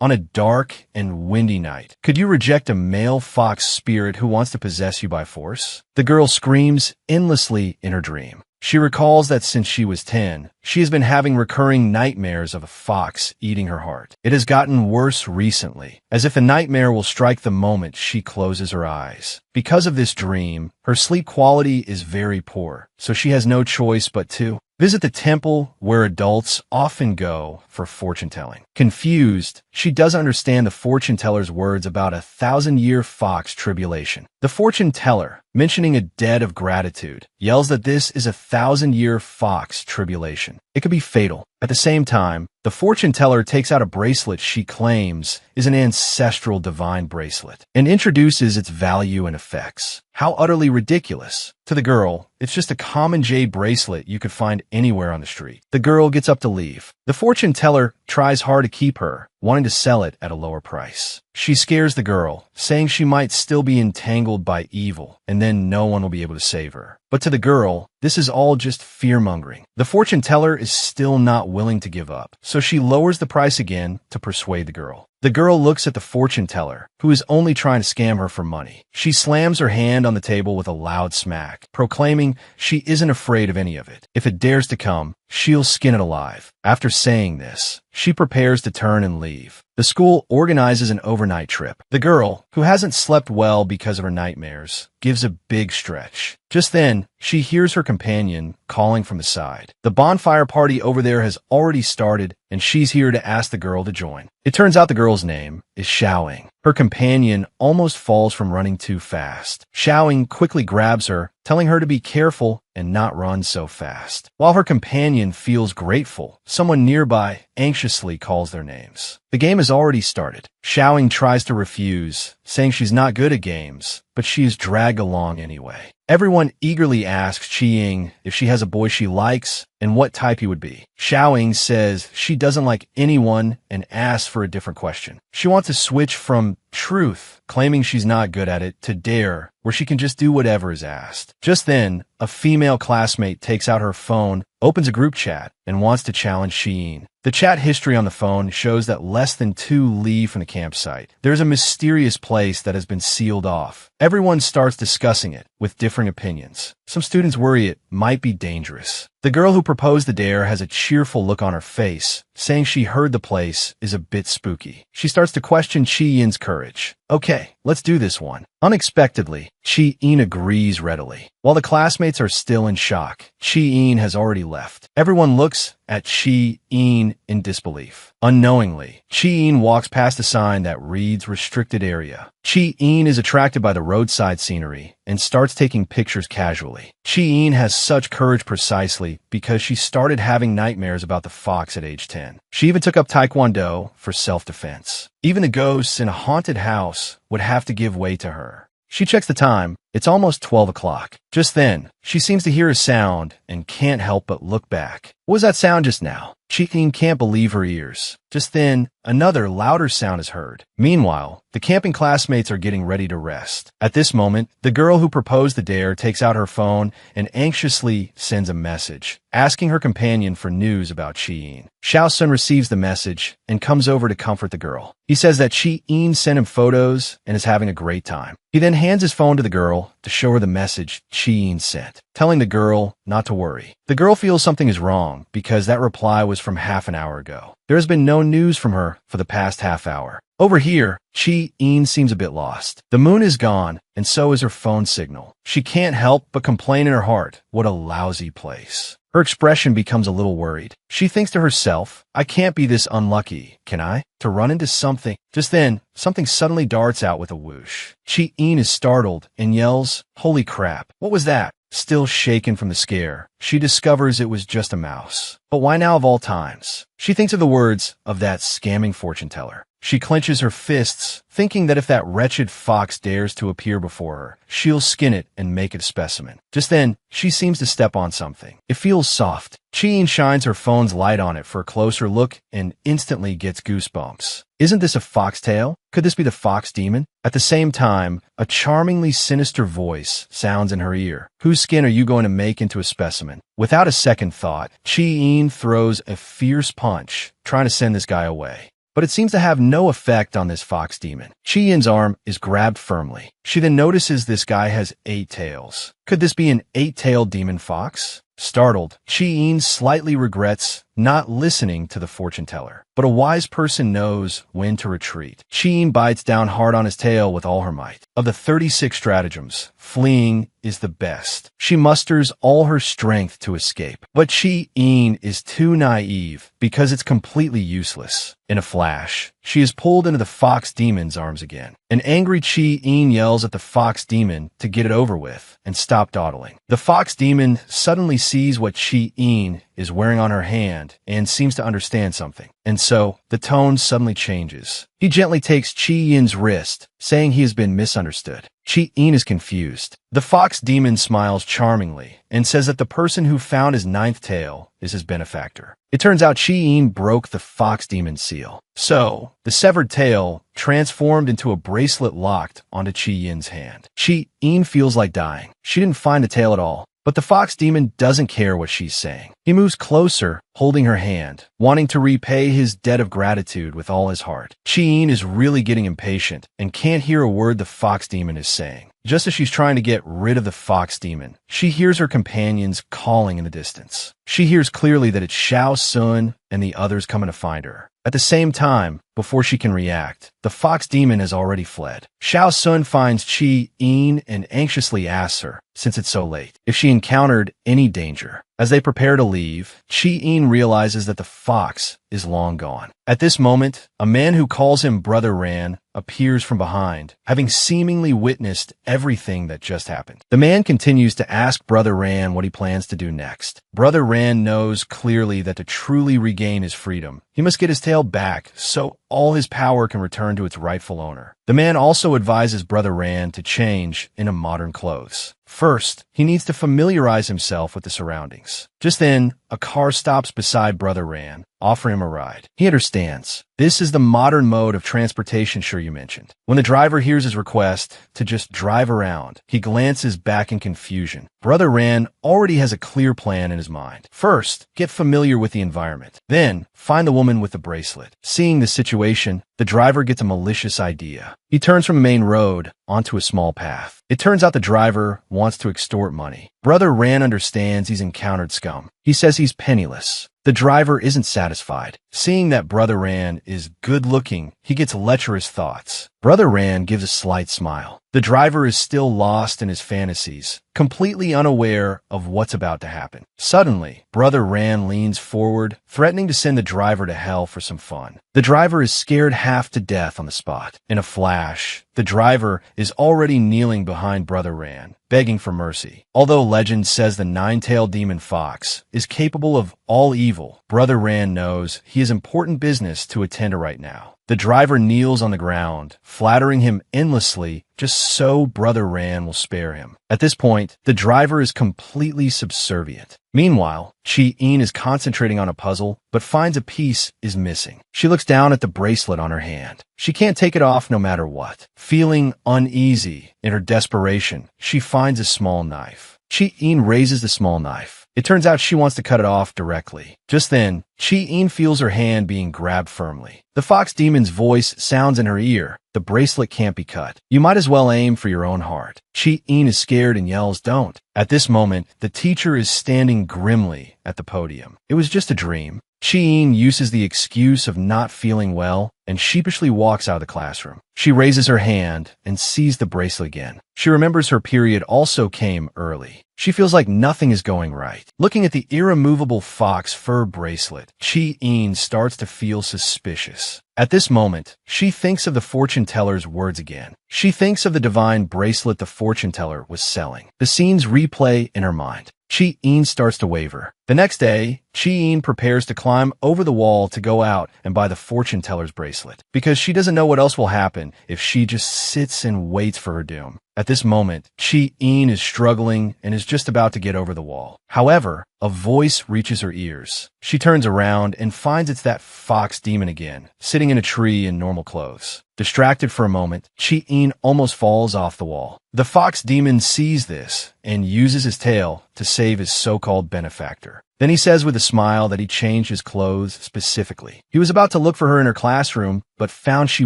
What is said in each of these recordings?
on a dark and windy night. Could you reject a male fox spirit who wants to possess you by force? The girl screams endlessly in her dream. She recalls that since she was 10, she has been having recurring nightmares of a fox eating her heart. It has gotten worse recently, as if a nightmare will strike the moment she closes her eyes. Because of this dream, her sleep quality is very poor, so she has no choice but to visit the temple where adults often go for fortune-telling. Confused, she doesn't understand the fortune-teller's words about a 1,000-year fox tribulation. The fortune-teller, mentioning a debt of gratitude, yells that this is a 1,000-year fox tribulation. It could be fatal. At the same time, the fortune-teller takes out a bracelet she claims is an ancestral divine bracelet and introduces its value and effects. How utterly ridiculous. To the girl, it's just a common jade bracelet you could find anywhere on the street. The girl gets up to leave. The fortune-teller tries hard to keep her, wanting to sell it at a lower price. She scares the girl, saying she might still be entangled by evil, and then no one will be able to save her. But to the girl, this is all just fear-mongering. The fortune-teller is still not willing to give up, so she lowers the price again to persuade the girl. The girl looks at the fortune-teller, who is only trying to scam her for money. She slams her hand on the table with a loud smack, proclaiming she isn't afraid of any of it. If it dares to come, she'll skin it alive. After saying this, she prepares to turn and leave. The school organizes an overnight trip. The girl, who hasn't slept well because of her nightmares, gives a big stretch. Just then, she hears her companion calling from the side. The bonfire party over there has already started, and she's here to ask the girl to join. It turns out the girl's name is Xiaoying. Her companion almost falls from running too fast. Xiaoying quickly grabs her, telling her to be careful and not run so fast. While her companion feels grateful, someone nearby anxiously calls their names. The game has already started. Xiaoying tries to refuse, saying she's not good at games, but she is dragged along anyway. Everyone eagerly asks Qiying if she has a boy she likes and what type he would be. Xiaoying says she doesn't like anyone and asks for a different question. She wants to switch from truth, claiming she's not good at it, to dare, where she can just do whatever is asked. Just then, a female classmate takes out her phone, opens a group chat, and wants to challenge Qiying. The chat history on the phone shows that less than 2 leave from the campsite. There's a mysterious place that has been sealed off. Everyone starts discussing it, with differing opinions. Some students worry it might be dangerous. The girl who proposed the dare has a cheerful look on her face, saying she heard the place is a bit spooky. She starts to question Qiying's courage. Okay, let's do this one. Unexpectedly, Qiying agrees readily. While the classmates are still in shock, Qiying has already left. Everyone looks at Qiying in disbelief. Unknowingly, Qiying walks past a sign that reads restricted area. Qiying is attracted by the roadside scenery and starts taking pictures casually. Qiying has such courage precisely because she started having nightmares about the fox at age 10. She even took up Taekwondo for self-defense. Even the ghosts in a haunted house would have to give way to her. She checks the time. It's almost 12 o'clock. Just then, she seems to hear a sound and can't help but look back. What was that sound just now? Qiying can't believe her ears. Just then, another louder sound is heard. Meanwhile, the camping classmates are getting ready to rest. At this moment, the girl who proposed the dare takes out her phone and anxiously sends a message, asking her companion for news about Qiying. Xiaosun receives the message and comes over to comfort the girl. He says that Qiying sent him photos and is having a great time. He then hands his phone to the girl to show her the message Qiying sent, telling the girl not to worry. The girl feels something is wrong because that reply was from half an hour ago. There has been no news from her for the past half hour. Over here, Qiying seems a bit lost. The moon is gone, and so is her phone signal. She can't help but complain in her heart, what a lousy place. Her expression becomes a little worried. She thinks to herself, I can't be this unlucky, can I? To run into something. Just then, something suddenly darts out with a whoosh. Qiying is startled and yells, holy crap, what was that? Still shaken from the scare, she discovers it was just a mouse. But why now of all times? She thinks of the words of that scamming fortune teller. She clenches her fists, thinking that if that wretched fox dares to appear before her, she'll skin it and make it a specimen. Just then, she seems to step on something. It feels soft. Qiying shines her phone's light on it for a closer look and instantly gets goosebumps. Isn't this a foxtail? Could this be the fox demon? At the same time, a charmingly sinister voice sounds in her ear. Whose skin are you going to make into a specimen? Without a second thought, Qiying throws a fierce punch, trying to send this guy away. but it seems to have no effect on this fox demon. Chi-Yin's arm is grabbed firmly. She then notices this guy has 8 tails. Could this be an 8-tailed demon fox? Startled, Chi-Yin slightly regrets not listening to the fortune teller. But a wise person knows when to retreat. Chi-Yin bites down hard on his tail with all her might. Of the 36 stratagems, fleeing is the best. She musters all her strength to escape. But Chi-Yin is too naive because it's completely useless. In a flash, she is pulled into the fox demon's arms again. An angry Chi-Yin yells at the fox demon to get it over with and stop dawdling. The fox demon suddenly sees what Chi-Yin is wearing on her hand and seems to understand something. And so, the tone suddenly changes. He gently takes Chi-Yin's wrist, saying he has been misunderstood. Chi-Yin is confused. The fox demon smiles charmingly and says that the person who found his 9th tail is his benefactor. It turns out Chi-Yin broke the fox demon's seal. So, the severed tail transformed into a bracelet locked onto Chi-Yin's hand. Chi-Yin feels like dying. She didn't find the tail at all. But the fox demon doesn't care what she's saying. He moves closer, holding her hand, wanting to repay his debt of gratitude with all his heart. Chi-Yin is really getting impatient and can't hear a word the fox demon is saying. Just as she's trying to get rid of the fox demon, she hears her companions calling in the distance. She hears clearly that it's Xiao Sun and the others coming to find her. At the same time, before she can react, the fox demon has already fled. Xiao Sun finds Chi-Yin and anxiously asks her, since it's so late, if she encountered any danger. As they prepare to leave, Chi-Yin realizes that the fox is long gone. At this moment, a man who calls him Brother Ran appears from behind, having seemingly witnessed everything that just happened. The man continues to ask Brother Ran what he plans to do next. Brother Ran knows clearly that to truly regain his freedom, he must get his tail back so all his power can return to its rightful owner. The man also advises Brother Ran to change into modern clothes. First, he needs to familiarize himself with the surroundings. Just then, a car stops beside Brother Ran, offering him a ride. He understands. This is the modern mode of transportation you mentioned. When the driver hears his request to just drive around, he glances back in confusion. Brother Ran already has a clear plan in his mind. First, get familiar with the environment. Then, find the woman with the bracelet. Seeing the situation, the driver gets a malicious idea. He turns from a main road onto a small path. It turns out the driver wants to extort money. Brother Ran understands he's encountered scum. He says he's penniless. The driver isn't satisfied. Seeing that Brother Ran is good-looking, he gets lecherous thoughts. Brother Ran gives a slight smile. The driver is still lost in his fantasies, completely unaware of what's about to happen. Suddenly, Brother Ran leans forward, threatening to send the driver to hell for some fun. The driver is scared half to death on the spot. In a flash, the driver is already kneeling behind Brother Ran, begging for mercy. Although legend says the 9-tailed demon fox is capable of all evil, Brother Ran knows he has important business to attend to right now. The driver kneels on the ground, flattering him endlessly just so Brother Ran will spare him. At this point, the driver is completely subservient. Meanwhile, Chi-Yin is concentrating on a puzzle, but finds a piece is missing. She looks down at the bracelet on her hand. She can't take it off no matter what. Feeling uneasy in her desperation, she finds a small knife. Chi-Yin raises the small knife. It turns out she wants to cut it off directly. Just then, Chi-Yin feels her hand being grabbed firmly. The fox demon's voice sounds in her ear. The bracelet can't be cut. You might as well aim for your own heart. Chi-Yin is scared and yells, "Don't." At this moment, the teacher is standing grimly at the podium. It was just a dream. Chi-Yin uses the excuse of not feeling well and sheepishly walks out of the classroom. She raises her hand and sees the bracelet again. She remembers her period also came early. She feels like nothing is going right. Looking at the irremovable fox fur bracelet, Chi-Yin starts to feel suspicious. At this moment, she thinks of the fortune teller's words again. She thinks of the divine bracelet the fortune teller was selling. The scenes replay in her mind. Chi-Yin starts to waver. The next day, Chi-Yin prepares to climb over the wall to go out and buy the fortune teller's bracelet, because she doesn't know what else will happen if she just sits and waits for her doom. At this moment, Chi-Yin is struggling and is just about to get over the wall. However, a voice reaches her ears. She turns around and finds it's that fox demon again, sitting in a tree in normal clothes. Distracted for a moment, Chi-Yin almost falls off the wall. The fox demon sees this and uses his tail to save his so-called benefactor. Then he says with a smile that he changed his clothes specifically. He was about to look for her in her classroom, but found she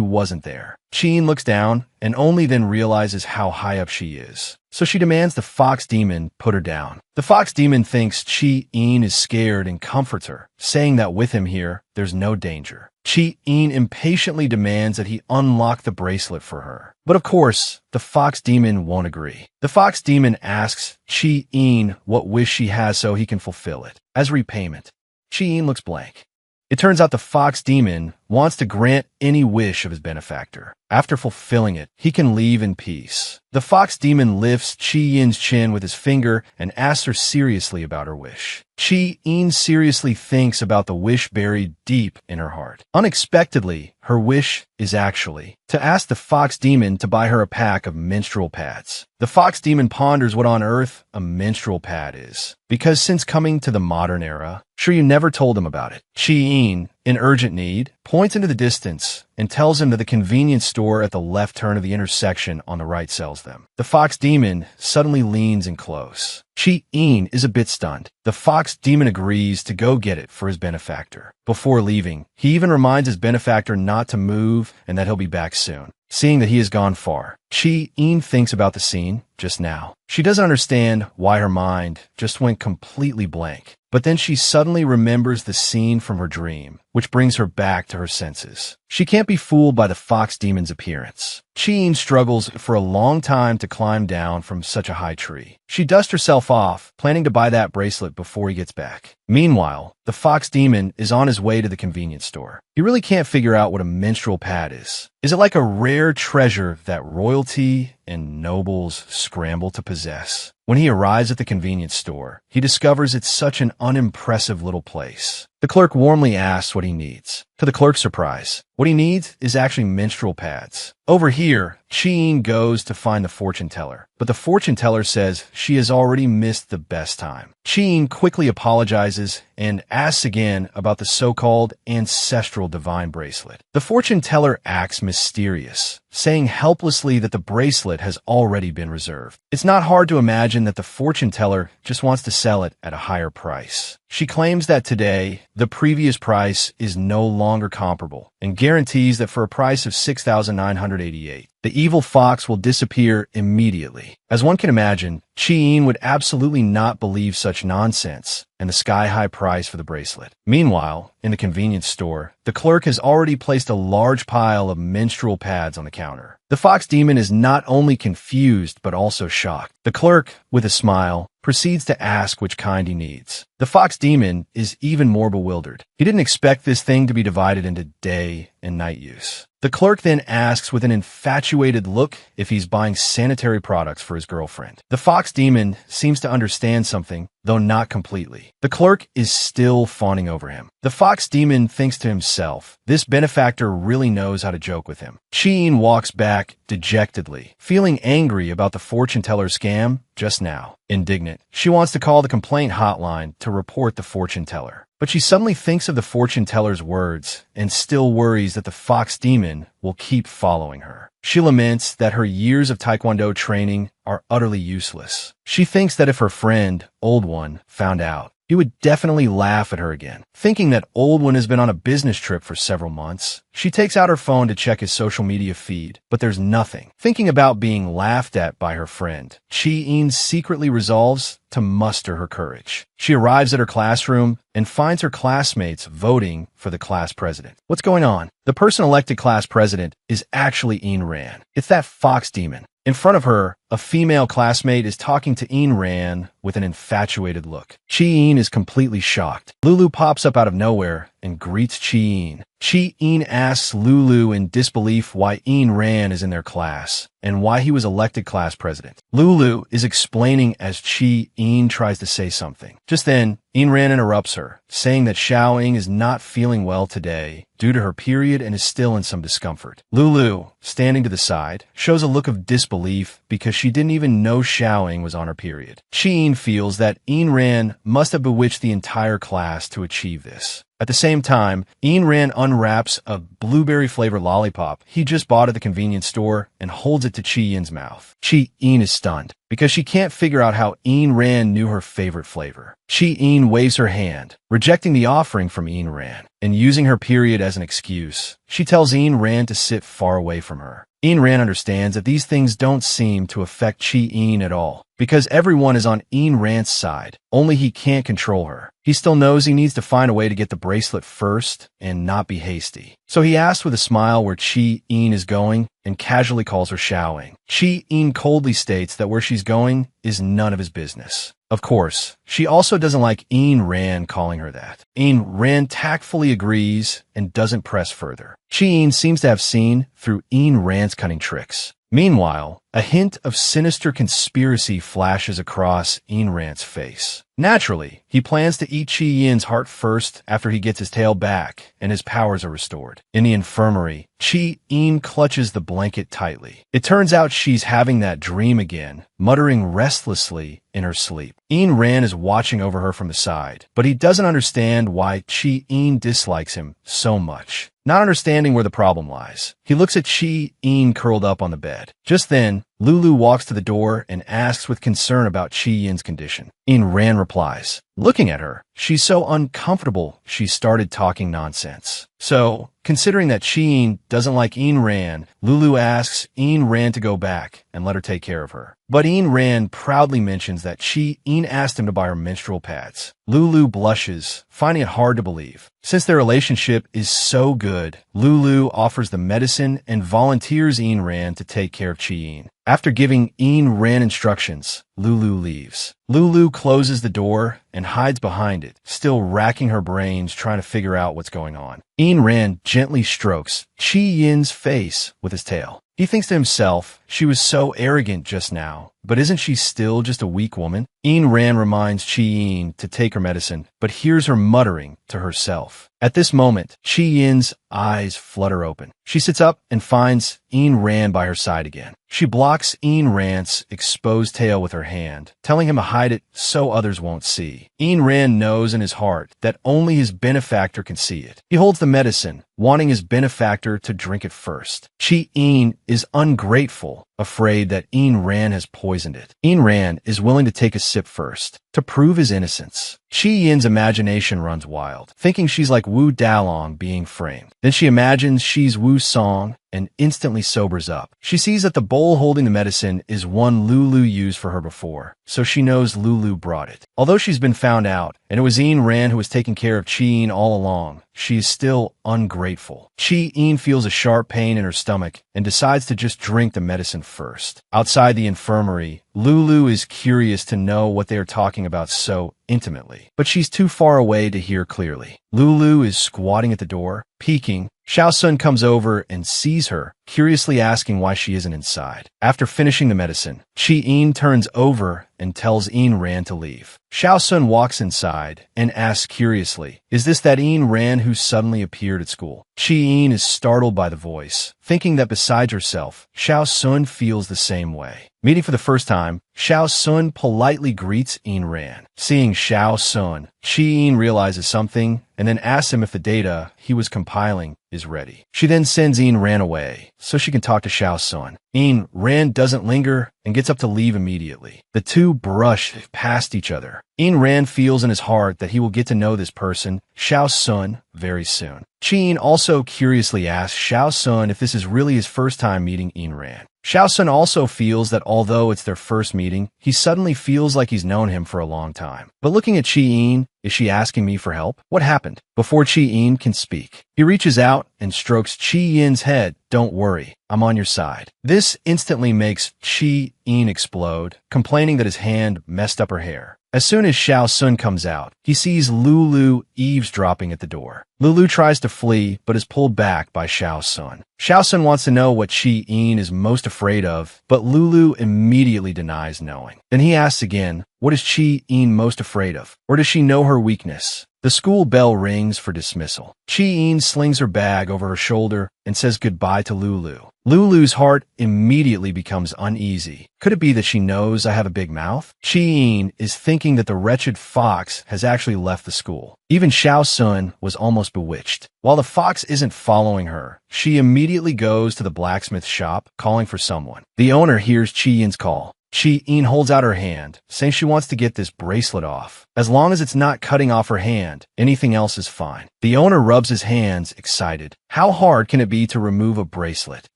wasn't there. Chi-in looks down and only then realizes how high up she is. So she demands the fox demon put her down. The fox demon thinks Chi-in is scared and comforts her, saying that with him here, there's no danger. Chi-in impatiently demands that he unlock the bracelet for her. But of course, the fox demon won't agree. The fox demon asks Chi-in what wish she has so he can fulfill it. As repayment, Chi-in looks blank. It turns out the fox demon wants to grant any wish of his benefactor. After fulfilling it, he can leave in peace. The fox demon lifts Chi-in's chin with his finger and asks her seriously about her wish. Chi-in seriously thinks about the wish buried deep in her heart. Unexpectedly, her wish is actually to ask the fox demon to buy her a pack of menstrual pads. The fox demon ponders what on earth a menstrual pad is, because since coming to the modern era, sure you never told him about it. Chi-in, in urgent need, points into the distance and tells him that the convenience store at the left turn of the intersection on the right sells them. The fox demon suddenly leans in close. Chi-in is a bit stunned. The fox demon agrees to go get it for his benefactor. Before leaving, he even reminds his benefactor not to move and that he'll be back soon. Seeing that he has gone far, Chi-in thinks about the scene just now. She doesn't understand why her mind just went completely blank. But then she suddenly remembers the scene from her dream, which brings her back to her senses. She can't be fooled by the fox demon's appearance. Chi-in struggles for a long time to climb down from such a high tree. She dusts herself off, planning to buy that bracelet before he gets back. Meanwhile, the fox demon is on his way to the convenience store. He really can't figure out what a menstrual pad is. Is it like a rare treasure that royalty and nobles scramble to possess? When he arrives at the convenience store, he discovers it's such an unimpressive little place. The clerk warmly asks what he needs. To the clerk's surprise, what he needs is actually menstrual pads. Over here, Chi-in goes to find the fortune teller, but the fortune teller says she has already missed the best time. Chi-in quickly apologizes and asks again about the so-called ancestral divine bracelet. The fortune teller acts mysterious, saying helplessly that the bracelet has already been reserved. It's not hard to imagine that the fortune teller just wants to sell it at a higher price. She claims that today, the previous price is no longer comparable and guarantees that for a price of $6,988, the evil fox will disappear immediately. As one can imagine, Chi-in would absolutely not believe such nonsense and the sky-high price for the bracelet. Meanwhile, in the convenience store, the clerk has already placed a large pile of menstrual pads on the counter. The fox demon is not only confused but also shocked. The clerk, with a smile, proceeds to ask which kind he needs. The fox demon is even more bewildered. He didn't expect this thing to be divided into day and night use. The clerk then asks with an infatuated look if he's buying sanitary products for his girlfriend. The fox demon seems to understand something, though not completely. The clerk is still fawning over him. The fox demon thinks to himself, this benefactor really knows how to joke with him. Chi-in walks back dejectedly, feeling angry about the fortune teller scam just now. Indignant, she wants to call the complaint hotline to report the fortune teller. But she suddenly thinks of the fortune teller's words and still worries that the fox demon will keep following her. She laments that her years of Taekwondo training are utterly useless. She thinks that if her friend, Old One, found out, he would definitely laugh at her again. Thinking that Old One has been on a business trip for several months, she takes out her phone to check his social media feed, but there's nothing. Thinking about being laughed at by her friend, Chi-in secretly resolves to muster her courage. She arrives at her classroom and finds her classmates voting for the class president. What's going on? The person elected class president is actually Ayn Rand. It's that fox demon. In front of her, a female classmate is talking to Ayn Rand with an infatuated look. Chi-in is completely shocked. Lulu pops up out of nowhere and greets Chi-in. Chi-in asks Lulu in disbelief why Ayn Rand is in their class and why he was elected class president. Lulu is explaining as Chi-in tries to say something. Just then, Ayn Rand interrupts her, saying that Xiaoying is not feeling well today due to her period and is still in some discomfort. Lulu, standing to the side, shows a look of disbelief because she didn't even know Xiaoying was on her period. Chi-in feels that Ayn Rand must have bewitched the entire class to achieve this. At the same time, Ayn Rand unwraps a blueberry-flavored lollipop he just bought at the convenience store and holds it to Chi-in's mouth. Chi-in is stunned. because she can't figure out how Ayn Rand knew her favorite flavor. Chi-Een waves her hand, rejecting the offering from Ayn Rand, and using her period as an excuse. She tells Ayn Rand to sit far away from her. Ayn Rand understands that these things don't seem to affect Chi-Een at all, because everyone is on Ayn Rand's side, only he can't control her. He still knows he needs to find a way to get the bracelet first and not be hasty. So he asks with a smile where Chi-Een is going and casually calls her Xiaoing. Chi-Een coldly states that where she's going is none of his business. Of course, she also doesn't like Ayn Rand calling her that. Ayn Rand tactfully agrees and doesn't press further. Chi-Een seems to have seen through Ayn Rand's cunning tricks. Meanwhile, a hint of sinister conspiracy flashes across Ayn Rand's face. Naturally, he plans to eat Chi-Yin's heart first after he gets his tail back and his powers are restored. In the infirmary, Chi-Yin clutches the blanket tightly. It turns out she's having that dream again, muttering restlessly in her sleep. Ayn Rand is watching over her from the side, but he doesn't understand why Chi-Yin dislikes him so much. Not understanding where the problem lies, he looks at Chi-Yin curled up on the bed. Just then, Lulu walks to the door and asks with concern about Chi-Yin's condition. Ayn Rand replies, looking at her, she's so uncomfortable she started talking nonsense. So, considering that Chi-Yin doesn't like Ayn Rand, Lulu asks Ayn Rand to go back and let her take care of her. But Ayn Rand proudly mentions that Chi-Yin asked him to buy her menstrual pads. Lulu blushes, finding it hard to believe. Since their relationship is so good, Lulu offers the medicine and volunteers Ayn Rand to take care of Chi-Yin. After giving Ayn Rand instructions, Lulu leaves. Lulu closes the door and hides behind it, still racking her brains trying to figure out what's going on. Ayn Rand gently strokes Chi-Yin's face with his tail. He thinks to himself, she was so arrogant just now, but isn't she still just a weak woman? Ayn Rand reminds Chi-Yin to take her medicine, but hears her muttering to herself. At this moment, Chi-Yin's eyes flutter open. She sits up and finds Ayn Rand by her side again. She blocks Ayn Rand's exposed tail with her hand, telling him to hide it so others won't see. Ayn Rand knows in his heart that only his benefactor can see it. He holds the medicine, wanting his benefactor to drink it first. Chi-Yin is ungrateful, afraid that Ayn Rand has poisoned it. Ayn Rand is willing to take a sip first, to prove his innocence. Chi-Yin's imagination runs wild, thinking she's like Wu Dalong being framed. Then she imagines she's Wu Song and instantly sobers up. She sees that the bowl holding the medicine is one Lulu used for her before, so she knows Lulu brought it. Although she's been found out, and it was Ayn Rand who was taking care of Chi-Yin all along, she is still ungrateful. Chi-Yin feels a sharp pain in her stomach and decides to just drink the medicine first. Outside the infirmary, Lulu is curious to know what they are talking about so intimately, but she's too far away to hear clearly. Lulu is squatting at the door, peeking. Xiao Sun comes over and sees her, curiously asking why she isn't inside. After finishing the medicine, Chi-Yin turns over and tells Ayn Rand to leave. Xiao Sun walks inside and asks curiously, is this that Ayn Rand who suddenly appeared at school? Chi-Yin is startled by the voice, thinking that besides herself, Xiao Sun feels the same way. Meeting for the first time, Xiao Sun politely greets Ayn Rand. Seeing Xiao Sun, Chi-Yin realizes something and then asks him if the data he was compiling is ready. She then sends Ayn Rand away so she can talk to Xiao Sun. Ayn Rand doesn't linger and gets up to leave immediately. The two brush past each other. Ayn Rand feels in his heart that he will get to know this person, Xiao Sun, very soon. Chi-Yin also curiously asks Xiao Sun if this is really his first time meeting Ayn Rand. Xiao Sun also feels that although it's their first meeting, he suddenly feels like he's known him for a long time. But looking at Chi-Yin, is she asking me for help? What happened? Before Chi-Yin can speak, he reaches out and strokes Chi-Yin's head. Don't worry, I'm on your side. This instantly makes Chi-Yin explode, complaining that his hand messed up her hair. As soon as Xiao Sun comes out, he sees Lulu eavesdropping at the door. Lulu tries to flee, but is pulled back by Xiao Sun. Xiao Sun wants to know what Chi-Yin is most afraid of, but Lulu immediately denies knowing. Then he asks again, what is Chi-Yin most afraid of? Or does she know her weakness? The school bell rings for dismissal. Chi-Yin slings her bag over her shoulder and says goodbye to Lulu. Lulu's heart immediately becomes uneasy. Could it be that she knows I have a big mouth? Chi-Yin is thinking that the wretched fox has actually left the school. Even Xiao Sun was almost bewitched. While the fox isn't following her, she immediately goes to the blacksmith shop, calling for someone. The owner hears Chi-Yin's call. Chi-In holds out her hand, saying she wants to get this bracelet off. As long as it's not cutting off her hand, anything else is fine. The owner rubs his hands, excited. How hard can it be to remove a bracelet?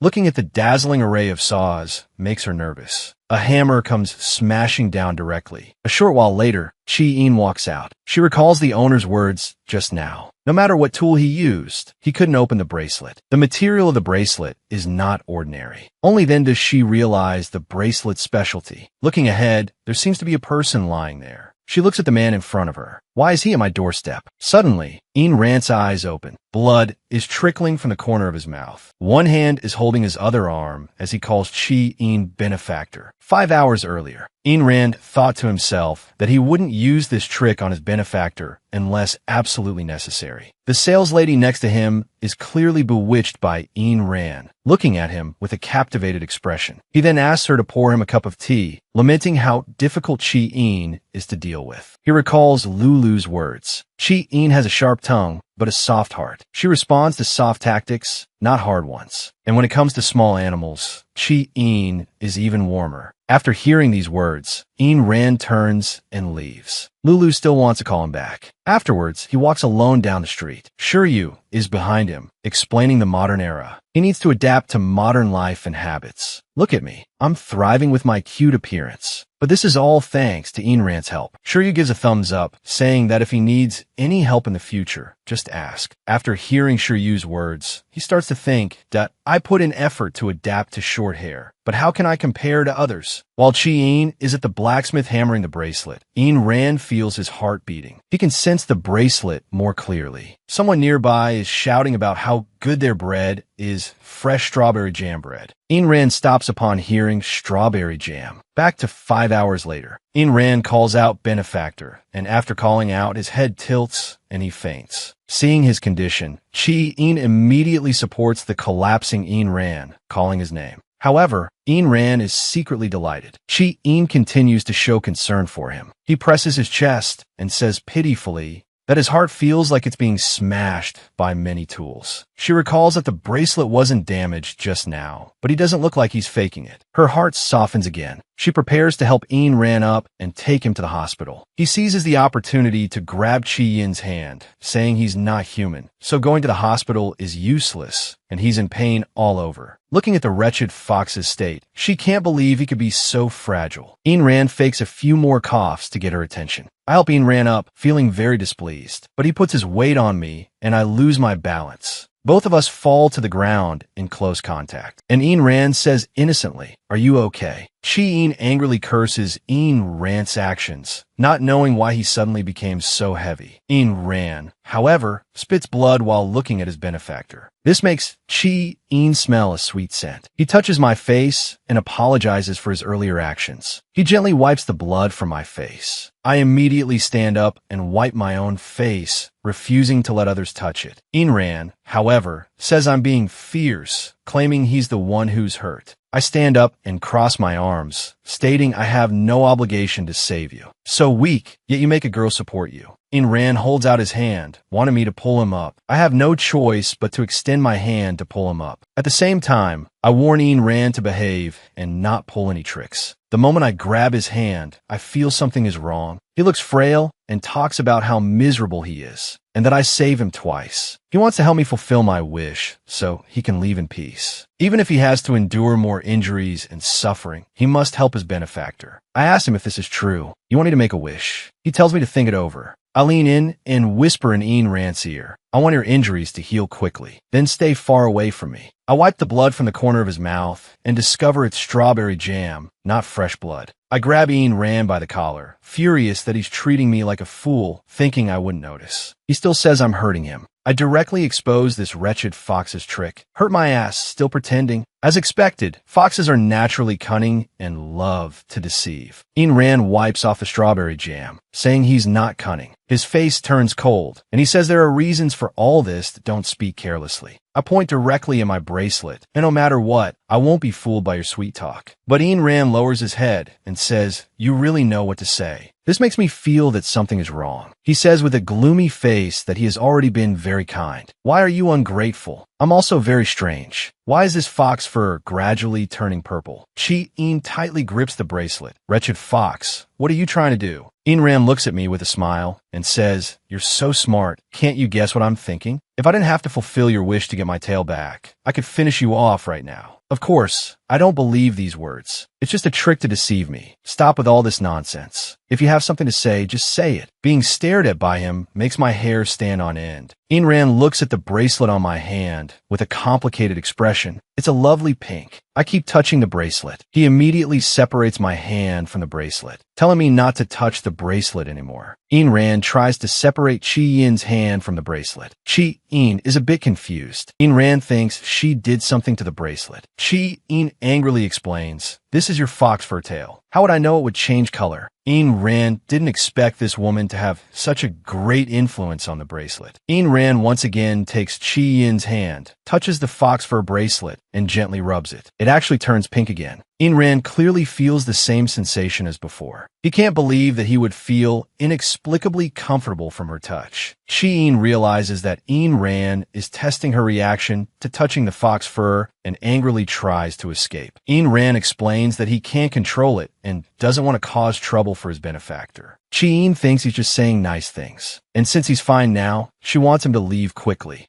Looking at the dazzling array of saws makes her nervous. A hammer comes smashing down directly. A short while later, Chi-In walks out. She recalls the owner's words just now. No matter what tool he used, he couldn't open the bracelet. The material of the bracelet is not ordinary. Only then does she realize the bracelet's specialty. Looking ahead, there seems to be a person lying there. She looks at the man in front of her. Why is he at my doorstep? Suddenly, Ayn Rand's eyes open. Blood is trickling from the corner of his mouth. One hand is holding his other arm as he calls Chi-In benefactor. 5 hours earlier, Ayn Rand thought to himself that he wouldn't use this trick on his benefactor unless absolutely necessary. The saleslady next to him is clearly bewitched by Ayn Rand, looking at him with a captivated expression. He then asks her to pour him a cup of tea, lamenting how difficult Chi-In is to deal with. He recalls Lulu's words. Chi-In has a sharp tongue, but a soft heart. She responds to soft tactics, not hard ones. And when it comes to small animals, Chi-In is even warmer. After hearing these words, Ayn Rand turns and leaves. Lulu still wants to call him back. Afterwards, he walks alone down the street. Shiryu is behind him, explaining the modern era. He needs to adapt to modern life and habits. Look at me. I'm thriving with my cute appearance. But this is all thanks to Ayn Rand's help. Shiryu gives a thumbs up, saying that if he needs any help in the future, just ask. After hearing Shiryu's words, he starts to think that I put in effort to adapt to short hair, but how can I compare to others? While Chi-In is at the blacksmith hammering the bracelet, Ayn Rand feels his heart beating. He can sense the bracelet more clearly. Someone nearby is shouting about how good their bread is, fresh strawberry jam bread. Ayn Rand stops upon hearing strawberry jam. Back to 5 hours later, Ayn Rand calls out benefactor, and after calling out, his head tilts and he faints. Seeing his condition, Chi-In immediately supports the collapsing Ayn Rand, calling his name. However, Ayn Rand is secretly delighted. Chi-In continues to show concern for him. He presses his chest and says pitifully that his heart feels like it's being smashed by many tools. She recalls that the bracelet wasn't damaged just now, but he doesn't look like he's faking it. Her heart softens again. She prepares to help Ayn Rand up and take him to the hospital. He seizes the opportunity to grab Chi-In's hand, saying he's not human, so going to the hospital is useless, and he's in pain all over. Looking at the wretched fox's state, she can't believe he could be so fragile. Ayn Rand fakes a few more coughs to get her attention. I help Ayn Rand up, feeling very displeased, but he puts his weight on me, and I lose my balance. Both of us fall to the ground in close contact, and Ayn Rand says innocently, "Are you okay?" Chi-In angrily curses Ayn Rand's actions, not knowing why he suddenly became so heavy. Ayn Rand, however, spits blood while looking at his benefactor. This makes Chi-In smell a sweet scent. He touches my face and apologizes for his earlier actions. He gently wipes the blood from my face. I immediately stand up and wipe my own face, refusing to let others touch it. Ayn Rand, however, says I'm being fierce, claiming he's the one who's hurt. I stand up and cross my arms, stating I have no obligation to save you. So weak, yet you make a girl support you. Ayn Rand holds out his hand, wanting me to pull him up. I have no choice but to extend my hand to pull him up. At the same time, I warn Ayn Rand to behave and not pull any tricks. The moment I grab his hand, I feel something is wrong. He looks frail and talks about how miserable he is, and that I save him twice. He wants to help me fulfill my wish, so he can leave in peace. Even if he has to endure more injuries and suffering, he must help his benefactor. I ask him if this is true. You want me to make a wish? He tells me to think it over. I lean in and whisper in Ayn Rand's ear. I want your injuries to heal quickly, then stay far away from me. I wipe the blood from the corner of his mouth and discover it's strawberry jam, not fresh blood. I grab Ayn Rand by the collar, furious that he's treating me like a fool, thinking I wouldn't notice. He still says I'm hurting him. I directly expose this wretched fox's trick. Hurt my ass, still pretending. As expected, foxes are naturally cunning and love to deceive. Ayn Rand wipes off the strawberry jam, saying he's not cunning. His face turns cold, and he says there are reasons for all this that don't speak carelessly. I point directly at my bracelet, and no matter what, I won't be fooled by your sweet talk. But Ayn Rand lowers his head and says, "You really know what to say." This makes me feel that something is wrong. He says with a gloomy face that he has already been very kind. "Why are you ungrateful? I'm also very strange. Why is this fox fur gradually turning purple? Chi-in tightly grips the bracelet. Wretched fox, what are you trying to do? Inran looks at me with a smile and says, "You're so smart. Can't you guess what I'm thinking? If I didn't have to fulfill your wish to get my tail back, I could finish you off right now." Of course, I don't believe these words. It's just a trick to deceive me. Stop with all this nonsense. If you have something to say, just say it. Being stared at by him makes my hair stand on end. Inran looks at the bracelet on my hand with a complicated expression. It's a lovely pink. I keep touching the bracelet. He immediately separates my hand from the bracelet, telling me not to touch the bracelet anymore. Inran tries to separate Chi-Yin's hand from the bracelet. Chi-Yin is a bit confused. Inran thinks she did something to the bracelet. Chi-Yin angrily explains, "This is your fox fur tail. How would I know it would change color?" Inran didn't expect this woman to have such a great influence on the bracelet. Inran once again takes Chi-Yin's hand, touches the fox fur bracelet, and gently rubs it. It actually turns pink again. Inran clearly feels the same sensation as before. He can't believe that he would feel inexplicably comfortable from her touch. Chi-Yin realizes that Inran is testing her reaction to touching the fox fur and angrily tries to escape. Inran explains that he can't control it and doesn't want to cause trouble for his benefactor. Chi-Yin thinks he's just saying nice things, and since he's fine now, she wants him to leave quickly.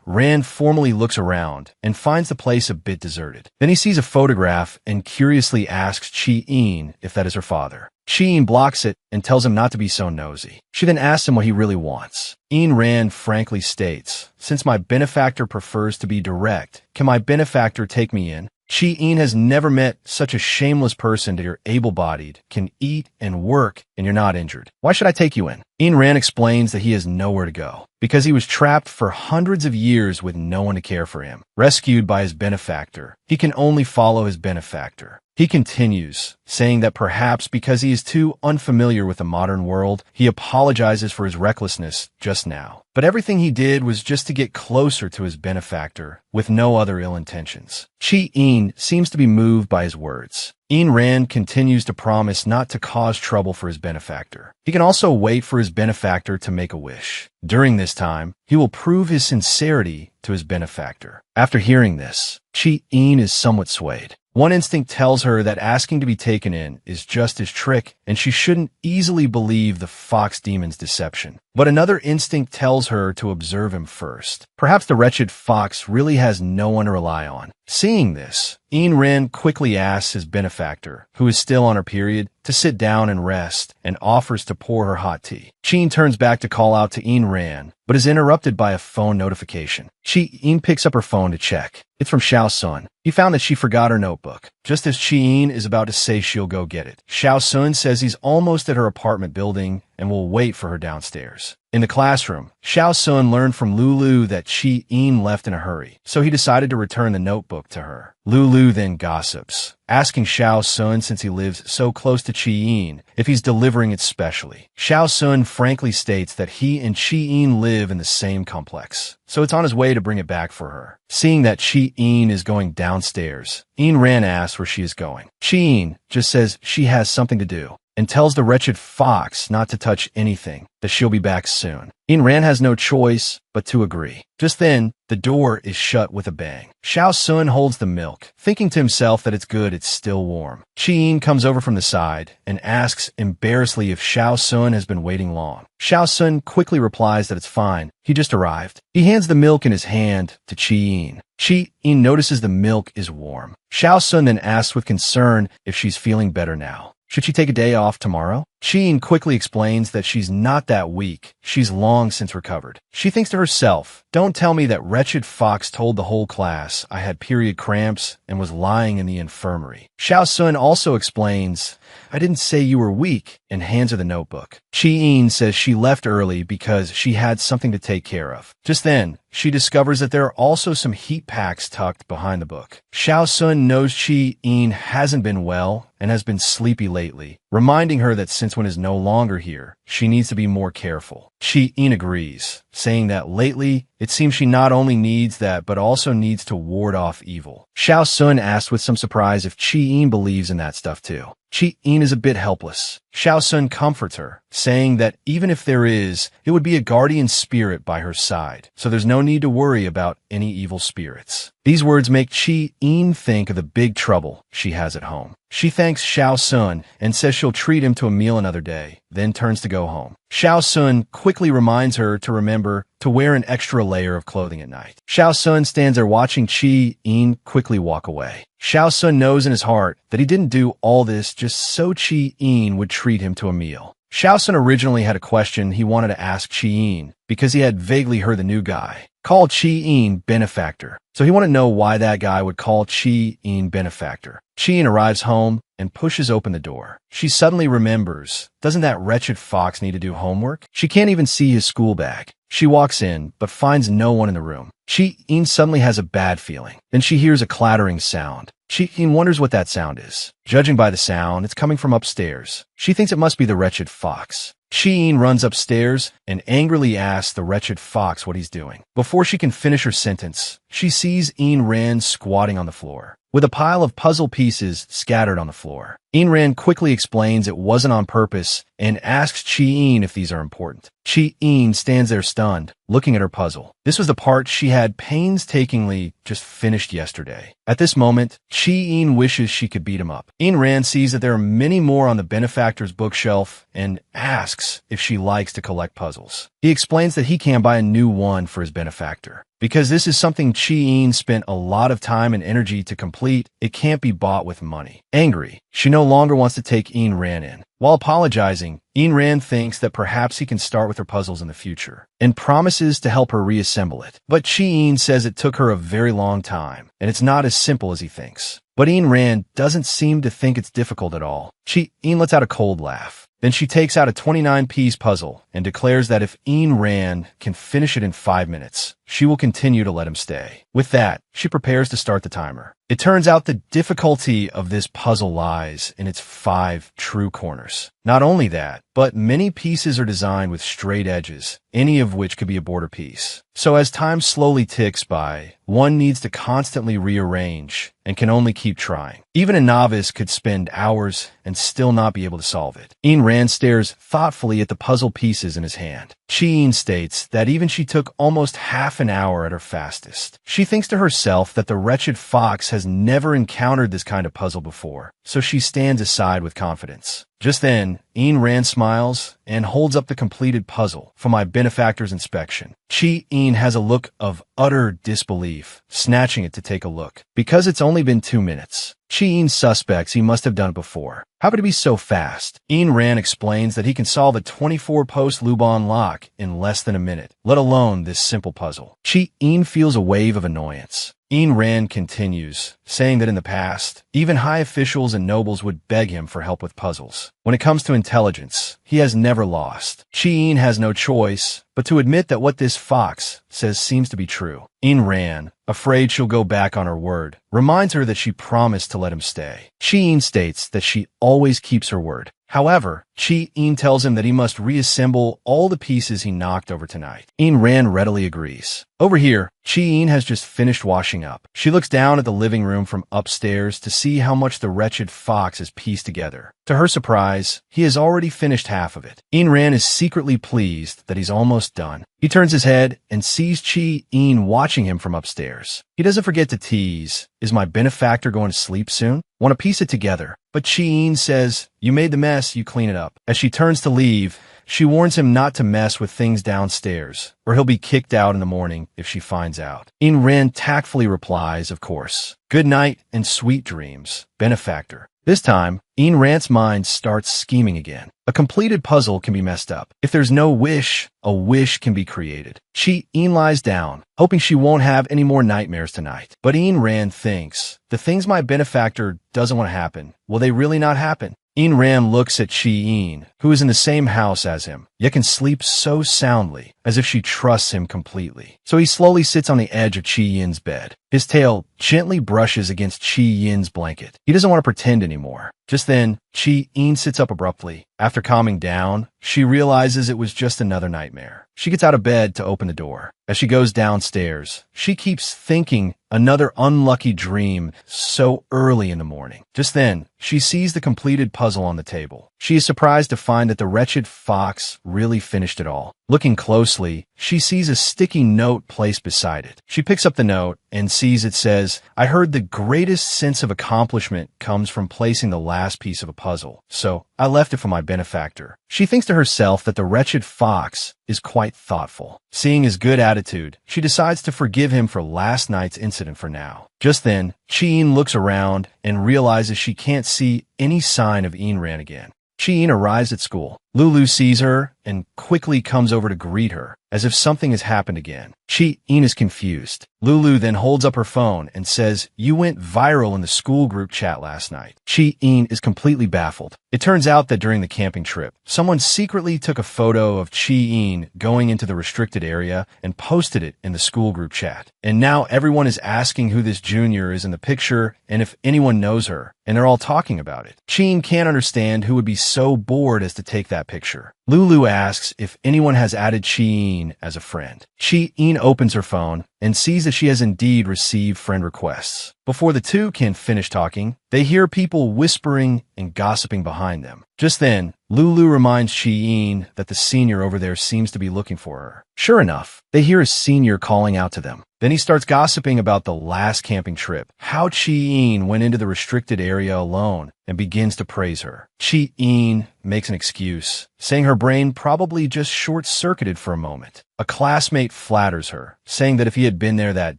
Ran formally looks around and finds the place a bit deserted. Then he sees a photograph and curiously asks Chi-Yin if that is her father. Chi-Yin blocks it and tells him not to be so nosy. She then asks him what he really wants. Ran frankly states, "Since my benefactor prefers to be direct, can my benefactor take me in?" Chi-Yin has never met such a shameless person that you're able-bodied, can eat and work, and you're not injured. Why should I take you in? Ran explains that he has nowhere to go, because he was trapped for hundreds of years with no one to care for him. Rescued by his benefactor, he can only follow his benefactor. He continues, saying that perhaps because he is too unfamiliar with the modern world, he apologizes for his recklessness just now. But everything he did was just to get closer to his benefactor, with no other ill intentions. Chi-Yin seems to be moved by his words. Ran continues to promise not to cause trouble for his benefactor. He can also wait for his benefactor to make a wish. During this time, he will prove his sincerity to his benefactor. After hearing this, Chi-Yin is somewhat swayed. One instinct tells her that asking to be taken in is just his trick, and she shouldn't easily believe the fox demon's deception. But another instinct tells her to observe him first. Perhaps the wretched fox really has no one to rely on. Seeing this, Ran quickly asks his benefactor, who is still on her period, to sit down and rest, and offers to pour her hot tea. Chi turns back to call out to Ran, but is interrupted by a phone notification. Chi picks up her phone to check. It's from Xiao Sun. He found that she forgot her notebook. Just as Chi is about to say she'll go get it, Xiao Sun says he's almost at her apartment building and will wait for her downstairs. In the classroom, Xiao Sun learned from Lulu that Chi-Yin left in a hurry, so he decided to return the notebook to her. Lulu then gossips, asking Xiao Sun, since he lives so close to Chi-Yin, if he's delivering it specially. Xiao Sun frankly states that he and Chi-Yin live in the same complex, so it's on his way to bring it back for her. Seeing that Chi-Yin is going downstairs, Ran asks where she is going. Chi-Yin just says she has something to do, and tells the wretched fox not to touch anything, that she'll be back soon. Ran has no choice but to agree. Just then, the door is shut with a bang. Xiao Sun holds the milk, thinking to himself that it's good it's still warm. Chi comes over from the side and asks embarrassedly if Xiao Sun has been waiting long. Xiao Sun quickly replies that it's fine, he just arrived. He hands the milk in his hand to Chi notices the milk is warm. Xiao Sun then asks with concern if she's feeling better now. Should she take a day off tomorrow? Chi quickly explains that she's not that weak. She's long since recovered. She thinks to herself, "Don't tell me that wretched fox told the whole class I had period cramps and was lying in the infirmary." Xiao Sun also explains, "I didn't say you were weak," and hands her the notebook. Chi says she left early because she had something to take care of. Just then, she discovers that there are also some heat packs tucked behind the book. Xiao Sun knows Chi hasn't been well and has been sleepy lately, reminding her that since one is no longer here, she needs to be more careful. Chi-in agrees, saying that lately, it seems she not only needs that but also needs to ward off evil. Xiao Sun asked with some surprise if Chi-in believes in that stuff too. Chi-in is a bit helpless. Xiao Sun comforts her, saying that even if there is, it would be a guardian spirit by her side, so there's no need to worry about any evil spirits. These words make Chi-in think of the big trouble she has at home. She thanks Xiao Sun and says she'll treat him to a meal another day, then turns to go home. Xiao Sun quickly reminds her to remember to wear an extra layer of clothing at night. Xiao Sun stands there watching Chi-in quickly walk away. Xiao Sun knows in his heart that he didn't do all this just so Chi-in would treat him to a meal. Xiao Sun originally had a question he wanted to ask Chi-in because he had vaguely heard the new guy call Chi-in benefactor. So he wanted to know why that guy would call Chi-in benefactor. Chi-in arrives home and pushes open the door. She suddenly remembers, doesn't that wretched fox need to do homework? She can't even see his school bag. She walks in, but finds no one in the room. Chi-in suddenly has a bad feeling. Then she hears a clattering sound. Chi-in wonders what that sound is. Judging by the sound, it's coming from upstairs. She thinks it must be the wretched fox. Chi-in runs upstairs and angrily asks the wretched fox what he's doing. Before she can finish her sentence, she sees Ayn Rand squatting on the floor, with a pile of puzzle pieces scattered on the floor. Ayn Rand quickly explains it wasn't on purpose and asks Chi-in if these are important. Chi-in stands there stunned, looking at her puzzle. This was the part she had painstakingly just finished yesterday. At this moment, Chi-in wishes she could beat him up. Ayn Rand sees that there are many more on the benefactor's bookshelf and asks if she likes to collect puzzles. He explains that he can buy a new one for his benefactor. Because this is something Chi-in spent a lot of time and energy to complete, it can't be bought with money. Angry, she no longer wants to take Ayn Rand in. While apologizing, Ayn Rand thinks that perhaps he can start with her puzzles in the future, and promises to help her reassemble it. But Chi-in says it took her a very long time, and it's not as simple as he thinks. But Ayn Rand doesn't seem to think it's difficult at all. Chi-in lets out a cold laugh. Then she takes out a 29-piece puzzle and declares that if Ayn Rand can finish it in 5 minutes, she will continue to let him stay. With that, she prepares to start the timer. It turns out the difficulty of this puzzle lies in its 5 true corners. Not only that, but many pieces are designed with straight edges, any of which could be a border piece. So as time slowly ticks by, one needs to constantly rearrange and can only keep trying. Even a novice could spend hours and still not be able to solve it. Ayn Rand stares thoughtfully at the puzzle pieces in his hand. Chi-in states that even she took almost half an hour at her fastest. She thinks to herself that the wretched fox has never encountered this kind of puzzle before, so she stands aside with confidence. Just then, Ayn Rand smiles and holds up the completed puzzle for my benefactor's inspection. Chi-in has a look of utter disbelief, snatching it to take a look. Because it's only been 2 minutes, Chi-in suspects he must have done it before. How could it be so fast? Ayn Rand explains that he can solve a 24-post Lubon lock in less than a minute, let alone this simple puzzle. Chi-in feels a wave of annoyance. Ayn Rand continues, saying that in the past, even high officials and nobles would beg him for help with puzzles. When it comes to intelligence, he has never lost. Chi-in has no choice but to admit that what this fox says seems to be true. Ayn Rand, afraid she'll go back on her word, reminds her that she promised to let him stay. Chi-in states that she always keeps her word. However, Chi-in tells him that he must reassemble all the pieces he knocked over tonight. Ayn Rand readily agrees. Over here, Chi-in has just finished washing up. She looks down at the living room from upstairs to see how much the wretched fox has pieced together. To her surprise, he has already finished half of it. Ayn Rand is secretly pleased that he's almost done. He turns his head and sees Chi-in watching him from upstairs. He doesn't forget to tease, "Is my benefactor going to sleep soon? Want to piece it together?" But Chi-in says, "You made the mess, you clean it up." As she turns to leave, she warns him not to mess with things downstairs, or he'll be kicked out in the morning if she finds out. Ayn Rand tactfully replies, "Of course. Good night and sweet dreams, benefactor." This time, Ayn Rand's mind starts scheming again. A completed puzzle can be messed up. If there's no wish, a wish can be created. Ayn lies down, hoping she won't have any more nightmares tonight. But Ayn Rand thinks, the things my benefactor doesn't want to happen, will they really not happen? Ayn Rand looks at Chi-in, who is in the same house as him, yet can sleep so soundly, as if she trusts him completely. So he slowly sits on the edge of Chi-Yin's bed. His tail gently brushes against Chi-Yin's blanket. He doesn't want to pretend anymore. Just then, Chi-Yin sits up abruptly. After calming down, she realizes it was just another nightmare. She gets out of bed to open the door. As she goes downstairs, she keeps thinking another unlucky dream so early in the morning. Just then, she sees the completed puzzle on the table. She is surprised to find that the wretched fox really finished it all. Looking closely, she sees a sticky note placed beside it. She picks up the note and sees it says, "I heard the greatest sense of accomplishment comes from placing the last piece of a puzzle, so I left it for my benefactor." She thinks to herself that the wretched fox is quite thoughtful. Seeing his good attitude, she decides to forgive him for last night's incident for now. Just then, Chi-Yin looks around and realizes she can't see any sign of Ayn Rand again. Chi-Yin arrives at school. Lulu sees her and quickly comes over to greet her, as if something has happened again. Chi-Yin is confused. Lulu then holds up her phone and says, "You went viral in the school group chat last night." Chi-Yin is completely baffled. It turns out that during the camping trip, someone secretly took a photo of Chi-Yin going into the restricted area and posted it in the school group chat. And now everyone is asking who this junior is in the picture and if anyone knows her, and they're all talking about it. Chi-Yin can't understand who would be so bored as to take that picture. Lulu asks if anyone has added Chi-Yin as a friend. Chi-Yin opens her phone and sees that she has indeed received friend requests. Before the two can finish talking, they hear people whispering and gossiping behind them. Just then, Lulu reminds Chi-Yin that the senior over there seems to be looking for her. Sure enough, they hear a senior calling out to them. Then he starts gossiping about the last camping trip, how Chi-Yin went into the restricted area alone, and begins to praise her. Chi-Yin makes an excuse, saying her brain probably just short-circuited for a moment. A classmate flatters her, saying that if he had been there that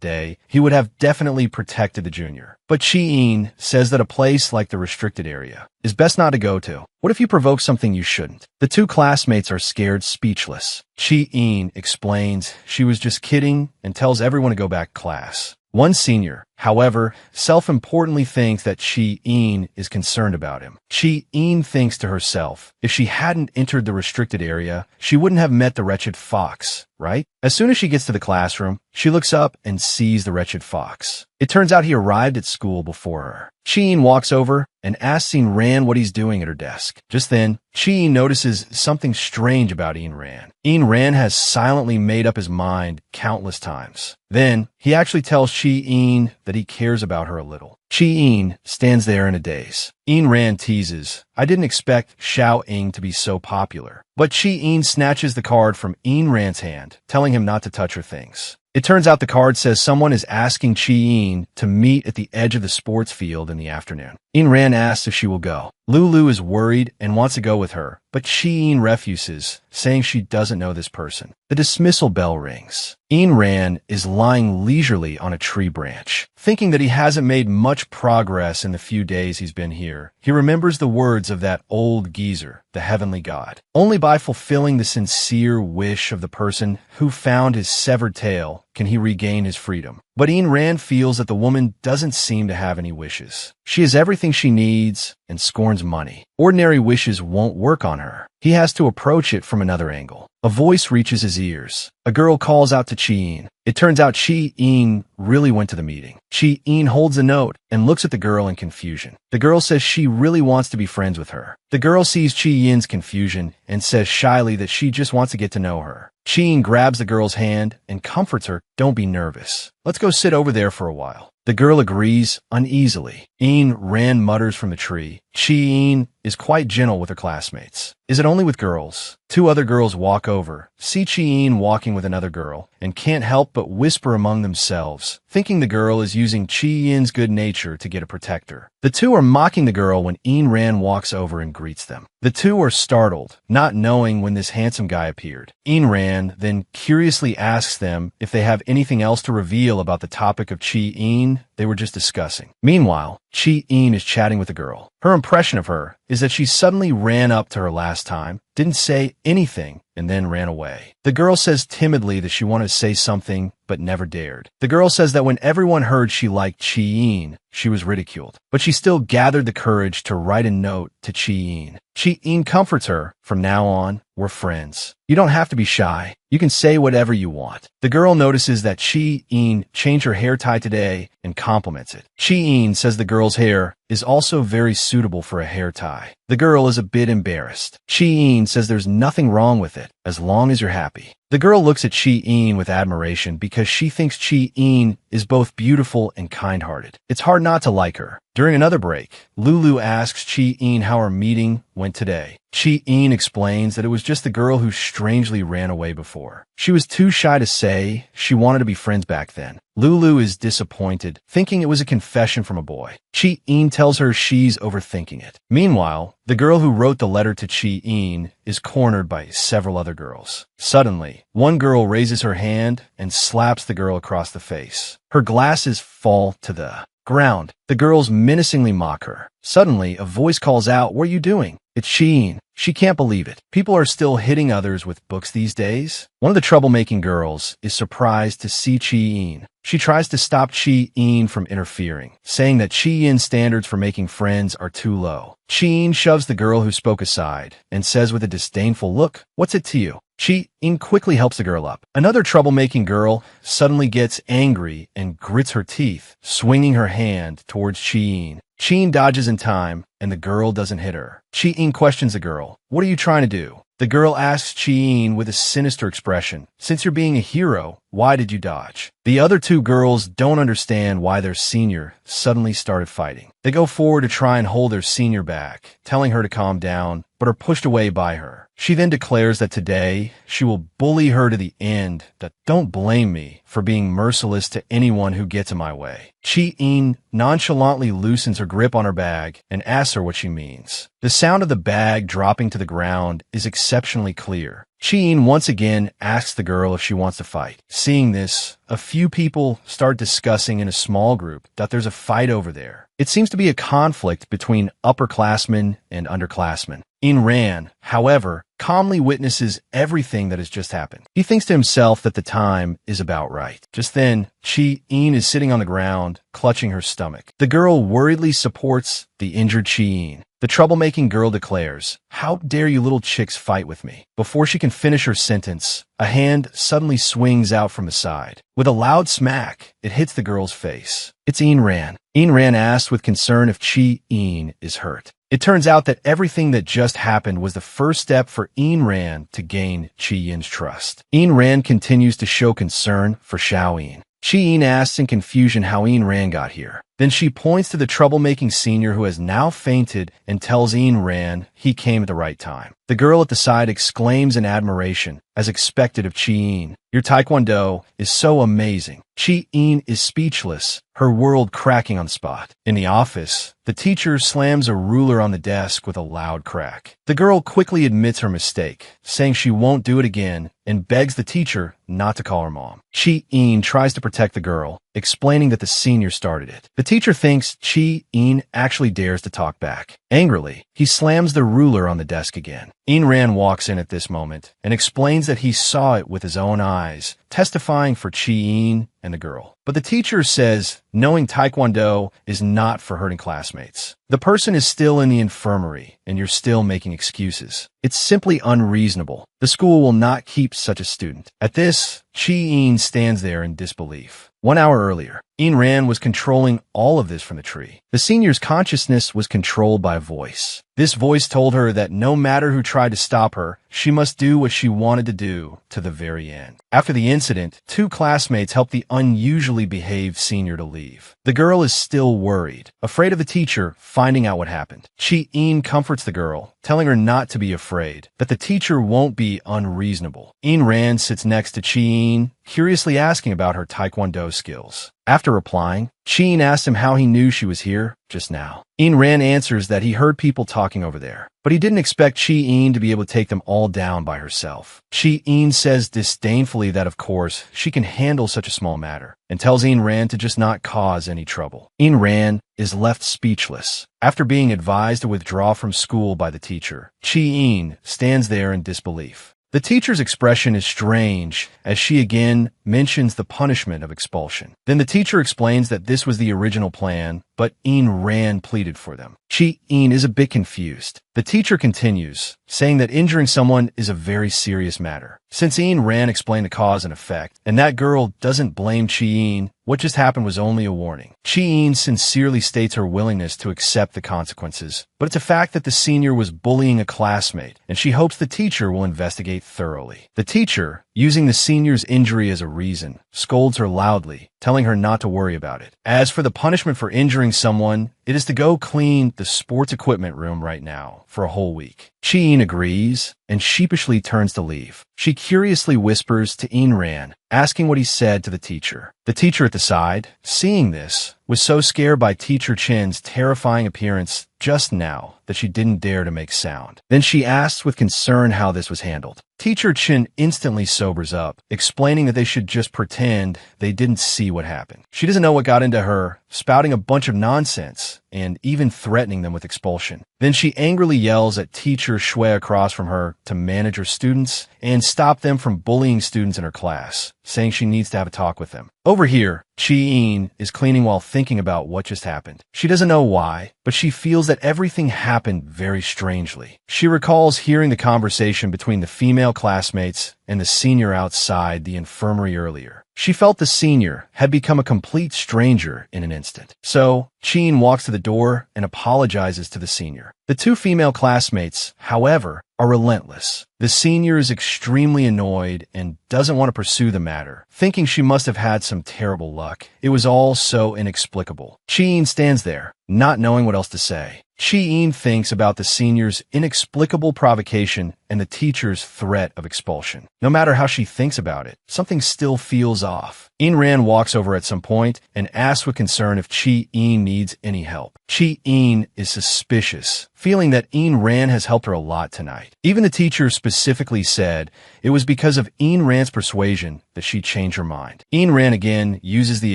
day, he would have definitely protected the junior. But Chi-Yin says that a place like the restricted area is best not to go to. What if you provoke something you shouldn't? The two classmates are scared speechless. Chi-Yin explains she was just kidding and tells everyone to go back to class. One senior, however, self-importantly thinks that Chi-Yin is concerned about him. Chi-Yin thinks to herself, if she hadn't entered the restricted area, she wouldn't have met the wretched fox, right? As soon as she gets to the classroom, she looks up and sees the wretched fox. It turns out he arrived at school before her. Chi-Yin walks over and asks Ayn Rand what he's doing at her desk. Just then, Chi-Yin notices something strange about Ayn Rand. Ayn Rand has silently made up his mind countless times. Then, he actually tells Chi-Yin that he cares about her a little. Chi-Yin stands there in a daze. Ayn Rand teases, "I didn't expect Xiao-Ing to be so popular." But Chi-Yin snatches the card from Ayn Rand's hand, telling him not to touch her things. It turns out the card says someone is asking Chi-Yin to meet at the edge of the sports field in the afternoon. Ayn Rand asks if she will go. Lulu is worried and wants to go with her, but Chi-Yin refuses, saying she doesn't know this person. The dismissal bell rings. Ayn Rand is lying leisurely on a tree branch. Thinking that he hasn't made much progress in the few days he's been here, he remembers the words of that old geezer, the heavenly god. Only by fulfilling the sincere wish of the person who found his severed tail can he regain his freedom. But Ayn Rand feels that the woman doesn't seem to have any wishes. She has everything she needs and scorns money. Ordinary wishes won't work on her. He has to approach it from another angle. A voice reaches his ears. A girl calls out to Chi-Yin. It turns out Chi-Yin really went to the meeting. Chi-Yin holds a note and looks at the girl in confusion. The girl says she really wants to be friends with her. The girl sees Chi-Yin's confusion and says shyly that she just wants to get to know her. Chi-Yin grabs the girl's hand and comforts her, "Don't be nervous. Let's go sit over there for a while." The girl agrees uneasily. Ayn Rand mutters from the tree. Chi-Yin is quite gentle with her classmates. Is it only with girls? Two other girls walk over, see Chi-Yin walking with another girl, and can't help but whisper among themselves, thinking the girl is using Chi-Yin's good nature to get a protector. The two are mocking the girl when Ayn Rand walks over and greets them. The two are startled, not knowing when this handsome guy appeared. Ayn Rand then curiously asks them if they have anything else to reveal about the topic of Chi-Yin they were just discussing. Meanwhile, Chi-Yin is chatting with the girl. Her impression of her is that she suddenly ran up to her last time, didn't say anything, and then ran away. The girl says timidly that she wanted to say something, but never dared. The girl says that when everyone heard she liked Chi-in, she was ridiculed, but she still gathered the courage to write a note to Chi-in. Chi-in comforts her. From now on, we're friends. You don't have to be shy. You can say whatever you want. The girl notices that Chi-in changed her hair tie today and compliments it. Chi-in says the girl's hair is also very suitable for a hair tie. The girl is a bit embarrassed. Chi-in says there's nothing wrong with it, as long as you're happy. The girl looks at Chi-in with admiration because she thinks Chi-in is both beautiful and kind-hearted. It's hard not to like her. During another break, Lulu asks Chi-in how her meeting went today. Chi-in explains that it was just the girl who strangely ran away before. She was too shy to say she wanted to be friends back then. Lulu is disappointed, thinking it was a confession from a boy. Chi-in tells her she's overthinking it. Meanwhile, the girl who wrote the letter to Chi-in is cornered by several other girls. Suddenly, one girl raises her hand and slaps the girl across the face. Her glasses fall to the ground. The girls menacingly mock her. Suddenly, a voice calls out, "What are you doing?" It's Chi-in. She can't believe it. People are still hitting others with books these days. One of the troublemaking girls is surprised to see Chi-in. She tries to stop Chi-in from interfering, saying that Chi-in's standards for making friends are too low. Chi-in shoves the girl who spoke aside and says with a disdainful look, "What's it to you?" Chi-in quickly helps the girl up. Another troublemaking girl suddenly gets angry and grits her teeth, swinging her hand towards Chi-in. Chi-in dodges in time, and the girl doesn't hit her. Chi-in questions the girl, "What are you trying to do?" The girl asks Chi-in with a sinister expression, "Since you're being a hero, why did you dodge?" The other two girls don't understand why their senior suddenly started fighting. They go forward to try and hold their senior back, telling her to calm down, but are pushed away by her. She then declares that today she will bully her to the end, that don't blame me for being merciless to anyone who gets in my way. Chi-in nonchalantly loosens her grip on her bag and asks her what she means. The sound of the bag dropping to the ground is exceptionally clear. Chi-in once again asks the girl if she wants to fight. Seeing this, a few people start discussing in a small group that there's a fight over there. It seems to be a conflict between upperclassmen and underclassmen. In-ran, however, calmly witnesses everything that has just happened. He thinks to himself that the time is about right. Just then, Chi-in is sitting on the ground, clutching her stomach. The girl worriedly supports the injured Chi-in. The troublemaking girl declares, "How dare you little chicks fight with me?" Before she can finish her sentence, a hand suddenly swings out from the side. With a loud smack, it hits the girl's face. It's In-ran. In-ran asks with concern if Chi-in is hurt. It turns out that everything that just happened was the first step for In-ran to gain Chi-in's trust. In-ran continues to show concern for Xiao-in. Chi-in asks in confusion how In-ran got here. Then she points to the troublemaking senior who has now fainted and tells In-ran he came at the right time. The girl at the side exclaims in admiration, as expected of Chi-in, "Your taekwondo is so amazing." Chi-in is speechless, her world cracking on the spot. In the office, the teacher slams a ruler on the desk with a loud crack. The girl quickly admits her mistake, saying she won't do it again, and begs the teacher not to call her mom. Chi-in tries to protect the girl, explaining that the senior started it. The teacher thinks Chi-in actually dares to talk back. Angrily, he slams the ruler on the desk again. In-ran walks in at this moment and explains that he saw it with his own eyes, testifying for Chi-in and the girl. But the teacher says knowing taekwondo is not for hurting classmates. The person is still in the infirmary, and you're still making excuses. It's simply unreasonable. The school will not keep such a student. At this, Chi-in stands there in disbelief. 1 hour earlier, In-ran was controlling all of this from the tree. The senior's consciousness was controlled by a voice. This voice told her that no matter who tried to stop her, she must do what she wanted to do to the very end. After the incident, 2 classmates helped the unusually behaved senior to leave. The girl is still worried, afraid of the teacher finding out what happened. Chi-in comforts the girl, telling her not to be afraid, that the teacher won't be unreasonable. In-ran sits next to Chi-in, curiously asking about her taekwondo skills. After replying, Chi-in asks him how he knew she was here just now. In-ran answers that he heard people talking over there, but he didn't expect Chi-in to be able to take them all down by herself. Chi-in says disdainfully that of course she can handle such a small matter, and tells In-ran to just not cause any trouble. In-ran is left speechless. After being advised to withdraw from school by the teacher, Chi-in stands there in disbelief. The teacher's expression is strange as she again mentions the punishment of expulsion. Then the teacher explains that this was the original plan, but In-ran pleaded for them. Chi-in is a bit confused. The teacher continues, saying that injuring someone is a very serious matter. Since In-ran explained the cause and effect, and that girl doesn't blame Chi-in, what just happened was only a warning. Chi-in sincerely states her willingness to accept the consequences, but it's a fact that the senior was bullying a classmate, and she hopes the teacher will investigate thoroughly. The teacher, using the senior's injury as a reason, scolds her loudly, telling her not to worry about it. As for the punishment for injuring someone, it is to go clean the sports equipment room right now for a whole week. Chi-in agrees and sheepishly turns to leave. She curiously whispers to In-ran, asking what he said to the teacher. The teacher at the side, seeing this, was so scared by Teacher Chin's terrifying appearance just now that she didn't dare to make sound. Then she asks with concern how this was handled. Teacher Chin instantly sobers up, explaining that they should just pretend they didn't see what happened. She doesn't know what got into her, spouting a bunch of nonsense and even threatening them with expulsion. Then she angrily yells at Teacher Shui across from her to manage her students and stop them from bullying students in her class, saying she needs to have a talk with them. Over here, Chi-in is cleaning while thinking about what just happened. She doesn't know why, but she feels that everything happened very strangely. She recalls hearing the conversation between the female classmates and the senior outside the infirmary earlier. She felt the senior had become a complete stranger in an instant. So, Chi-in walks to the door and apologizes to the senior. The two female classmates, however, are relentless. The senior is extremely annoyed and doesn't want to pursue the matter, thinking she must have had some terrible luck. It was all so inexplicable. Chi-in stands there, not knowing what else to say. Chi-in thinks about the senior's inexplicable provocation and the teacher's threat of expulsion. No matter how she thinks about it, something still feels off. In-ran walks over at some point and asks with concern if Chi-in needs any help. Chi-in is suspicious, feeling that In-ran has helped her a lot tonight. Even the teacher specifically said it was because of In-ran's persuasion that she changed her mind. In-ran again uses the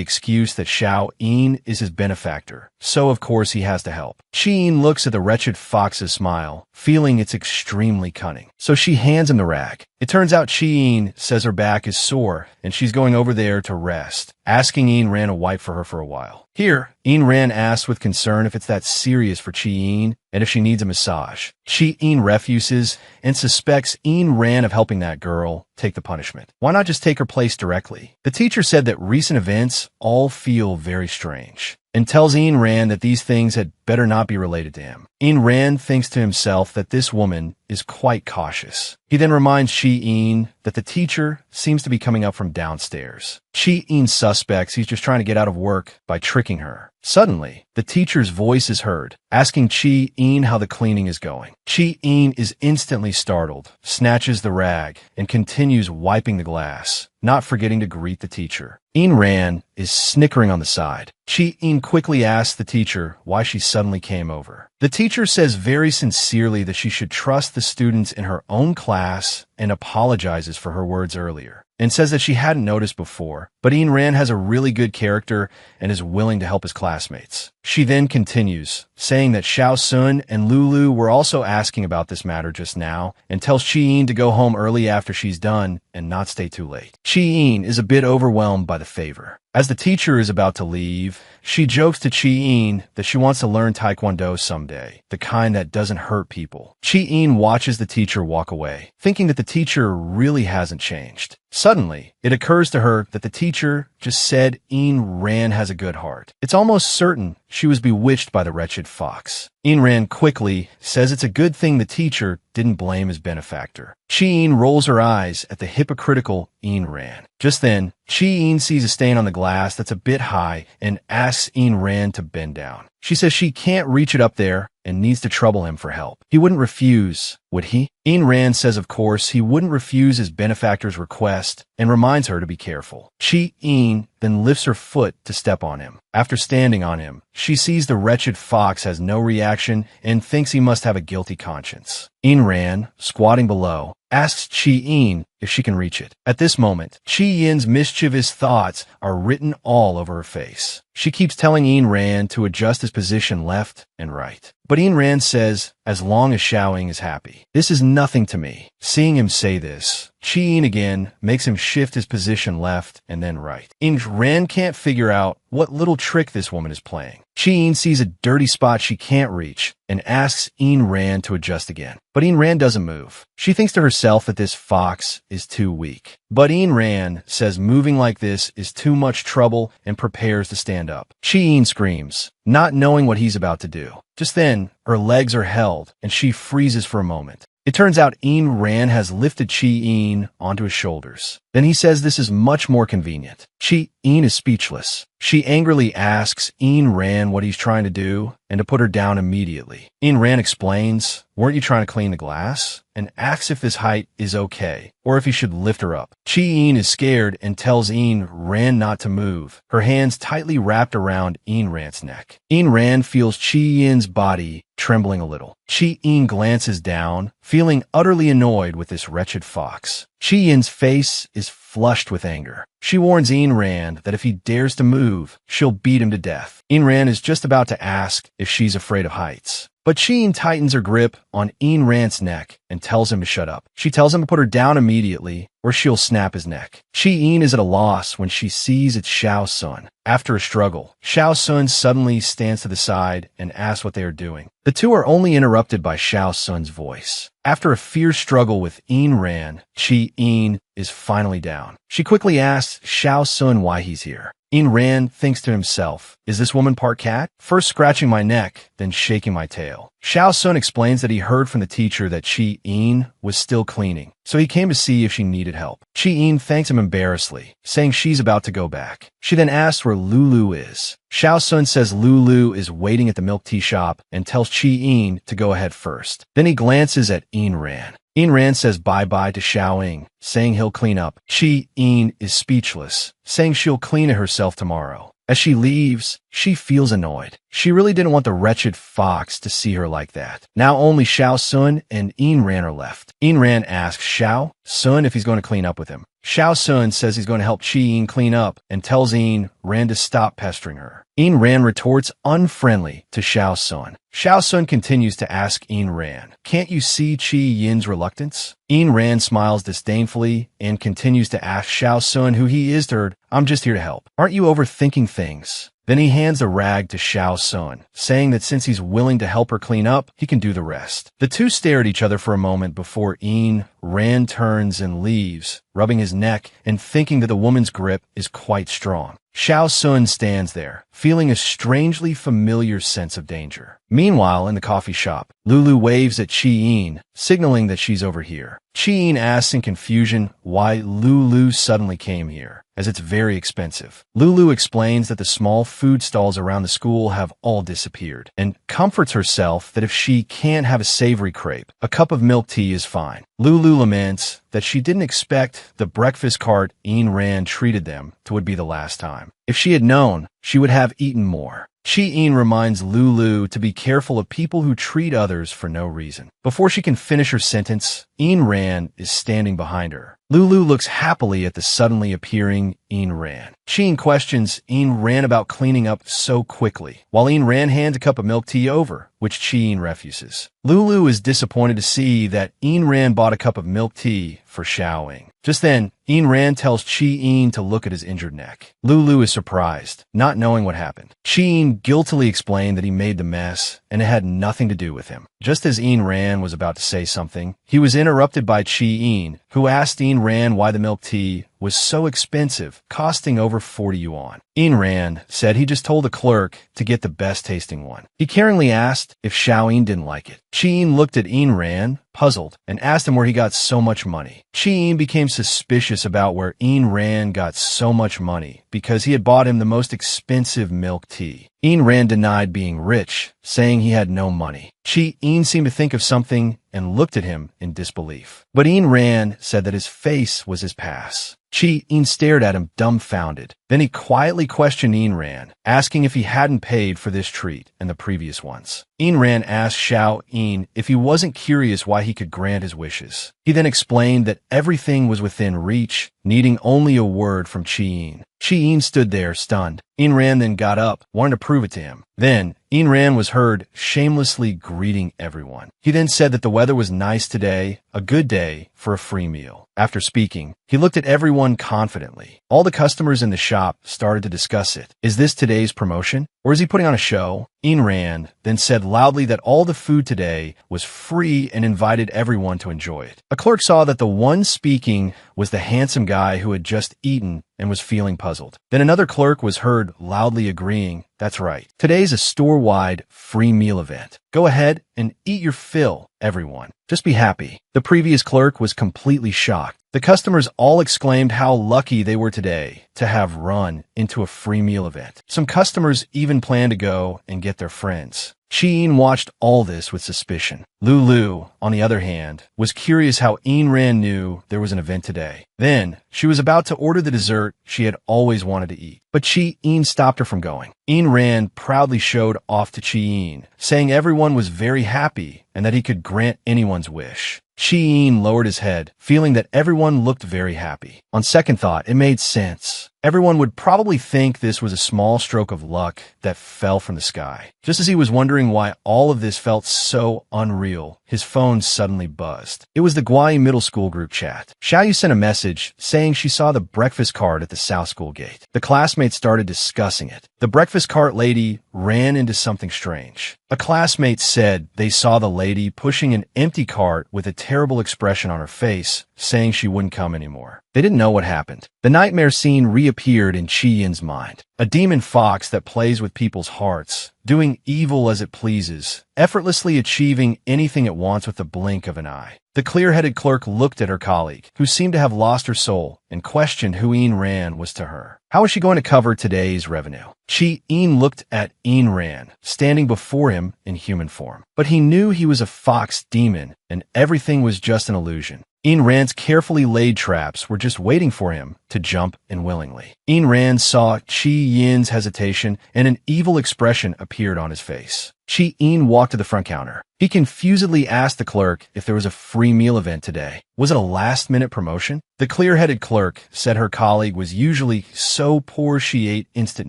excuse that Xiao-in is his benefactor, so of course he has to help. Chi-in looks at the wretched fox's smile, feeling it's extremely cunning. So she hands him the rag. It turns out Chi-in says her back is sore and she's going over there to rest, asking In-ran to wipe for her for a while. Here, In-ran asks with concern if it's that serious for Chi-in and if she needs a massage. Chi-in refuses and suspects In-ran of helping that girl take the punishment. Why not just take her place directly? The teacher said that recent events all feel very strange and tells In-ran that these things had better not be related to him. In-ran thinks to himself that this woman is quite cautious. He then reminds Chi-in that the teacher seems to be coming up from downstairs. Chi-in suspects he's just trying to get out of work by tricking her. Suddenly, the teacher's voice is heard, asking Chi-in how the cleaning is going. Chi-in is instantly startled, snatches the rag, and continues wiping the glass, not forgetting to greet the teacher. In-ran is snickering on the side. Chi-in quickly asks the teacher why she suddenly came over. The teacher says very sincerely that she should trust the students in her own class and apologizes for her words earlier, and says that she hadn't noticed before, but In-ran has a really good character and is willing to help his classmates. She then continues, saying that Xiao Sun and Lulu were also asking about this matter just now, and tells Chi-in to go home early after she's done and not stay too late. Chi-in is a bit overwhelmed by the favor. As the teacher is about to leave, she jokes to Chi-in that she wants to learn Taekwondo someday, the kind that doesn't hurt people. Chi-in watches the teacher walk away, thinking that the teacher really hasn't changed. Suddenly, it occurs to her that the teacher just said In-ran has a good heart. It's almost certain she was bewitched by the wretched fox. In-ran quickly says it's a good thing the teacher didn't blame his benefactor. Chi-in rolls her eyes at the hypocritical In-ran. Just then, Chi-in sees a stain on the glass that's a bit high and asks In-ran to bend down. She says she can't reach it up there and needs to trouble him for help. He wouldn't refuse, would he? In-ran says of course he wouldn't refuse his benefactor's request and reminds her to be careful. Chi-in then lifts her foot to step on him. After standing on him, she sees the wretched fox has no reaction and thinks he must have a guilty conscience. Ain Rand, squatting below, asks Chi-In if she can reach it. At this moment, Chi-Yin's mischievous thoughts are written all over her face. She keeps telling Ain Rand to adjust his position left and right. But Ain Rand says, as long as Xiaoying is happy. This is nothing to me. Seeing him say this, Chi-In again makes him shift his position left and then right. Ain Rand can't figure out what little trick this woman is playing. Chi-In sees a dirty spot she can't reach and asks Ain Rand to adjust again. But Ain Rand doesn't move. She thinks to herself that this fox is too weak. But Ain Rand says moving like this is too much trouble and prepares to stand up. Chi-In screams, not knowing what he's about to do. Just then, her legs are held and she freezes for a moment. It turns out Ain Rand has lifted Chi-In onto his shoulders. Then he says this is much more convenient. Chi-In is speechless. She angrily asks Ain Rand what he's trying to do and to put her down immediately. Ain Rand explains, weren't you trying to clean the glass? And asks if this height is okay or if he should lift her up. Chi-In is scared and tells Ain Rand not to move, her hands tightly wrapped around Ain Rand's neck. Ain Rand feels Chi-In's body trembling a little. Chi-In glances down, feeling utterly annoyed with this wretched fox. Chi-In's face is flushed with anger. She warns Ain Rand that if he dares to move, she'll beat him to death. Ain Rand is just about to ask if she's afraid of heights. But Chi-In tightens her grip on Ain Rand's neck and tells him to shut up. She tells him to put her down immediately or she'll snap his neck. Chi-In is at a loss when she sees it's Xiao Sun. After a struggle, Xiao Sun suddenly stands to the side and asks what they are doing. The two are only interrupted by Xiao Sun's voice. After a fierce struggle with Ain Rand, Chi-In is finally down. She quickly asks Xiao Sun why he's here. Ain Rand thinks to himself, is this woman part cat? First scratching my neck, then shaking my tail. Xiao Sun explains that he heard from the teacher that Chi-In was still cleaning, so he came to see if she needed help. Chi-In thanks him embarrassedly, saying she's about to go back. She then asks where Lulu is. Xiao Sun says Lulu is waiting at the milk tea shop and tells Chi-In to go ahead first. Then he glances at Ain Rand. Ain Rand says bye-bye to Xiaoying, saying he'll clean up. Chi-In is speechless, saying she'll clean it herself tomorrow. As she leaves, she feels annoyed. She really didn't want the wretched fox to see her like that. Now only Xiao Sun and Ain Rand are left. Ain Rand asks Xiao Sun if he's going to clean up with him. Xiao Sun says he's going to help Chi-In clean up and tells Ain Rand to stop pestering her. Ain Rand retorts unfriendly to Xiao Sun. Xiao Sun continues to ask Ain Rand, can't you see Chi-Yin's reluctance? Ain Rand smiles disdainfully and continues to ask Xiao Sun who he is to her, I'm just here to help. Aren't you overthinking things? Then he hands a rag to Xiao Sun, saying that since he's willing to help her clean up, he can do the rest. The two stare at each other for a moment before Ain Rand turns and leaves, rubbing his neck and thinking that the woman's grip is quite strong. Xiao Sun stands there, feeling a strangely familiar sense of danger. Meanwhile, in the coffee shop, Lulu waves at Chi-In, signaling that she's over here. Chi-In asks in confusion why Lulu suddenly came here, as it's very expensive. Lulu explains that the small food stalls around the school have all disappeared, and comforts herself that if she can't have a savory crepe, a cup of milk tea is fine. Lulu laments that she didn't expect the breakfast cart Ain Rand treated them to would be the last time. If she had known, she would have eaten more. Chi-In reminds Lulu to be careful of people who treat others for no reason. Before she can finish her sentence, Ain Rand is standing behind her. Lulu looks happily at the suddenly appearing Ain Rand. Chi-In questions Ain Rand about cleaning up so quickly, while Ain Rand hands a cup of milk tea over, which Chi-In refuses. Lulu is disappointed to see that Ain Rand bought a cup of milk tea for Xiaoying. Just then, Ain Rand tells Chi-In to look at his injured neck. Lulu is surprised, not knowing what happened. Chi-In guiltily explained that he made the mess, and it had nothing to do with him. Just as Ain Rand was about to say something, he was interrupted by Chi-In, who asked Ain Rand why the milk tea was so expensive, costing over 40 yuan. Ain Rand said he just told the clerk to get the best tasting one. He caringly asked if Xiaoying didn't like it. Chi-In looked at Ain Rand, puzzled, and asked him where he got so much money. Chi-In became suspicious about where Ain Rand got so much money because he had bought him the most expensive milk tea. Ain Rand denied being rich, saying he had no money. Chi-In seemed to think of something and looked at him in disbelief. But Ain Rand said that his face was his pass. Chi-in stared at him dumbfounded. Then he quietly questioned Ran, asking if he hadn't paid for this treat and the previous ones. Ran asked Xiao-in if he wasn't curious why he could grant his wishes. He then explained that everything was within reach, needing only a word from Chi-in. Chi-in stood there, stunned. Ran then got up, wanting to prove it to him. Then, Ran was heard shamelessly greeting everyone. He then said that the weather was nice today, a good day for a free meal. After speaking, he looked at everyone confidently. All the customers in the shop started to discuss it. Is this today's promotion? Or is he putting on a show? Ran then said loudly that all the food today was free and invited everyone to enjoy it. A clerk saw that the one speaking was the handsome guy who had just eaten and was feeling puzzled. Then another clerk was heard loudly agreeing, "That's right. Today's a store-wide free meal event. Go ahead and eat your fill, everyone. Just be happy." The previous clerk was completely shocked. The customers all exclaimed how lucky they were today to have run into a free meal event. Some customers even planned to go and get their friends. Chi-in watched all this with suspicion. Lulu, on the other hand, was curious how Ran knew there was an event today. Then, she was about to order the dessert she had always wanted to eat. But Chi-in stopped her from going. Ran proudly showed off to Chi-in, saying everyone was very happy and that he could grant anyone's wish. Chi-in lowered his head, feeling that everyone looked very happy. On second thought, it made sense. Everyone would probably think this was a small stroke of luck that fell from the sky. Just as he was wondering why all of this felt so unreal, his phone suddenly buzzed. It was the Guai middle school group chat. Xiaoyu sent a message saying she saw the breakfast cart at the south school gate. The classmates started discussing it. The breakfast cart lady ran into something strange. A classmate said they saw the lady pushing an empty cart with a terrible expression on her face, saying she wouldn't come anymore. They didn't know what happened. The nightmare scene reappeared in Chi-in's mind. A demon fox that plays with people's hearts, doing evil as it pleases, effortlessly achieving anything it wants with the blink of an eye. The clear-headed clerk looked at her colleague, who seemed to have lost her soul, and questioned who Ran was to her. How was she going to cover today's revenue? Chi-in looked at Ran, standing before him in human form. But he knew he was a fox demon, and everything was just an illusion. Ran's carefully laid traps were just waiting for him to jump in willingly. Ran saw Chi-in's hesitation, and an evil expression appeared on his face. Chi-in walked to the front counter. He confusedly asked the clerk if there was a free meal event today. Was it a last-minute promotion? The clear-headed clerk said her colleague was usually so poor she ate instant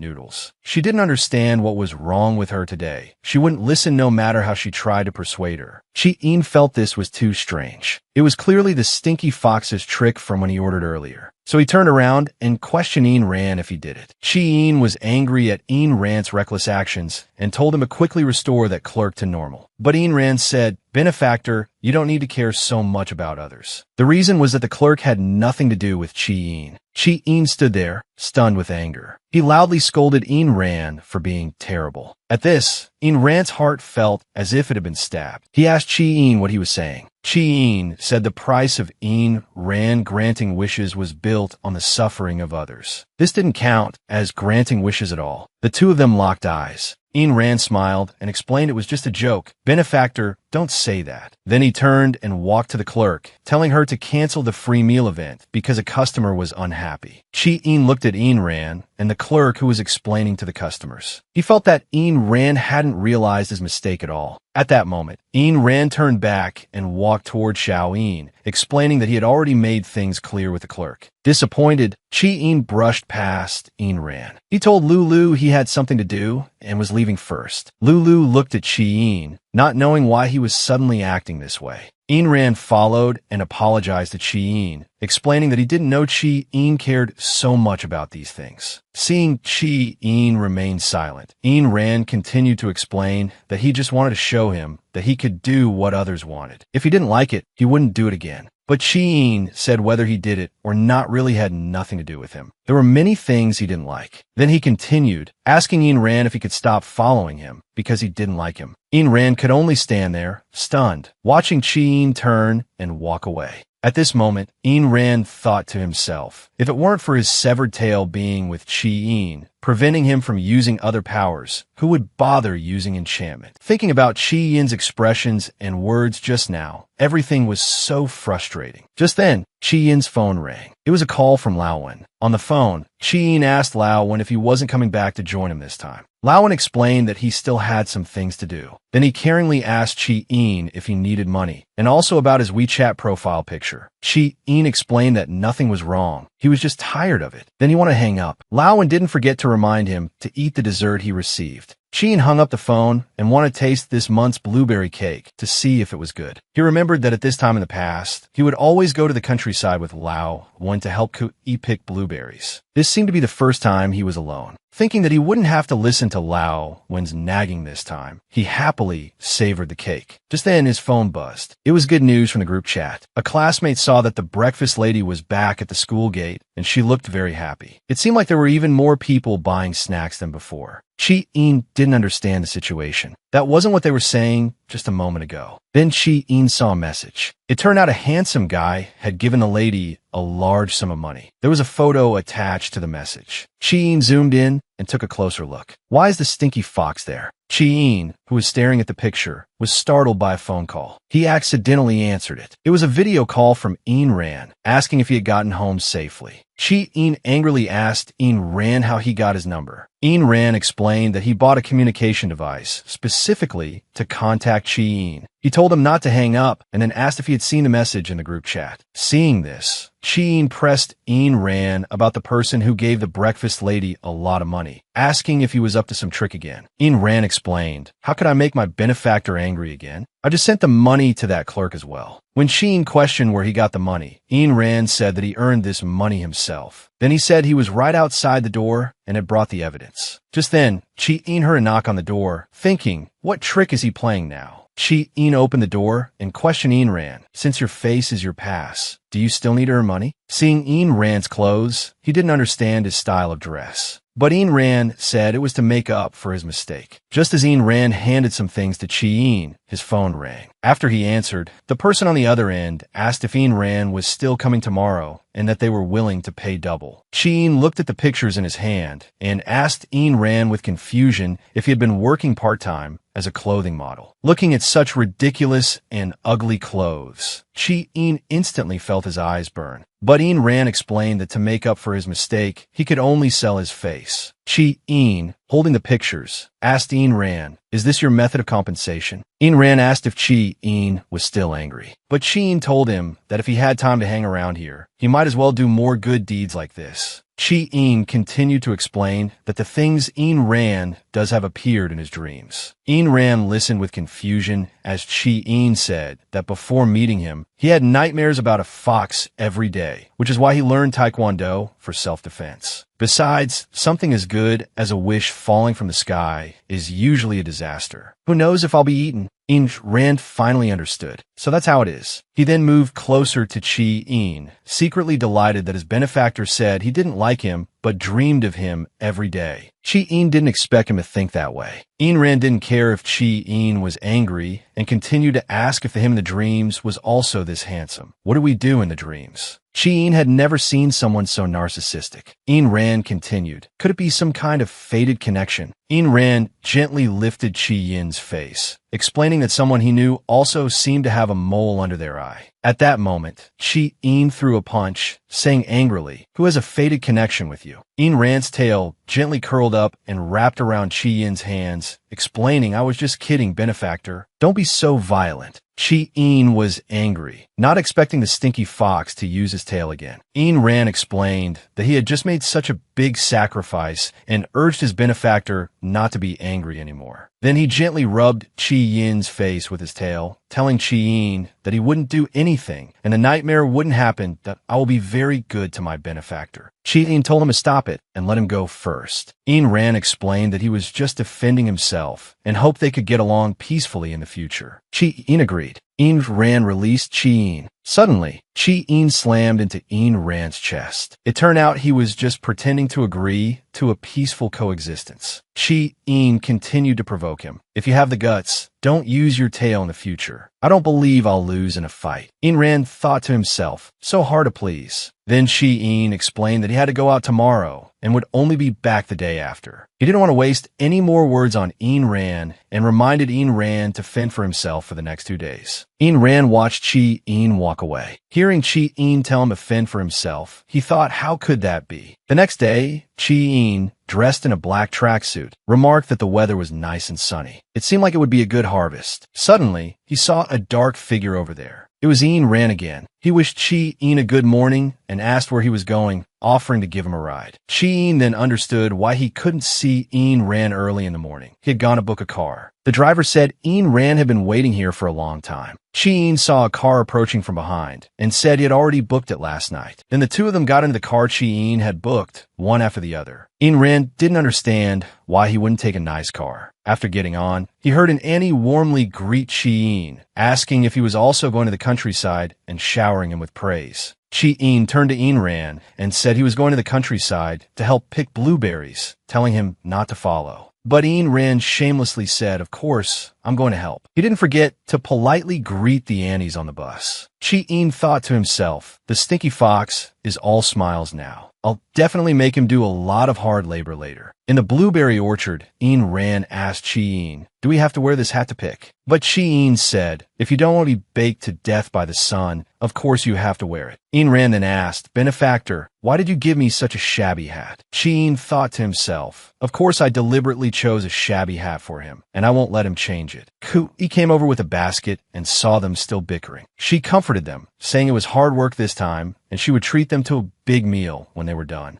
noodles. She didn't understand what was wrong with her today. She wouldn't listen no matter how she tried to persuade her. Chi-in felt this was too strange. It was clearly the stinky fox's trick from when he ordered earlier. So he turned around and questioned Ran if he did it. Chi-in was angry at Ran's reckless actions and told him to quickly restore that clerk to normal. But Ran said, "Benefactor, you don't need to care so much about others." The reason was that the clerk had nothing to do with Chi-in. Chi-in stood there, stunned with anger. He loudly scolded Ran for being terrible. At this, Ran's heart felt as if it had been stabbed. He asked Chi-in what he was saying. Chi-in said the price of Ran granting wishes was built on the suffering of others. This didn't count as granting wishes at all. The two of them locked eyes. Ran smiled and explained it was just a joke. "Benefactor, don't say that." Then he turned and walked to the clerk, telling her to cancel the free meal event because a customer was unhappy. Chi-in looked at Ran and the clerk who was explaining to the customers. He felt that Ran hadn't realized his mistake at all. At that moment, Ran turned back and walked toward Xiao-in, explaining that he had already made things clear with the clerk. Disappointed, Chi-in brushed past Ran. He told Lulu he had something to do and was leaving first. Lulu looked at Chi-in, not knowing why he was suddenly acting this way. Ran followed and apologized to Chi-in, explaining that he didn't know Chi-in cared so much about these things. Seeing Chi-in remain silent, Ran continued to explain that he just wanted to show him that he could do what others wanted. If he didn't like it, he wouldn't do it again. But Chi-in said whether he did it or not really had nothing to do with him. There were many things he didn't like. Then he continued, asking Ran if he could stop following him because he didn't like him. Ran could only stand there, stunned, watching Chi-in turn and walk away. At this moment, Ain Rand thought to himself, if it weren't for his severed tail being with Chi-In, preventing him from using other powers, who would bother using enchantment? Thinking about Chi-Yin's expressions and words just now, everything was so frustrating. Just then, Chi-Yin's phone rang. It was a call from Lao-Wen. On the phone, Chi-In asked Lao-Wen if he wasn't coming back to join him this time. Lao-Wen explained that he still had some things to do. Then he caringly asked Chi-In if he needed money, and also about his WeChat profile picture. Chi-In explained that nothing was wrong. He was just tired of it. Then he wanted to hang up. Lao-Wen didn't forget to remind him to eat the dessert he received. Chi-In hung up the phone and wanted to taste this month's blueberry cake to see if it was good. He remembered that at this time in the past, he would always go to the countryside with Lao-Wen to help pick blueberries. This seemed to be the first time he was alone. Thinking that he wouldn't have to listen to Lao-Wen's nagging this time, he happily savored the cake. Just then, his phone buzzed. It was good news from the group chat. A classmate saw that the breakfast lady was back at the school gate, and she looked very happy. It seemed like there were even more people buying snacks than before. Chi-In didn't understand the situation. That wasn't what they were saying just a moment ago. Then Chi-In saw a message. It turned out a handsome guy had given the lady a large sum of money. There was a photo attached to the message. Chi-In zoomed in and took a closer look. Why is the stinky fox there? Chi-In, who was staring at the picture, was startled by a phone call. He accidentally answered it. It was a video call from Ain Rand, asking if he had gotten home safely. Chi-In angrily asked Ain Rand how he got his number. Ain Rand explained that he bought a communication device, specifically to contact Chi-In. He told him not to hang up and then asked if he had seen the message in the group chat. Seeing this, Chi-In pressed Ain Rand about the person who gave the breakfast lady a lot of money, asking if he was up to some trick again. Ain Rand explained, "How could I make my benefactor angry again? I just sent the money to that clerk as well." When Chi-In questioned where he got the money, Ain Rand said that he earned this money himself. Then he said he was right outside the door and had brought the evidence. Just then, Chi-In heard a knock on the door, thinking, what trick is he playing now? Chi-In opened the door and questioned Ain Rand, "Since your face is your pass, do you still need to earn money?" Seeing Ain Rand's clothes, he didn't understand his style of dress. But Ain Rand said it was to make up for his mistake. Just as Ain Rand handed some things to Chi-In, his phone rang. After he answered, the person on the other end asked if Ain Rand was still coming tomorrow and that they were willing to pay double. Chi-In looked at the pictures in his hand and asked Ain Rand with confusion if he had been working part-time as a clothing model. Looking at such ridiculous and ugly clothes, Chi-In instantly felt his eyes burn. But Ain Rand explained that to make up for his mistake, he could only sell his face. Chi-In, holding the pictures, asked Ain Rand, "Is this your method of compensation?" Ain Rand asked if Chi-In was still angry. But Chi-In told him that if he had time to hang around here, he might as well do more good deeds like this. Chi-In continued to explain that the things Ain Rand does have appeared in his dreams. Ain Rand listened with confusion as Chi-In said that before meeting him, he had nightmares about a fox every day, which is why he learned Taekwondo for self-defense. Besides, something as good as a wish falling from the sky is usually a disaster. Who knows if I'll be eaten? Ain Rand finally understood. So that's how it is. He then moved closer to Chi-In, secretly delighted that his benefactor said he didn't like him, but dreamed of him every day. Chi-In didn't expect him to think that way. Ain Rand didn't care if Chi-In was angry and continued to ask if the him in the dreams was also this handsome. What do we do in the dreams? Chi-In had never seen someone so narcissistic. Ain Rand continued, could it be some kind of fated connection? Ain Rand gently lifted Chi-Yin's face, explaining that someone he knew also seemed to have a mole under their eye. At that moment, Chi-In threw a punch, saying angrily, "Who has a fated connection with you?" Ain Rand's tail gently curled up and wrapped around Chi-Yin's hands, explaining, "I was just kidding, benefactor. Don't be so violent." Chi-In was angry, not expecting the stinky fox to use his tail again. Ain Rand explained that he had just made such a big sacrifice and urged his benefactor not to be angry anymore. Then he gently rubbed Chi-Yin's face with his tail, telling Chi-In that he wouldn't do anything and the nightmare wouldn't happen, that I will be very good to my benefactor. Chi-in told him to stop it and let him go first. Ain Rand explained that he was just defending himself and hoped they could get along peacefully in the future. Chi-in agreed. Ain Rand released Chi-in. Suddenly, Chi-in slammed into Ain Rand's chest. It turned out he was just pretending to agree to a peaceful coexistence. Chi-in continued to provoke him. If you have the guts, don't use your tail in the future. I don't believe I'll lose in a fight. Ain Rand thought to himself, so hard to please. Then Chi-in explained that he had to go out tomorrow and would only be back the day after. He didn't want to waste any more words on Ain Rand and reminded Ain Rand to fend for himself for the next 2 days. Ain Rand watched Chi-in walk away. Hearing Chi-in tell him to fend for himself, he thought, how could that be? The next day, Chi-in, dressed in a black tracksuit, remarked that the weather was nice and sunny. It seemed like it would be a good harvest. Suddenly, he saw a dark figure over there. It was Ain Rand again. He wished Chi-in a good morning and asked where he was going, offering to give him a ride. Chi-in then understood why he couldn't see Ain Rand early in the morning. He had gone to book a car. The driver said Ain Rand had been waiting here for a long time. Chi-in saw a car approaching from behind and said he had already booked it last night. Then the two of them got into the car Chi-in had booked, one after the other. Ain Rand didn't understand why he wouldn't take a nice car. After getting on, he heard an Annie warmly greet Chi-in, asking if he was also going to the countryside and showering him with praise. Chi-in turned to Ain Rand and said he was going to the countryside to help pick blueberries, telling him not to follow. But Ain Rand shamelessly said, of course, I'm going to help. He didn't forget to politely greet the Annies on the bus. Chi-in thought to himself, the stinky fox is all smiles now. I'll definitely make him do a lot of hard labor later. In the blueberry orchard, Ain Rand asked Chi-in, do we have to wear this hat to pick? But Chi-in said, if you don't want to be baked to death by the sun, of course you have to wear it. Ain Rand then asked, benefactor, why did you give me such a shabby hat? Chi-in thought to himself, of course I deliberately chose a shabby hat for him, and I won't let him change it. He came over with a basket and saw them still bickering. She comforted them, saying it was hard work this time, and she would treat them to a big meal when they were done.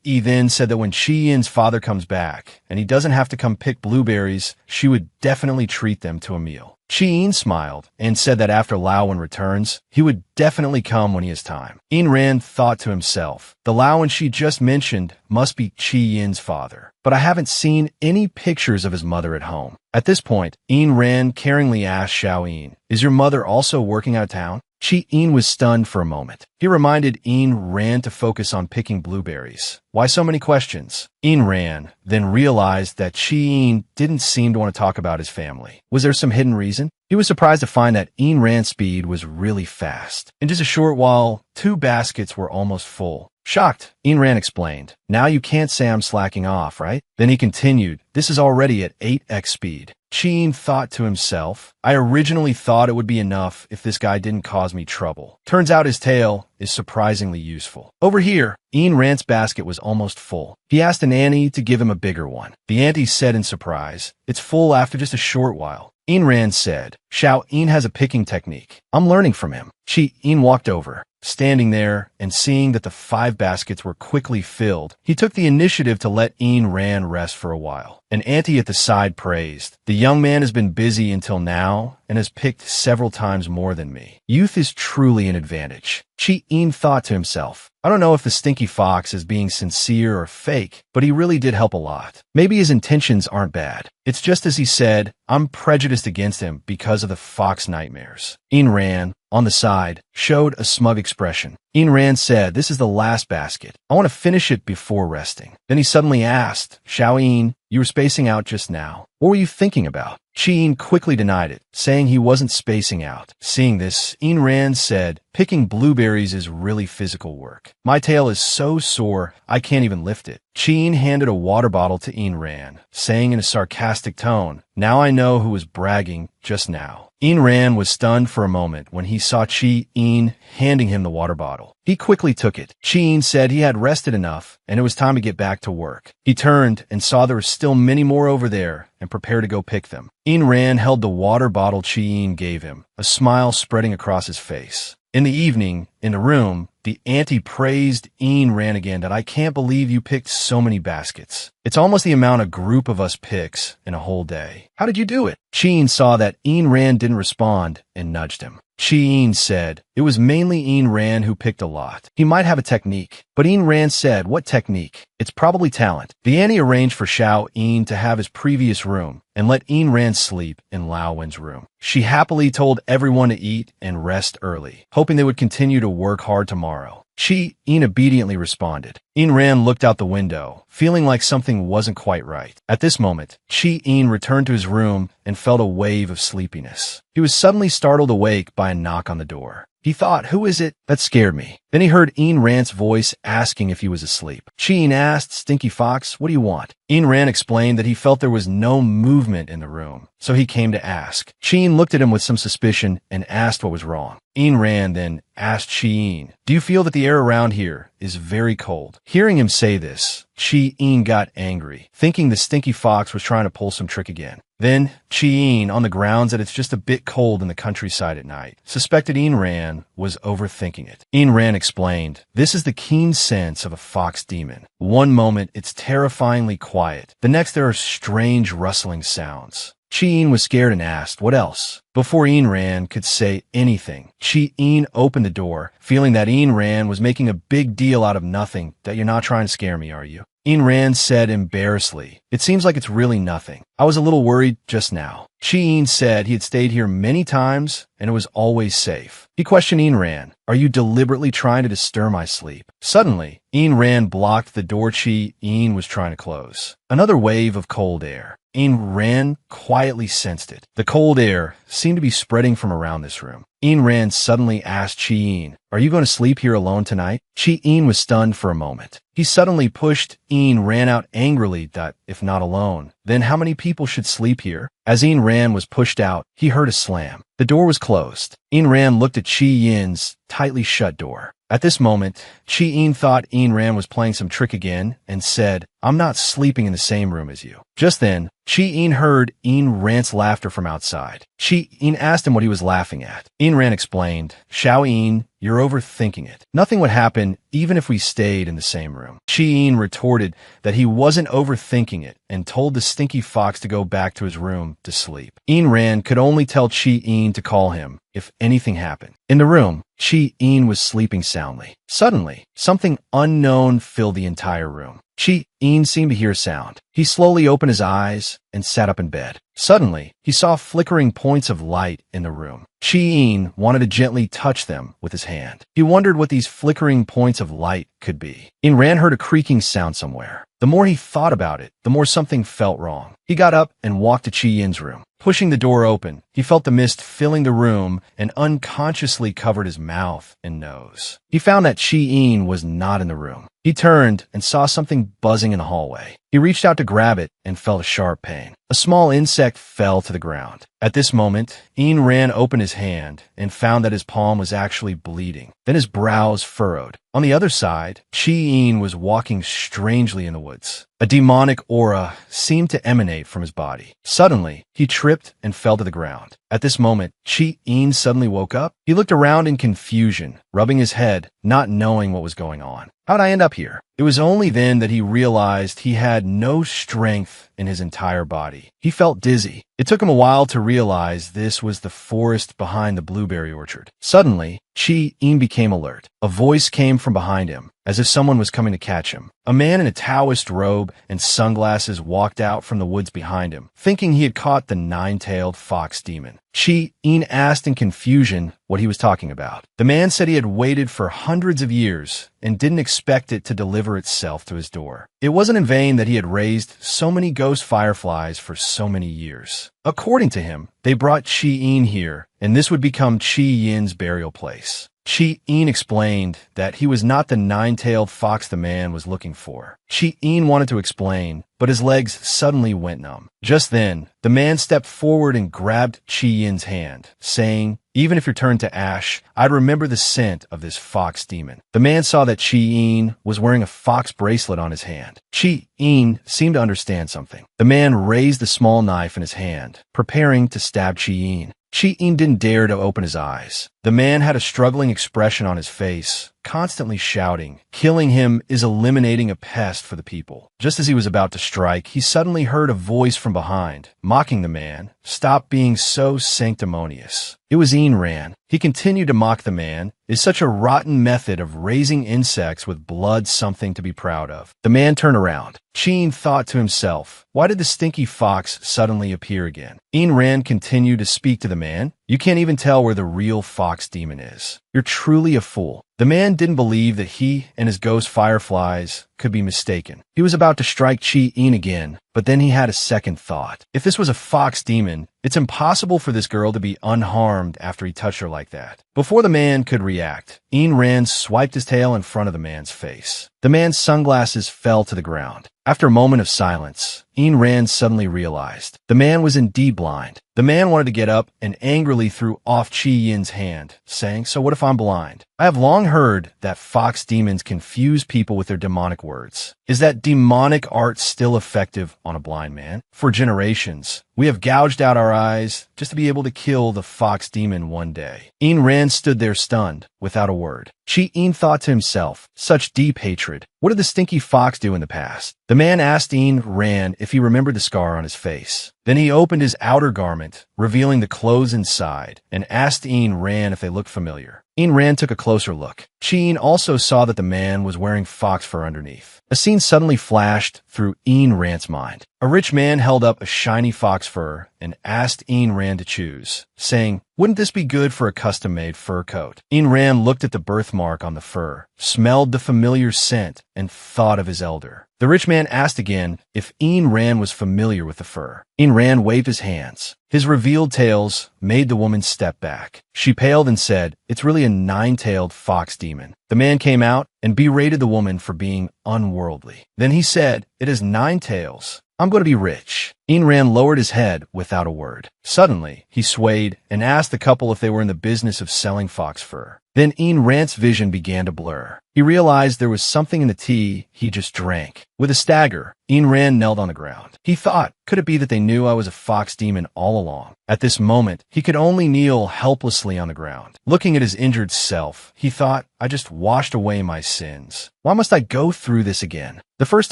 He then said that when Chi-in's father comes back, and he doesn't have to come pick blueberries, she would definitely treat them to a meal. Chi-in smiled and said that after Laowen returns, he would definitely come when he has time. Ain Rand thought to himself, the Laowen she just mentioned must be Chi-in's father, but I haven't seen any pictures of his mother at home. At this point, Ain Rand caringly asked Xiao-in, is your mother also working out of town? Chi-in was stunned for a moment. He reminded Ain Rand to focus on picking blueberries. Why so many questions? Ain Rand then realized that Chi-in didn't seem to want to talk about his family. Was there some hidden reason? He was surprised to find that Ain Rand's speed was really fast. In just a short while, 2 baskets were almost full. Shocked, Ain Rand explained, now you can't say I'm slacking off, right? Then he continued, this is already at 8x speed. Chi-in thought to himself, I originally thought it would be enough if this guy didn't cause me trouble. Turns out his tail is surprisingly useful. Over here, Ain Rand's basket was almost full. He asked an Annie to give him a bigger one. The auntie said in surprise, it's full after just a short while. Ain Rand said, Xiao-in has a picking technique. I'm learning from him. Chi-in walked over. Standing there and seeing that the 5 baskets were quickly filled, he took the initiative to let Ain Rand rest for a while. An auntie at the side praised, the young man has been busy until now and has picked several times more than me. Youth is truly an advantage. Chi-in thought to himself, I don't know if the stinky fox is being sincere or fake, but he really did help a lot. Maybe his intentions aren't bad. It's just as he said, I'm prejudiced against him because of the fox nightmares. Ain Rand, on the side, showed a smug expression. Ain Rand said, this is the last basket. I want to finish it before resting. Then he suddenly asked, Xiao-in, you were spacing out just now. What were you thinking about? Chi-in quickly denied it, saying he wasn't spacing out. Seeing this, Ain Rand said, picking blueberries is really physical work. My tail is so sore, I can't even lift it. Chi-in handed a water bottle to Ain Rand, saying in a sarcastic tone, now I know who was bragging just now. Ain Rand was stunned for a moment when he saw Chi-in handing him the water bottle. He quickly took it. Chi-in said he had rested enough and it was time to get back to work. He turned and saw there were still many more over there and prepared to go pick them. Ain Rand held the water bottle Chi-in gave him, a smile spreading across his face. In the evening, in the room, the auntie praised Ain Rand again that I can't believe you picked so many baskets. It's almost the amount a group of us picks in a whole day. How did you do it? Chi-in saw that Ain Rand didn't respond and nudged him. Chi-Een said. It was mainly Ayn Rand who picked a lot. He might have a technique. But Ayn Rand said, what technique? It's probably talent. The Annie arranged for Xiao-Yin to have his previous room and let Ayn Rand sleep in Lao Wen's room. She happily told everyone to eat and rest early, hoping they would continue to work hard tomorrow. Chi-Yin obediently responded. Ayn Rand looked out the window, feeling like something wasn't quite right. At this moment, Chi-Yin returned to his room and felt a wave of sleepiness. He was suddenly startled awake by a knock on the door. He thought, who is it? That scared me. Then he heard Ayn Rand's voice asking if he was asleep. Chi-Yin asked, Stinky Fox, what do you want? Ayn Rand explained that he felt there was no movement in the room, so he came to ask. Chi-Yin looked at him with some suspicion and asked what was wrong. Ayn Rand then asked Chi-Yin, do you feel that the air around here is very cold? Hearing him say this, Chi-Yin got angry, thinking the Stinky Fox was trying to pull some trick again. Then, Chi-Yin, on the grounds that it's just a bit cold in the countryside at night, suspected Ayn Rand was overthinking it. Ayn Rand explained, this is the keen sense of a fox demon. One moment, it's terrifyingly quiet. The next, there are strange rustling sounds. Chi-Yin was scared and asked, what else? Before Ayn Rand could say anything, Chi-Yin opened the door, feeling that Ayn Rand was making a big deal out of nothing, that you're not trying to scare me, are you? Ayn Rand said embarrassedly, it seems like it's really nothing. I was a little worried just now. Chi-Yin said he had stayed here many times and it was always safe. He questioned Ayn Rand, are you deliberately trying to disturb my sleep? Suddenly, Ayn Rand blocked the door Chi-Yin was trying to close. Another wave of cold air. Ayn Rand quietly sensed it. The cold air seemed to be spreading from around this room. Ayn Rand suddenly asked Chi-Yin, are you going to sleep here alone tonight? Chi-Yin was stunned for a moment. He suddenly pushed Ayn Rand out angrily that, if not alone, then how many people should sleep here? As Ayn Rand was pushed out, he heard a slam. The door was closed. Ayn Rand looked at Chi-Yin's tightly shut door. At this moment, Chi-Yin thought Ayn Rand was playing some trick again and said, I'm not sleeping in the same room as you. Just then, Chi-Yin heard Ayn Rand's laughter from outside. Chi-Yin asked him what he was laughing at. Ayn Rand explained, Xiao-Yin, you're overthinking it. Nothing would happen even if we stayed in the same room. Chi-Yin retorted that he wasn't overthinking it and told the Stinky Fox to go back to his room to sleep. Ayn Rand could only tell Chi-Yin to call him if anything happened. In the room, Chi-Yin was sleeping soundly. Suddenly, something unknown filled the entire room. Chi-Yin seemed to hear a sound. He slowly opened his eyes and sat up in bed. Suddenly, he saw flickering points of light in the room. Chi-Yin wanted to gently touch them with his hand. He wondered what these flickering points of light could be. Ayn Rand heard a creaking sound somewhere. The more he thought about it, the more something felt wrong. He got up and walked to Chi-Yin's room. Pushing the door open, he felt the mist filling the room and unconsciously covered his mouth and nose. He found that Chi-Yin was not in the room. He turned and saw something buzzing in the hallway. He reached out to grab it and felt a sharp pain. A small insect fell to the ground. At this moment, Ayn Rand opened his hand and found that his palm was actually bleeding. Then his brows furrowed. On the other side, Chi-Yin was walking strangely in the woods. A demonic aura seemed to emanate from his body. Suddenly, he tripped and fell to the ground. At this moment, Chi-Yin suddenly woke up. He looked around in confusion, rubbing his head, not knowing what was going on. How'd I end up here? It was only then that he realized he had no strength in his entire body. He felt dizzy. It took him a while to realize this was the forest behind the blueberry orchard. Suddenly, Chi-Yin became alert. A voice came from behind him, as if someone was coming to catch him. A man in a Taoist robe and sunglasses walked out from the woods behind him, thinking he had caught the nine-tailed fox demon. Chi-Yin asked in confusion what he was talking about. The man said he had waited for hundreds of years and didn't expect it to deliver itself to his door. It wasn't in vain that he had raised so many ghost fireflies for so many years. According to him, they brought Chi-Yin here, and this would become Chi-Yin's burial place. Chi-Yin explained that he was not the nine-tailed fox the man was looking for. Chi-Yin wanted to explain, but his legs suddenly went numb. Just then, the man stepped forward and grabbed Chi-Yin's hand, saying, even if you're turned to ash, I'd remember the scent of this fox demon. The man saw that Chi-Yin was wearing a fox bracelet on his hand. Chi-Yin seemed to understand something. The man raised the small knife in his hand, preparing to stab Chi-Yin. Chi-Yin didn't dare to open his eyes. The man had a struggling expression on his face, constantly shouting, "Killing him is eliminating a pest for the people." Just as he was about to strike, he suddenly heard a voice from behind, mocking the man. "Stop being so sanctimonious." It was Ayn Rand. He continued to mock the man. "Is such a rotten method of raising insects with blood something to be proud of?" The man turned around. Cheen thought to himself, why did the stinky fox suddenly appear again? Ayn Rand continued to speak to the man. "You can't even tell where the real fox demon is. You're truly a fool." The man didn't believe that he and his ghost fireflies could be mistaken. He was about to strike Chi-Een again, but then he had a second thought. If this was a fox demon, it's impossible for this girl to be unharmed after he touched her like that. Before the man could react, Ayn Rand swiped his tail in front of the man's face. The man's sunglasses fell to the ground. After a moment of silence, Ayn Rand suddenly realized the man was indeed blind. The man wanted to get up and angrily threw off Chi-Yin's hand, saying, "So what if I'm blind? I have long heard that fox demons confuse people with their demonic words. Is that demonic art still effective on a blind man? For generations, we have gouged out our eyes just to be able to kill the fox demon one day." Ayn Rand stood there stunned, without a word. Chi-Een thought to himself, such deep hatred. What did the stinky fox do in the past? The man asked Ayn Rand if he remembered the scar on his face. Then he opened his outer garment, revealing the clothes inside, and asked Ayn Rand if they looked familiar. Ayn Rand took a closer look. Chi-Een also saw that the man was wearing fox fur underneath. A scene suddenly flashed through Ayn Rand's mind. A rich man held up a shiny fox fur and asked Ayn Rand to choose, saying, "Wouldn't this be good for a custom-made fur coat?" Ayn Rand looked at the birthmark on the fur, smelled the familiar scent, and thought of his elder. The rich man asked again if Ayn Rand was familiar with the fur. Ayn Rand waved his hands. His revealed tails made the woman step back. She paled and said, "It's really a nine-tailed fox demon." The man came out and berated the woman for being unworldly. Then he said, "It has 9 tails. I'm going to be rich." Ayn Rand lowered his head without a word. Suddenly, he swayed and asked the couple if they were in the business of selling fox fur. Then Ayn Rand's vision began to blur. He realized there was something in the tea he just drank. With a stagger, Ayn Rand knelt on the ground. He thought, could it be that they knew I was a fox demon all along? At this moment, he could only kneel helplessly on the ground. Looking at his injured self, he thought, I just washed away my sins. Why must I go through this again? The first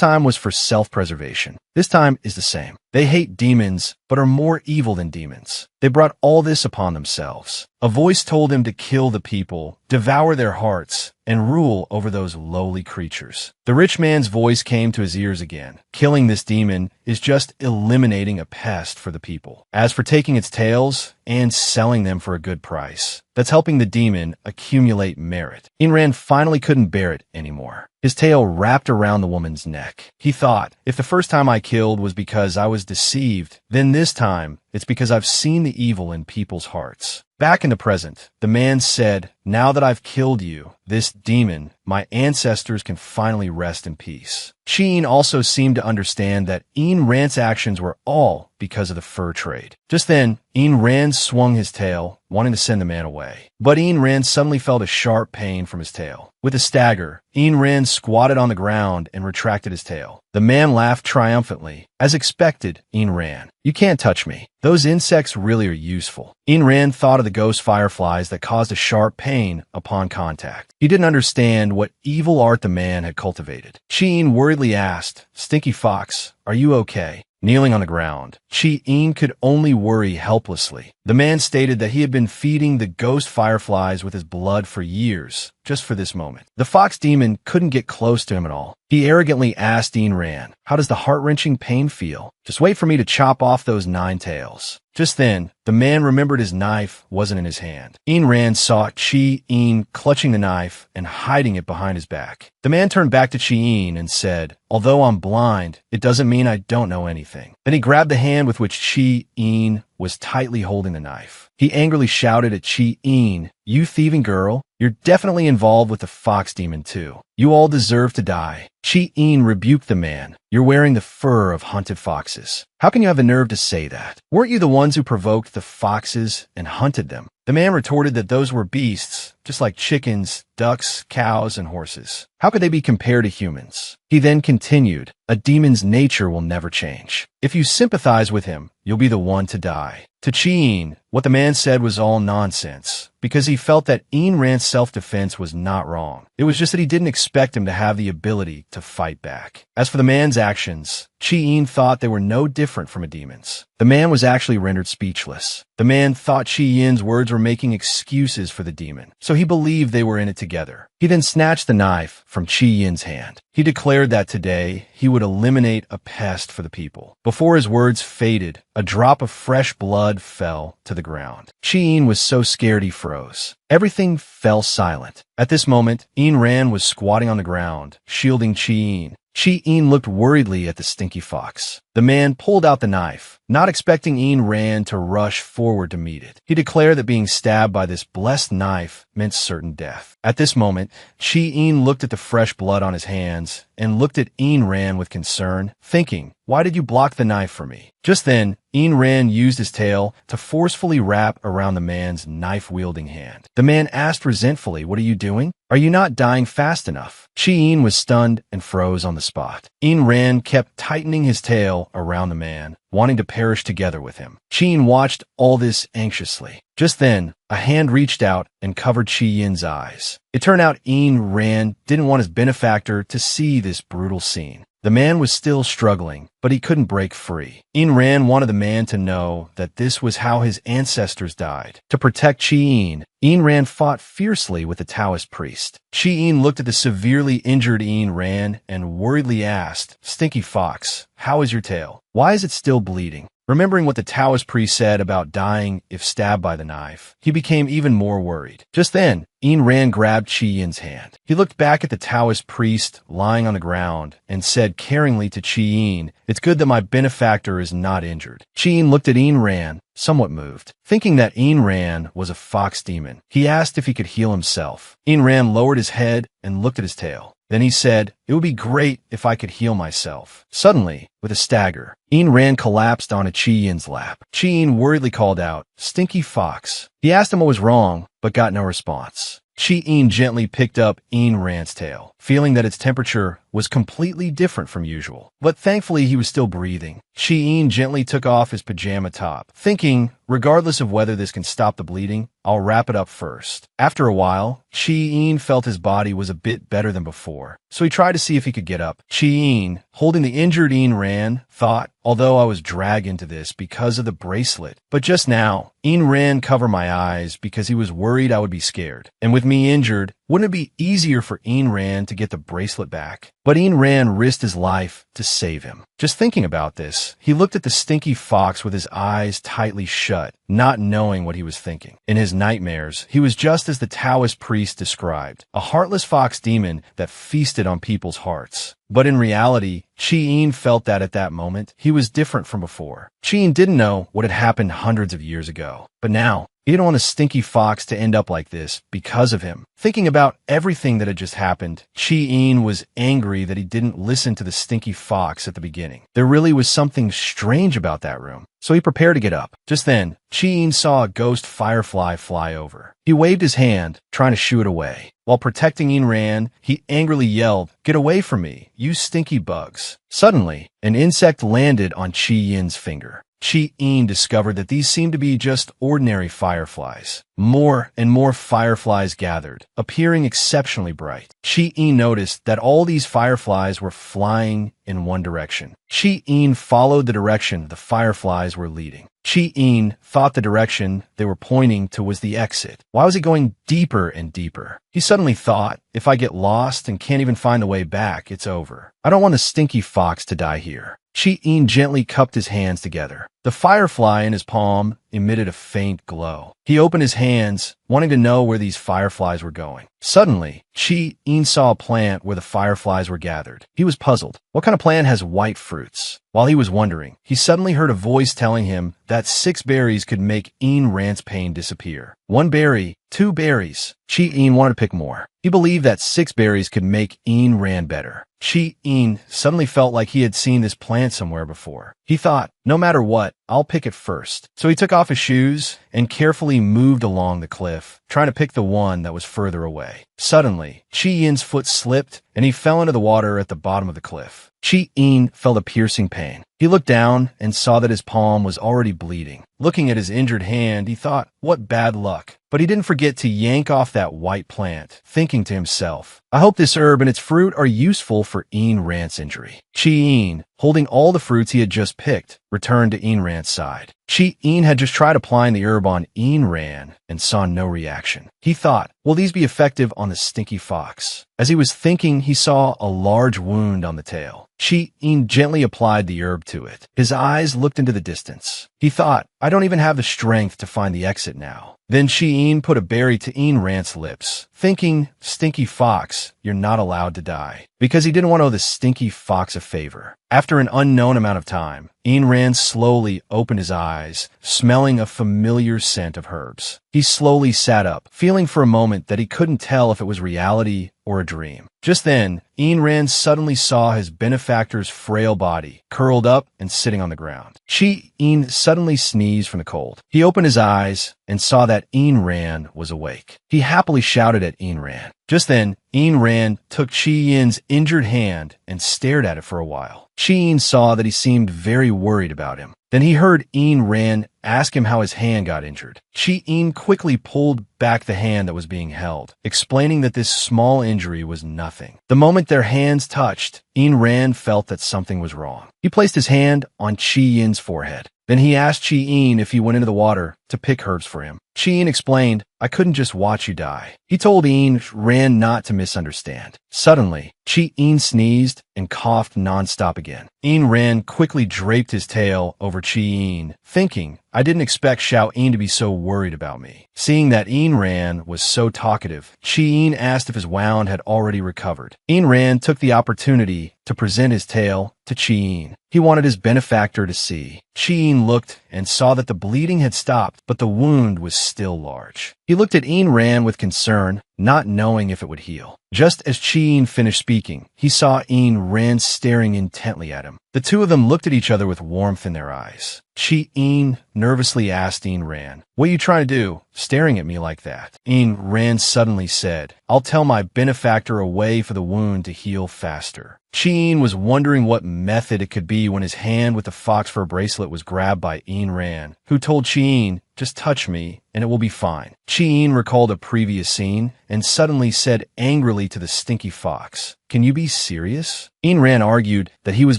time was for self-preservation. This time is the same. They hate demons, but are more evil than demons. They brought all this upon themselves. A voice told him to kill the people, devour their hearts, and rule over those lowly creatures. The rich man's voice came to his ears again. Killing this demon is just eliminating a pest for the people. As for taking its tails and selling them for a good price, that's helping the demon accumulate merit. Ayn Rand finally couldn't bear it anymore. His tail wrapped around the woman's neck. He thought, if the first time I killed was because I was deceived, then this time it's because I've seen the evil in people's hearts. Back in the present, the man said, now that I've killed you, this demon, my ancestors can finally rest in peace. Cheen also seemed to understand that Ayn Rand's actions were all because of the fur trade. Just then, Ayn Rand swung his tail, wanting to send the man away. But Ayn Rand suddenly felt a sharp pain from his tail. With a stagger, Ayn Rand squatted on the ground and retracted his tail. The man laughed triumphantly. As expected, Ayn Rand, you can't touch me. Those insects really are useful. Ayn Rand thought of the ghost fireflies that caused a sharp pain upon contact. He didn't understand what evil art the man had cultivated. Cheen worriedly asked, Stinky Fox, are you okay? Kneeling on the ground, Chi-Een could only worry helplessly. The man stated that he had been feeding the ghost fireflies with his blood for years, just for this moment. The fox demon couldn't get close to him at all. He arrogantly asked Ayn Rand, how does the heart-wrenching pain feel? Just wait for me to chop off those 9 tails. Just then, the man remembered his knife wasn't in his hand. Ayn Rand saw Chi-Een clutching the knife and hiding it behind his back. The man turned back to Chi-Een and said, although I'm blind, it doesn't mean I don't know anything. Then he grabbed the hand with which Chi-Een was tightly holding the knife. He angrily shouted at Chi-Een, you thieving girl, you're definitely involved with the fox demon too. You all deserve to die. Chi-Een rebuked the man. You're wearing the fur of hunted foxes. How can you have the nerve to say that? Weren't you the ones who provoked the foxes and hunted them? The man retorted that those were beasts, just like chickens, ducks, cows, and horses. How could they be compared to humans? He then continued, a demon's nature will never change. If you sympathize with him, you'll be the one to die. To Chi-in, what the man said was all nonsense, because he felt that Ain Rand's self-defense was not wrong. It was just that he didn't expect him to have the ability to fight back. As for the man's actions, Chi-in thought they were no different from a demon's. The man was actually rendered speechless. The man thought Chi-in's words were making excuses for the demon, so he believed they were in it together. He then snatched the knife from Chi-in's hand. He declared that today he would eliminate a pest for the people. Before his words faded, a drop of fresh blood fell to the ground. Chi-in was so scared he froze. Everything fell silent. At this moment, Ain Rand was squatting on the ground, shielding Chi-in. Chi-in looked worriedly at the stinky fox. The man pulled out the knife, not expecting Ain Rand to rush forward to meet it. He declared that being stabbed by this blessed knife meant certain death. At this moment, Chi-in looked at the fresh blood on his hands and looked at Ain Rand with concern, thinking, "Why did you block the knife for me?" Just then, Ain Rand used his tail to forcefully wrap around the man's knife-wielding hand. The man asked resentfully, "What are you doing? Are you not dying fast enough?" Chi-in was stunned and froze on the spot. Ain Rand kept tightening his tail around the man, wanting to perish together with him. Chi-in watched all this anxiously. Just then, a hand reached out and covered Chi-in's eyes. It turned out Ain Rand didn't want his benefactor to see this brutal scene. The man was still struggling, but he couldn't break free. Ain Rand wanted the man to know that this was how his ancestors died. To protect Chi-in, Ain Rand fought fiercely with the Taoist priest. Chi-in looked at the severely injured Ain Rand and worriedly asked, "Stinky fox, how is your tail? Why is it still bleeding?" Remembering what the Taoist priest said about dying if stabbed by the knife, he became even more worried. Just then, Ain Rand grabbed Chi-in's hand. He looked back at the Taoist priest lying on the ground and said caringly to Chi-in, "It's good that my benefactor is not injured." Chi-in looked at Ain Rand, somewhat moved. Thinking that Ain Rand was a fox demon, he asked if he could heal himself. Ain Rand lowered his head and looked at his tail. Then he said, "It would be great if I could heal myself." Suddenly, with a stagger, Ain Rand collapsed onto Chi-in's lap. Chi-in worriedly called out, "Stinky fox." He asked him what was wrong, but got no response. Chi-in gently picked up Ain Rand's tail, feeling that its temperature was completely different from usual. But thankfully, he was still breathing. Chi-in gently took off his pajama top, thinking, regardless of whether this can stop the bleeding, I'll wrap it up first. After a while, Chi-in felt his body was a bit better than before, so he tried to see if he could get up. Chi-in, holding the injured Ain Rand, thought, although I was dragged into this because of the bracelet, but just now, Ain Rand covered my eyes because he was worried I would be scared. And with me injured, wouldn't it be easier for Ain Rand to get the bracelet back? But Ain Rand risked his life to save him. Just thinking about this, he looked at the stinky fox with his eyes tightly shut, not knowing what he was thinking. In his nightmares, he was just as the Taoist priest described, a heartless fox demon that feasted on people's hearts. But in reality, Chi-in felt that at that moment, he was different from before. Chi-in didn't know what had happened hundreds of years ago. But now, he didn't want a stinky fox to end up like this because of him. Thinking about everything that had just happened, Chi-in was angry that he didn't listen to the stinky fox at the beginning. There really was something strange about that room. So he prepared to get up. Just then, Chi-in saw a ghost firefly fly over. He waved his hand, trying to shoo it away. While protecting Ain Rand, he angrily yelled, "Get away from me, you stinky bugs." Suddenly, an insect landed on Chi-in's finger. Chi-in discovered that these seemed to be just ordinary fireflies. More and more fireflies gathered, appearing exceptionally bright. Chi-in noticed that all these fireflies were flying in one direction. Chi-in followed the direction the fireflies were leading. Chi-in thought the direction they were pointing to was the exit. Why was he going deeper and deeper? He suddenly thought, if I get lost and can't even find the way back, it's over. I don't want a stinky fox to die here. Chi-in gently cupped his hands together. The firefly in his palm emitted a faint glow. He opened his hands, wanting to know where these fireflies were going. Suddenly, Chi-in saw a plant where the fireflies were gathered. He was puzzled. What kind of plant has white fruits? While he was wondering, he suddenly heard a voice telling him that 6 berries could make Ain Rand's pain disappear. 1 berry, 2 berries. Chi-in wanted to pick more. He believed that 6 berries could make Ain Rand better. Chi-in suddenly felt like he had seen this plant somewhere before. He thought, no matter what, I'll pick it first. So he took off his shoes and carefully moved along the cliff, trying to pick the one that was further away. Suddenly, Chi-Yin's foot slipped and he fell into the water at the bottom of the cliff. Chi-Yin felt a piercing pain. He looked down and saw that his palm was already bleeding. Looking at his injured hand, he thought, what bad luck. But he didn't forget to yank off that white plant, thinking to himself, I hope this herb and its fruit are useful for Ayn Rand's injury. Chi-Yin, holding all the fruits he had just picked, returned to Ayn Rand's side. Chi-Yin had just tried applying the herb on Ayn Rand and saw no reaction. He thought, will these be effective on the stinky fox? As he was thinking, he saw a large wound on the tail. Chi-Yin gently applied the herb to it. His eyes looked into the distance. He thought, I don't even have the strength to find the exit now. Then Chi-Yin put a berry to Ayn Rand's lips, thinking, stinky fox, you're not allowed to die, because he didn't want to owe the stinky fox a favor. After an unknown amount of time, Ayn Rand slowly opened his eyes, smelling a familiar scent of herbs. He slowly sat up, feeling for a moment that he couldn't tell if it was reality or a dream. Just then, Ayn Rand suddenly saw his benefactor's frail body, curled up and sitting on the ground. Chi-Yin suddenly sneezed from the cold. He opened his eyes and saw that Ayn Rand was awake. He happily shouted at Ayn Rand. Just then, Ayn Rand took Chi-Yin's injured hand and stared at it for a while. Chi-Yin saw that he seemed very worried about him. Then he heard Ayn Rand ask him how his hand got injured. Chi-Yin quickly pulled back the hand that was being held, explaining that this small injury was nothing. The moment their hands touched, Ayn Rand felt that something was wrong. He placed his hand on Chi-Yin's forehead. Then he asked Chi-Yin if he went into the water to pick herbs for him. Chi-Yin explained, I couldn't just watch you die. He told Ayn Rand not to misunderstand. Suddenly, Chi-Yin sneezed and coughed nonstop again. Ayn Rand quickly draped his tail over Chi-Yin, thinking, I didn't expect Xiao Yin to be so worried about me. Seeing that Ayn Rand was so talkative, Chi-Yin asked if his wound had already recovered. Ayn Rand took the opportunity to present his tale to Chi-Yin. He wanted his benefactor to see. Chi-Yin looked and saw that the bleeding had stopped, but the wound was still large. He looked at Ayn Rand with concern, not knowing if it would heal. Just as Chi-Yin finished speaking, he saw Ayn Rand staring intently at him. The two of them looked at each other with warmth in their eyes. Chi-Yin nervously asked Ayn Rand, what are you trying to do, staring at me like that? Ayn Rand suddenly said, I'll tell my benefactor a way for the wound to heal faster. Chi-Yin was wondering what method it could be when his hand with the fox fur bracelet was grabbed by Ayn Rand, who told Chi-Yin, just touch me and it will be fine. Chi-Yin recalled a previous scene and suddenly said angrily to the stinky fox, can you be serious? Ayn Rand argued that he was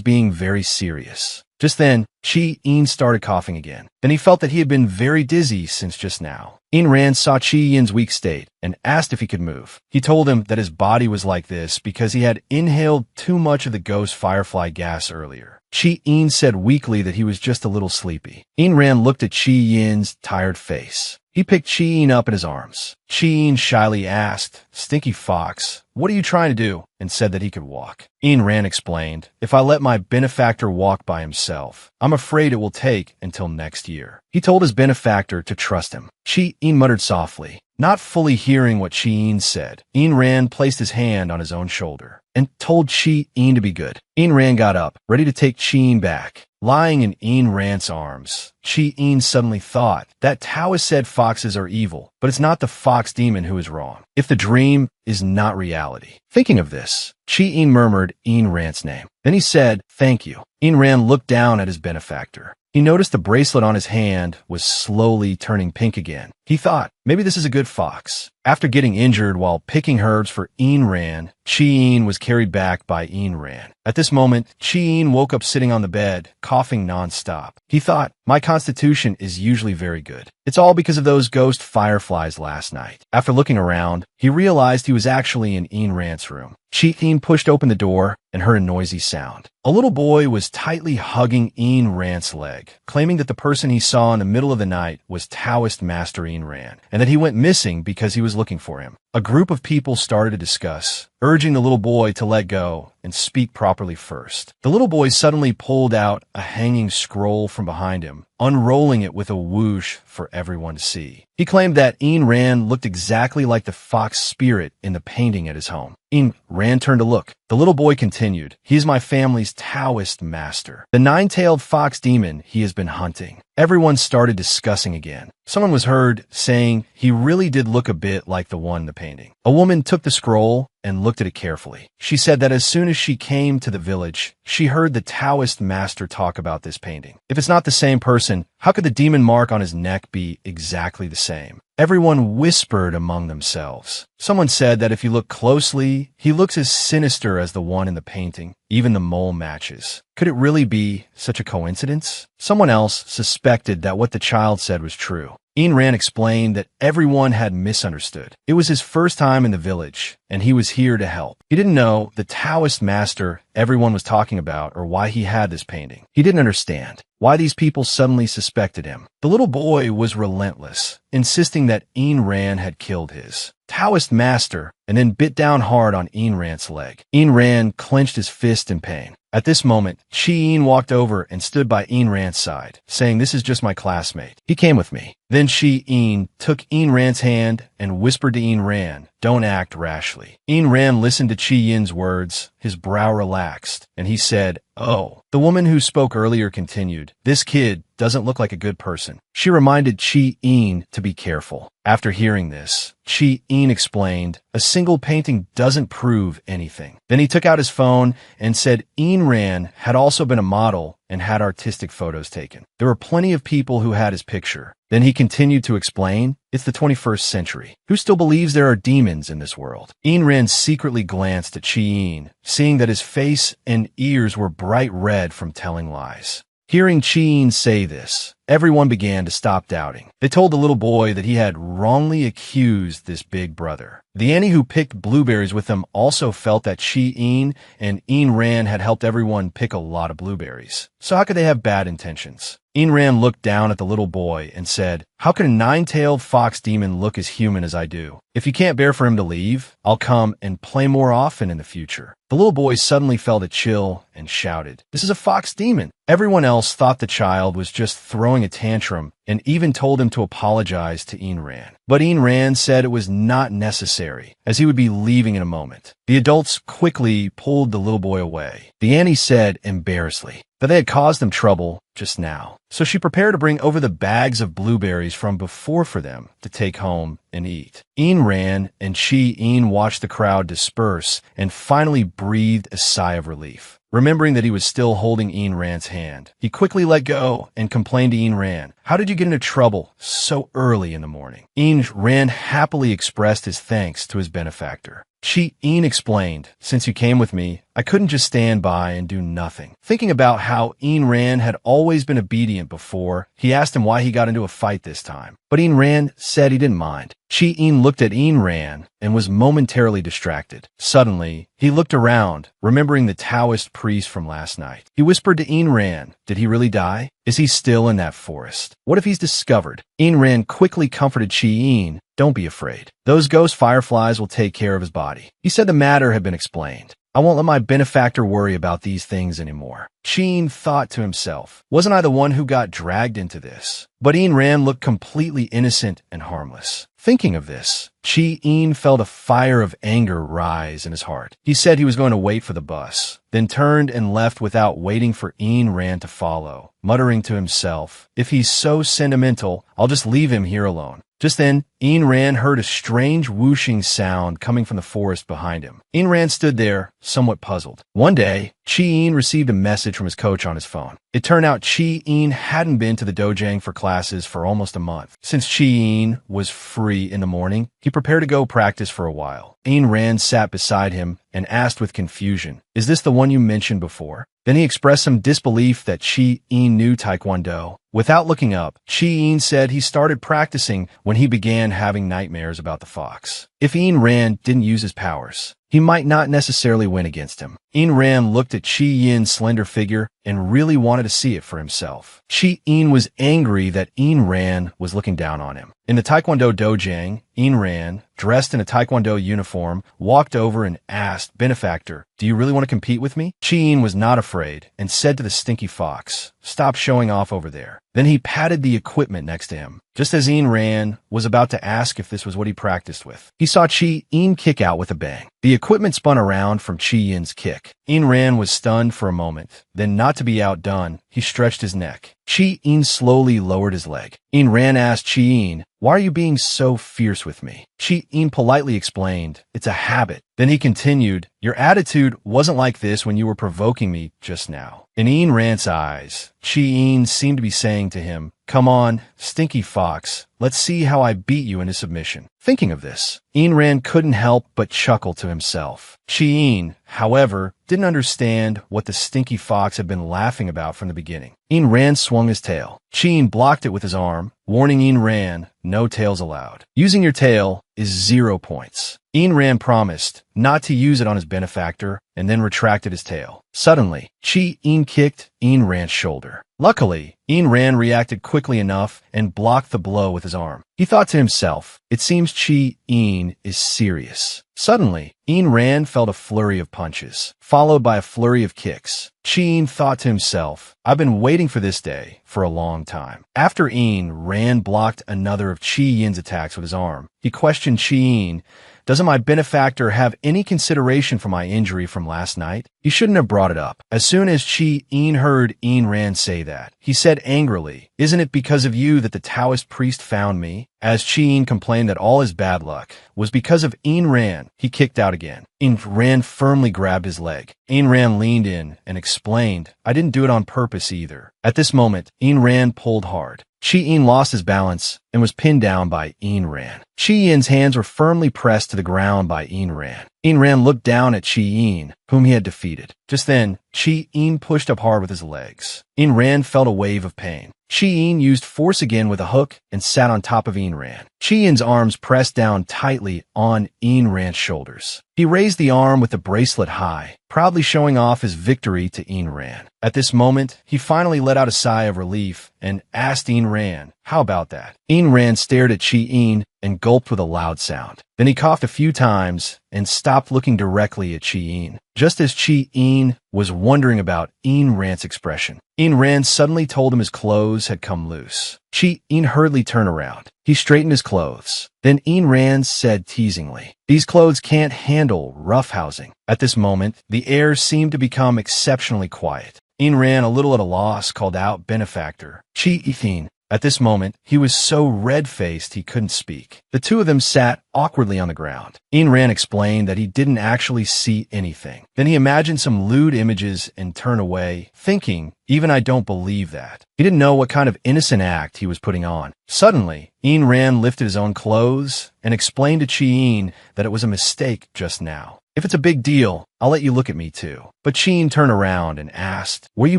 being very serious. Just then, Chi-Yin started coughing again. Then he felt that he had been very dizzy since just now. Ayn Rand saw Chi-Yin's weak state and asked if he could move. He told him that his body was like this because he had inhaled too much of the ghost firefly gas earlier. Chi-Yin said weakly that he was just a little sleepy. Ayn Rand looked at Chi-Yin's tired face. He picked Chi-Yin up in his arms. Chi-Yin shyly asked, Stinky Fox, what are you trying to do? And said that he could walk. Ayn Rand explained, if I let my benefactor walk by himself, I'm afraid it will take until next year. He told his benefactor to trust him. Chi-Yin muttered softly. Not fully hearing what Chi-Yin said, Ayn Rand placed his hand on his own shoulder and told Chi-Yin to be good. Ayn Rand got up, ready to take Chi-Yin back. Lying in Ayn Rand's arms, Chi-Yin suddenly thought that Taoist said foxes are evil, but it's not the fox demon who is wrong, if the dream is not reality. Thinking of this, Chi-Yin murmured Ayn Rand's name. Then he said, thank you. Ayn Rand looked down at his benefactor. He noticed the bracelet on his hand was slowly turning pink again. He thought, maybe this is a good fox. After getting injured while picking herbs for Ayn Rand, Chi-Yin was carried back by Ayn Rand. At this moment, Chi-Yin woke up sitting on the bed, coughing nonstop. He thought, my constitution is usually very good. It's all because of those ghost fireflies last night. After looking around, he realized he was actually in Ayn Rand's room. Chi-Yin pushed open the door and heard a noisy sound. A little boy was tightly hugging Ayn Rand's leg, claiming that the person he saw in the middle of the night was Taoist Master Ayn Rand, and that he went missing because he was looking for him. A group of people started to discuss, urging the little boy to let go and speak properly first. The little boy suddenly pulled out a hanging scroll from behind him, unrolling it with a whoosh for everyone to see. He claimed that Ayn Rand looked exactly like the fox spirit in the painting at his home. Ayn Rand turned to look. The little boy continued, "He is my family's Taoist master, the nine-tailed fox demon he has been hunting." Everyone started discussing again. Someone was heard saying he really did look a bit like the one in the painting. A woman took the scroll and looked at it carefully. She said that as soon as she came to the village, she heard the Taoist master talk about this painting. If it's not the same person, how could the demon mark on his neck be exactly the same? Everyone whispered among themselves. Someone said that if you look closely, he looks as sinister as the one in the painting. Even the mole matches. Could it really be such a coincidence? Someone else suspected that what the child said was true. Ayn Rand explained that everyone had misunderstood. It was his first time in the village, and he was here to help. He didn't know the Taoist master everyone was talking about or why he had this painting. He didn't understand why these people suddenly suspected him. The little boy was relentless, insisting that Ayn Rand had killed his Taoist master and then bit down hard on Ayn Rand's leg. Ayn Rand clenched his fist in pain. At this moment, Chi-Yin walked over and stood by Ayn Rand's side, saying, "This is just my classmate. He came with me." Then Chi-Yin took Ayn Rand's hand and whispered to Ayn Rand, "Don't act rashly." Ayn Rand listened to Chi-Yin's words, his brow relaxed, and he said, "Oh." The woman who spoke earlier continued, "This kid doesn't look like a good person." She reminded Chi-Yin to be careful. After hearing this, Chi-Yin explained, "A single painting doesn't prove anything." Then he took out his phone and said Ayn Rand had also been a model and had artistic photos taken. There were plenty of people who had his picture. Then he continued to explain, "It's the 21st century. Who still believes there are demons in this world?" Ayn Rand secretly glanced at Chi-Yin, seeing that his face and ears were bright red from telling lies. Hearing Chi-Yin say this, everyone began to stop doubting. They told the little boy that he had wrongly accused this big brother. The Annie who picked blueberries with them also felt that Chi-Yin and Ayn Rand had helped everyone pick a lot of blueberries. So how could they have bad intentions? Ayn Rand looked down at the little boy and said, "How can a nine-tailed fox demon look as human as I do? If you can't bear for him to leave, I'll come and play more often in the future." The little boy suddenly felt a chill and shouted, "This is a fox demon." Everyone else thought the child was just throwing a tantrum and even told him to apologize to Ayn Rand. But Ayn Rand said it was not necessary, as he would be leaving in a moment. The adults quickly pulled the little boy away. The Annie said embarrassedly that they had caused them trouble just now. So she prepared to bring over the bags of blueberries from before for them to take home and eat. Ayn Rand and Chi-Yin watched the crowd disperse and finally breathed a sigh of relief. Remembering that he was still holding Ayn Rand's hand, he quickly let go and complained to Ayn Rand, "How did you get into trouble so early in the morning?" Ayn Rand happily expressed his thanks to his benefactor. Chi-Yin explained, "Since you came with me, I couldn't just stand by and do nothing." Thinking about how Ayn Rand had always been obedient before, he asked him why he got into a fight this time. But Ayn Rand said he didn't mind. Chi-Yin looked at Ayn Rand and was momentarily distracted. Suddenly, he looked around, remembering the Taoist priest from last night. He whispered to Ayn Rand, "Did he really die? Is he still in that forest? What if he's discovered?" Ayn Rand quickly comforted Chi-Yin, "Don't be afraid. Those ghost fireflies will take care of his body." He said the matter had been explained. "I won't let my benefactor worry about these things anymore." Chi-Yin thought to himself, "Wasn't I the one who got dragged into this?" But Ayn Rand looked completely innocent and harmless. Thinking of this, Chi-Yin felt a fire of anger rise in his heart. He said he was going to wait for the bus, then turned and left without waiting for Ayn Rand to follow, muttering to himself, "If he's so sentimental, I'll just leave him here alone." Just then, Ayn Rand heard a strange whooshing sound coming from the forest behind him. Ayn Rand stood there, somewhat puzzled. One day, Chi-Yin received a message from his coach on his phone. It turned out Chi-Yin hadn't been to the dojang for classes for almost a month. Since Chi-Yin was free in the morning, he prepared to go practice for a while. Ayn Rand sat beside him and asked with confusion, "Is this the one you mentioned before?" Then he expressed some disbelief that Chi-Yin knew Taekwondo. Without looking up, Chi-Yin said he started practicing when he began having nightmares about the fox. If Ayn Rand didn't use his powers, he might not necessarily win against him. Ain Rand looked at Chi Yin's slender figure and really wanted to see it for himself. Chi Yin was angry that Ain Rand was looking down on him. In the Taekwondo dojang, Ain Rand, dressed in a Taekwondo uniform, walked over and asked, "Benefactor, do you really want to compete with me?" Chi Yin was not afraid and said to the stinky fox, "Stop showing off over there." Then he patted the equipment next to him, just as Ain Rand was about to ask if this was what he practiced with. He saw Chi Yin kick out with a bang. The equipment spun around from Chi Yin's kick. Ain Rand was stunned for a moment. Then, not to be outdone, he stretched his neck. Chi Yin slowly lowered his leg. Ain Rand asked Chi Yin, "Why are you being so fierce with me?" Chi Yin politely explained, "It's a habit." Then he continued, "Your attitude wasn't like this when you were provoking me just now." In Ain Rand's eyes, Chi Yin seemed to be saying to him, "Come on, stinky fox, let's see how I beat you into submission." Thinking of this, Ain Rand couldn't help but chuckle to himself. Chi Yin, however, didn't understand what the stinky fox had been laughing about from the beginning. Ain Rand swung his tail. Chi Yin blocked it with his arm, warning Ain Rand, "No tails allowed. Using your tail is 0 points." Ain Rand promised not to use it on his benefactor and then retracted his tail. Suddenly, Chi Yin kicked Ain Rand's shoulder. Luckily, Ain Rand reacted quickly enough and blocked the blow with his arm. He thought to himself, "It seems Chi Yin is serious." Suddenly, Ain Rand felt a flurry of punches, followed by a flurry of kicks. Chi Yin thought to himself, "I've been waiting for this day for a long time." After Ain Rand blocked another of Chi Yin's attacks with his arm, he questioned Chi Yin, "Doesn't my benefactor have any consideration for my injury from last night? He shouldn't have brought it up." As soon as Chi Yin heard Ain Rand say that, he said angrily, "Isn't it because of you that the Taoist priest found me?" As Chi Yin complained that all his bad luck was because of Ain Rand, he kicked out again. Ain Rand firmly grabbed his leg. Ain Rand leaned in and explained, "I didn't do it on purpose either." At this moment, Ain Rand pulled hard. Chi Yin lost his balance and was pinned down by Ain Rand. Chi Yin's hands were firmly pressed to the ground by Ain Rand. Ain Rand looked down at Chi Yin, whom he had defeated. Just then, Chi Yin pushed up hard with his legs. Ain Rand felt a wave of pain. Chi Yin used force again with a hook and sat on top of Ain Rand. Chi Yin's arms pressed down tightly on Ain Rand's shoulders. He raised the arm with the bracelet high, proudly showing off his victory to Ain Rand. At this moment, he finally let out a sigh of relief and asked Ain Rand, "How about that?" Ain Rand stared at Chi Yin and gulped with a loud sound. Then he coughed a few times and stopped looking directly at Chi Yin. Just as Chi Yin was wondering about Ain Rand's expression, Ain Rand suddenly told him his clothes had come loose. Chi Yin hurriedly turned around. He straightened his clothes. Then Ain Rand said teasingly, "These clothes can't handle roughhousing." At this moment, the air seemed to become exceptionally quiet. Ain Rand, a little at a loss, called out, "Benefactor, Chi Yin." At this moment, he was so red-faced he couldn't speak. The two of them sat awkwardly on the ground. Ain Rand explained that he didn't actually see anything. Then he imagined some lewd images and turned away, thinking, "Even I don't believe that." He didn't know what kind of innocent act he was putting on. Suddenly, Ain Rand lifted his own clothes and explained to Chi Yin that it was a mistake just now. "If it's a big deal, I'll let you look at me too." But Chi Yin turned around and asked, "What are you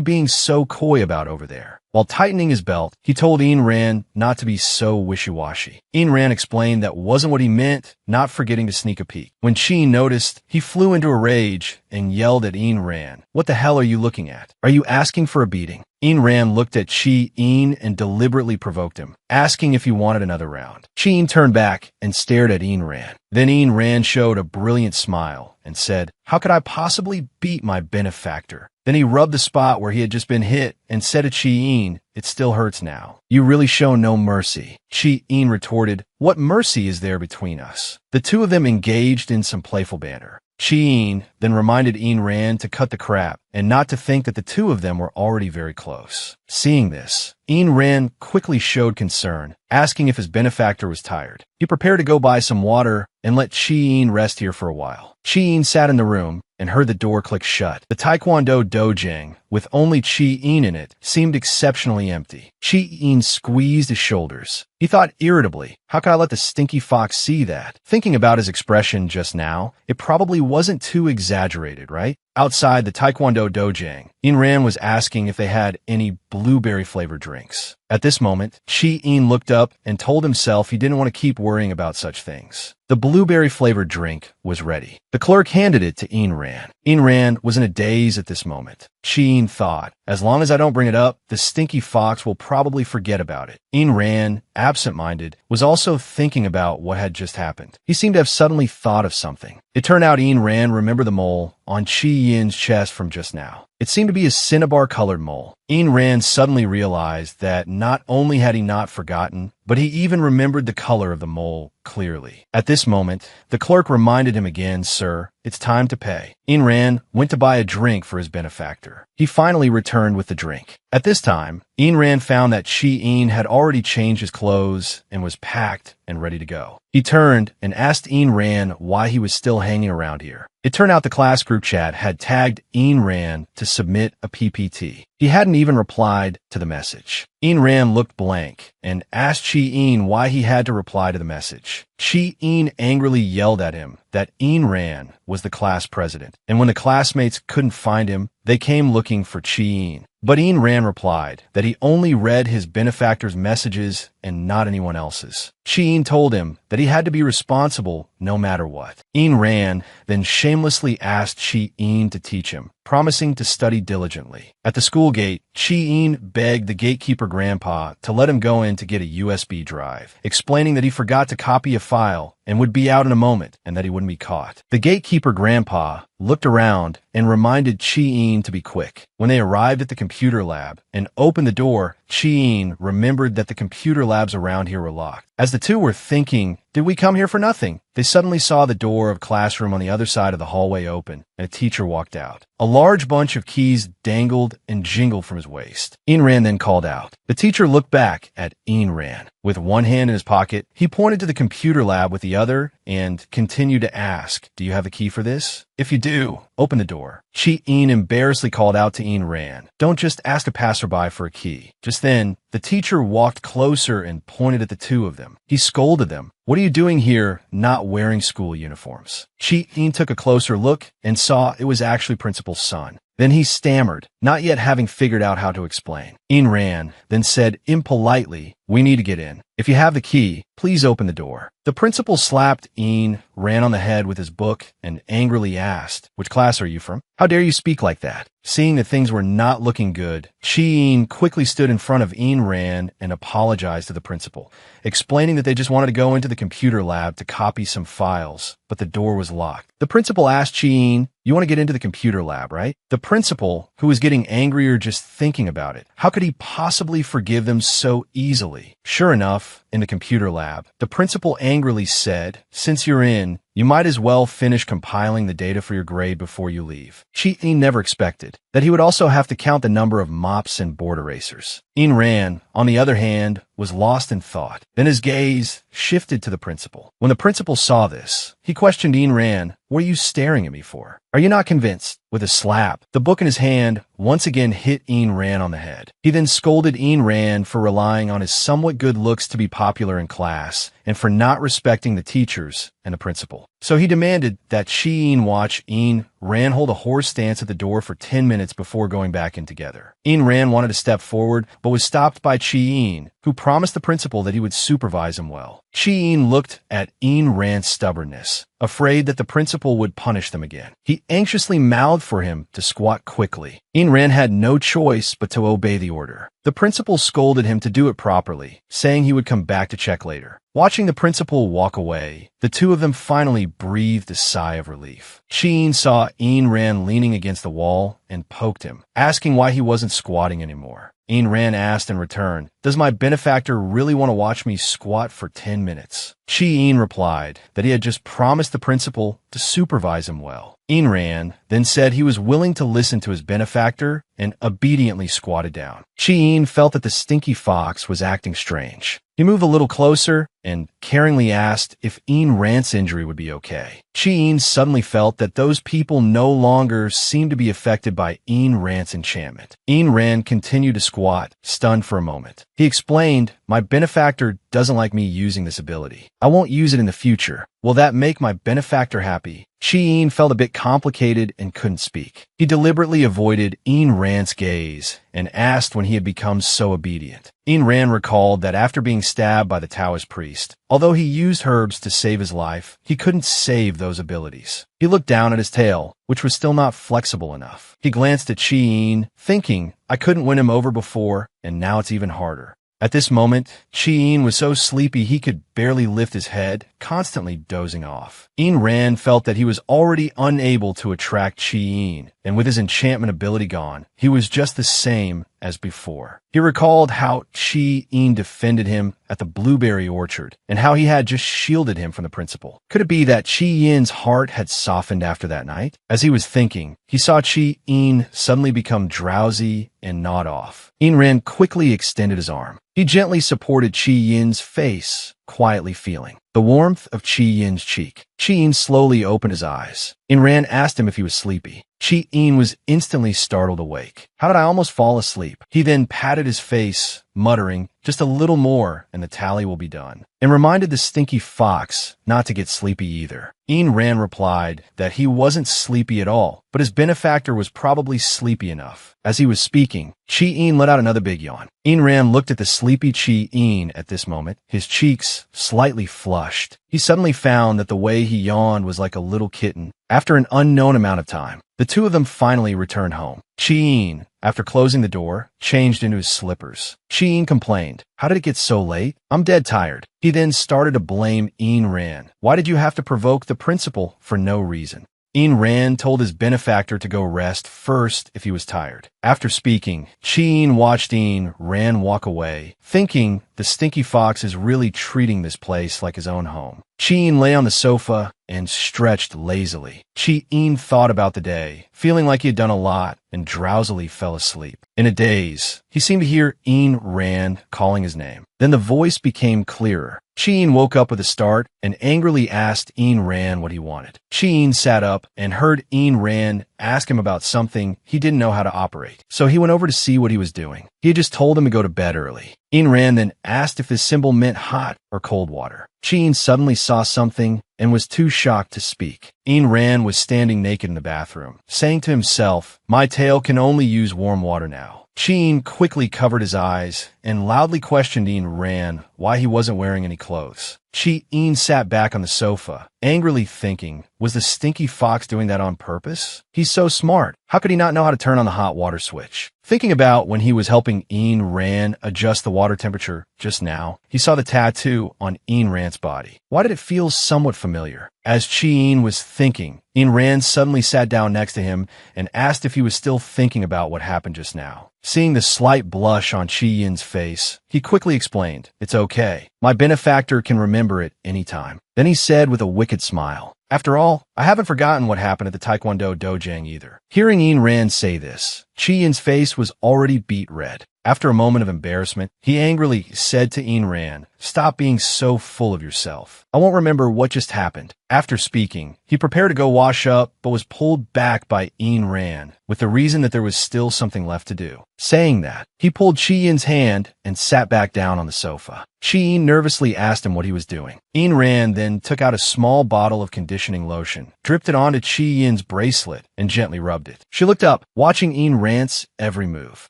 being so coy about over there?" While tightening his belt, he told Ain Rand not to be so wishy-washy. Ain Rand explained that wasn't what he meant, not forgetting to sneak a peek. When Chi noticed, he flew into a rage and yelled at Ain Rand, "What the hell are you looking at? Are you asking for a beating?" Ain Rand looked at Chi Yin and deliberately provoked him, asking if he wanted another round. Chi Yin turned back and stared at Ain Rand. Then Ain Rand showed a brilliant smile and said, "How could I possibly beat my benefactor?" Then he rubbed the spot where he had just been hit and said to Chi Yin, "It still hurts now. You really show no mercy." Chi Yin retorted, "What mercy is there between us?" The two of them engaged in some playful banter. Chi Yin then reminded Ain Rand to cut the crap and not to think that the two of them were already very close. Seeing this, Ain Rand quickly showed concern, asking if his benefactor was tired. He prepared to go buy some water and let Chi Yin rest here for a while. Chi Yin sat in the room and heard the door click shut. The Taekwondo dojang, with only Chi Yin in it, seemed exceptionally empty. Chi Yin squeezed his shoulders. He thought irritably, how could I let the stinky fox see that? Thinking about his expression just now, it probably wasn't too exaggerated, right? Outside the Taekwondo dojang, In-ran was asking if they had any blueberry-flavored drinks. At this moment, Chi-in looked up and told himself he didn't want to keep worrying about such things. The blueberry-flavored drink was ready. The clerk handed it to In-ran. In-ran was in a daze at this moment. Chi-in thought, as long as I don't bring it up, the stinky fox will probably forget about it. In-ran, absent-minded, was also thinking about what had just happened. He seemed to have suddenly thought of something. It turned out In-ran remembered the mole on Chi-yin's chest from just now. It seemed to be a cinnabar-colored mole. In-ran suddenly realized that not only had he not forgotten, but he even remembered the color of the mole clearly. At this moment, the clerk reminded him again, "Sir, it's time to pay." In-ran went to buy a drink for his benefactor. He finally returned with the drink. At this time, In-ran found that Chi-in had already changed his clothes and was packed and ready to go. He turned and asked In-ran why he was still hanging around here. It turned out the class group chat had tagged In-ran to submit a PPT. He hadn't even replied to the message. In-ran looked blank and asked Chi-in why he had to reply to the message. Chi-in angrily yelled at him that In-ran was the class president, and when the classmates couldn't find him, they came looking for Chi-in. But In-ran replied that he only read his benefactor's messages and not anyone else's. Chi-in told him that he had to be responsible no matter what. In-ran then shamelessly asked Chi-in to teach him, promising to study diligently. At the school gate, Chi-in begged the gatekeeper grandpa to let him go in to get a USB drive, explaining that he forgot to copy a file and would be out in a moment and that he wouldn't be caught. The gatekeeper grandpa looked around and reminded Chi-in to be quick. When they arrived at the computer lab and opened the door, Chi-in remembered that the computer labs around here were locked. As the two were thinking, "Did we come here for nothing?" they suddenly saw the door of classroom on the other side of the hallway open, and a teacher walked out. A large bunch of keys dangled and jingled from his waist. In-ran then called out. The teacher looked back at In-ran. With one hand in his pocket, he pointed to the computer lab with the other and continued to ask, "Do you have a key for this? If you do, open the door." Chi-in embarrassedly called out to In-ran, "Don't just ask a passerby for a key." Just then, the teacher walked closer and pointed at the two of them. He scolded them. "What are you doing here not wearing school uniforms?" Chi-in took a closer look and saw it was actually Principal's son. Then he stammered, not yet having figured out how to explain. In-ran then said impolitely, "We need to get in. If you have the key, please open the door." The principal slapped In-ran on the head with his book and angrily asked, "Which class are you from? How dare you speak like that?" Seeing that things were not looking good, Chi-in quickly stood in front of In-ran and apologized to the principal, explaining that they just wanted to go into the computer lab to copy some files, but the door was locked. The principal asked Chi-in, "You want to get into the computer lab, right?" The principal, who was getting angrier just thinking about it, how could he possibly forgive them so easily? Sure enough, in the computer lab, the principal angrily said, "Since you're in, you might as well finish compiling the data for your grade before you leave." Chi-in never expected that he would also have to count the number of mops and board erasers. In-ran, on the other hand, was lost in thought. Then his gaze shifted to the principal. When the principal saw this, he questioned In-ran, "What are you staring at me for? Are you not convinced?" With a slap, the book in his hand once again hit In-ran on the head. He then scolded In-ran for relying on his somewhat good looks to be popular in class and for not respecting the teachers and the principal. So he demanded that Chi-in watch In-ran hold a horse stance at the door for 10 minutes before going back in together. In-ran wanted to step forward, but was stopped by Chi-in, who promised the principal that he would supervise him well. Chi-in looked at In-ran's stubbornness, afraid that the principal would punish them again. He anxiously mouthed for him to squat quickly. In-ran had no choice but to obey the order. The principal scolded him to do it properly, saying he would come back to check later. Watching the principal walk away, the two of them finally breathed a sigh of relief. Chi-in saw In-ran leaning against the wall and poked him, asking why he wasn't squatting anymore. In-ran asked in return, "Does my benefactor really want to watch me squat for 10 minutes? Chi-in replied that he had just promised the principal to supervise him well. In-ran then said he was willing to listen to his benefactor and obediently squatted down. Chi-in felt that the stinky fox was acting strange. He moved a little closer and caringly asked if In-ran's injury would be okay. Chi-in suddenly felt that those people no longer seemed to be affected by In-ran's enchantment. In-ran continued to squat, stunned for a moment. He explained, "My benefactor doesn't like me using this ability. I won't use it in the future. Will that make my benefactor happy? Chi-Yin felt a bit complicated and couldn't speak. He deliberately avoided Ayn Rand's gaze and asked when he had become so obedient. Ayn Rand recalled that after being stabbed by the Taoist priest, although he used herbs to save his life, he couldn't save those abilities. He looked down at his tail, which was still not flexible enough. He glanced at Chi-Yin, thinking, I couldn't win him over before, and now it's even harder. At this moment, Chi-Yin was so sleepy he could barely lift his head, constantly dozing off. Ayn Rand felt that he was already unable to attract Chi-Yin, and with his enchantment ability gone, he was just the same as before. He recalled how Chi-Yin defended him at the blueberry orchard, and how he had just shielded him from the principal. Could it be that Chi-Yin's heart had softened after that night? As he was thinking, he saw Chi-Yin suddenly become drowsy and nod off. Ayn Rand quickly extended his arm. He gently supported Chi-Yin's face, quietly feeling the warmth of Chi-Yin's cheek. Chi-Yin slowly opened his eyes. Ayn Rand asked him if he was sleepy. Chi-Yin was instantly startled awake. How did I almost fall asleep? He then patted his face, muttering, just a little more and the tally will be done, and reminded the stinky fox not to get sleepy either. Ayn Rand replied that he wasn't sleepy at all, but his benefactor was probably sleepy enough. As he was speaking, Chi-Yin let out another big yawn. Ayn Rand looked at the sleepy Chi-Yin at this moment, his cheeks slightly flushed. He suddenly found that the way he yawned was like a little kitten. After an unknown amount of time, the two of them finally returned home. Chi-Yin, after closing the door, changed into his slippers. Chi-Yin complained, how did it get so late? I'm dead tired. He then started to blame Ayn Rand. Why did you have to provoke the principal for no reason? Ayn Rand told his benefactor to go rest first if he was tired. After speaking, Chi-Yin watched Ayn Rand walk away, thinking the stinky fox is really treating this place like his own home. Chi-Yin lay on the sofa and stretched lazily. Chi-Yin thought about the day, feeling like he had done a lot, and drowsily fell asleep. In a daze, he seemed to hear Ayn Rand calling his name. Then the voice became clearer. Chi-Yin woke up with a start and angrily asked Ayn Rand what he wanted. Chi-Yin sat up and heard Ayn Rand ask him about something he didn't know how to operate. So he went over to see what he was doing. He had just told him to go to bed early. Ayn Rand then asked if this symbol meant hot or cold water. Chi-Yin suddenly saw something and was too shocked to speak. Ayn Rand was standing naked in the bathroom, saying to himself, my tail can only use warm water now. Chi-Yin quickly covered his eyes and loudly questioned Ayn Rand why he wasn't wearing any clothes. Chi-Yin sat back on the sofa, angrily thinking, was the stinky fox doing that on purpose? He's so smart. How could he not know how to turn on the hot water switch? Thinking about when he was helping Ayn Rand adjust the water temperature just now, he saw the tattoo on Ayn Rand's body. Why did it feel somewhat familiar? As Chi-Yin was thinking, Ayn Rand suddenly sat down next to him and asked if he was still thinking about what happened just now. Seeing the slight blush on Chi-Yin's face, he quickly explained, it's okay. My benefactor can remember it anytime. Then he said with a wicked smile, after all, I haven't forgotten what happened at the Taekwondo dojang either. Hearing Ayn Rand say this, Chi-Yin's face was already beet red. After a moment of embarrassment, he angrily said to Ayn Rand, stop being so full of yourself. I won't remember what just happened. After speaking, he prepared to go wash up, but was pulled back by Ayn Rand, with the reason that there was still something left to do. Saying that, he pulled Chi-Yin's hand and sat back down on the sofa. Chi-Yin nervously asked him what he was doing. Ayn Rand then took out a small bottle of conditioning lotion, dripped it onto Chi-Yin's bracelet, and gently rubbed it. She looked up, watching Ayn Rand's every move.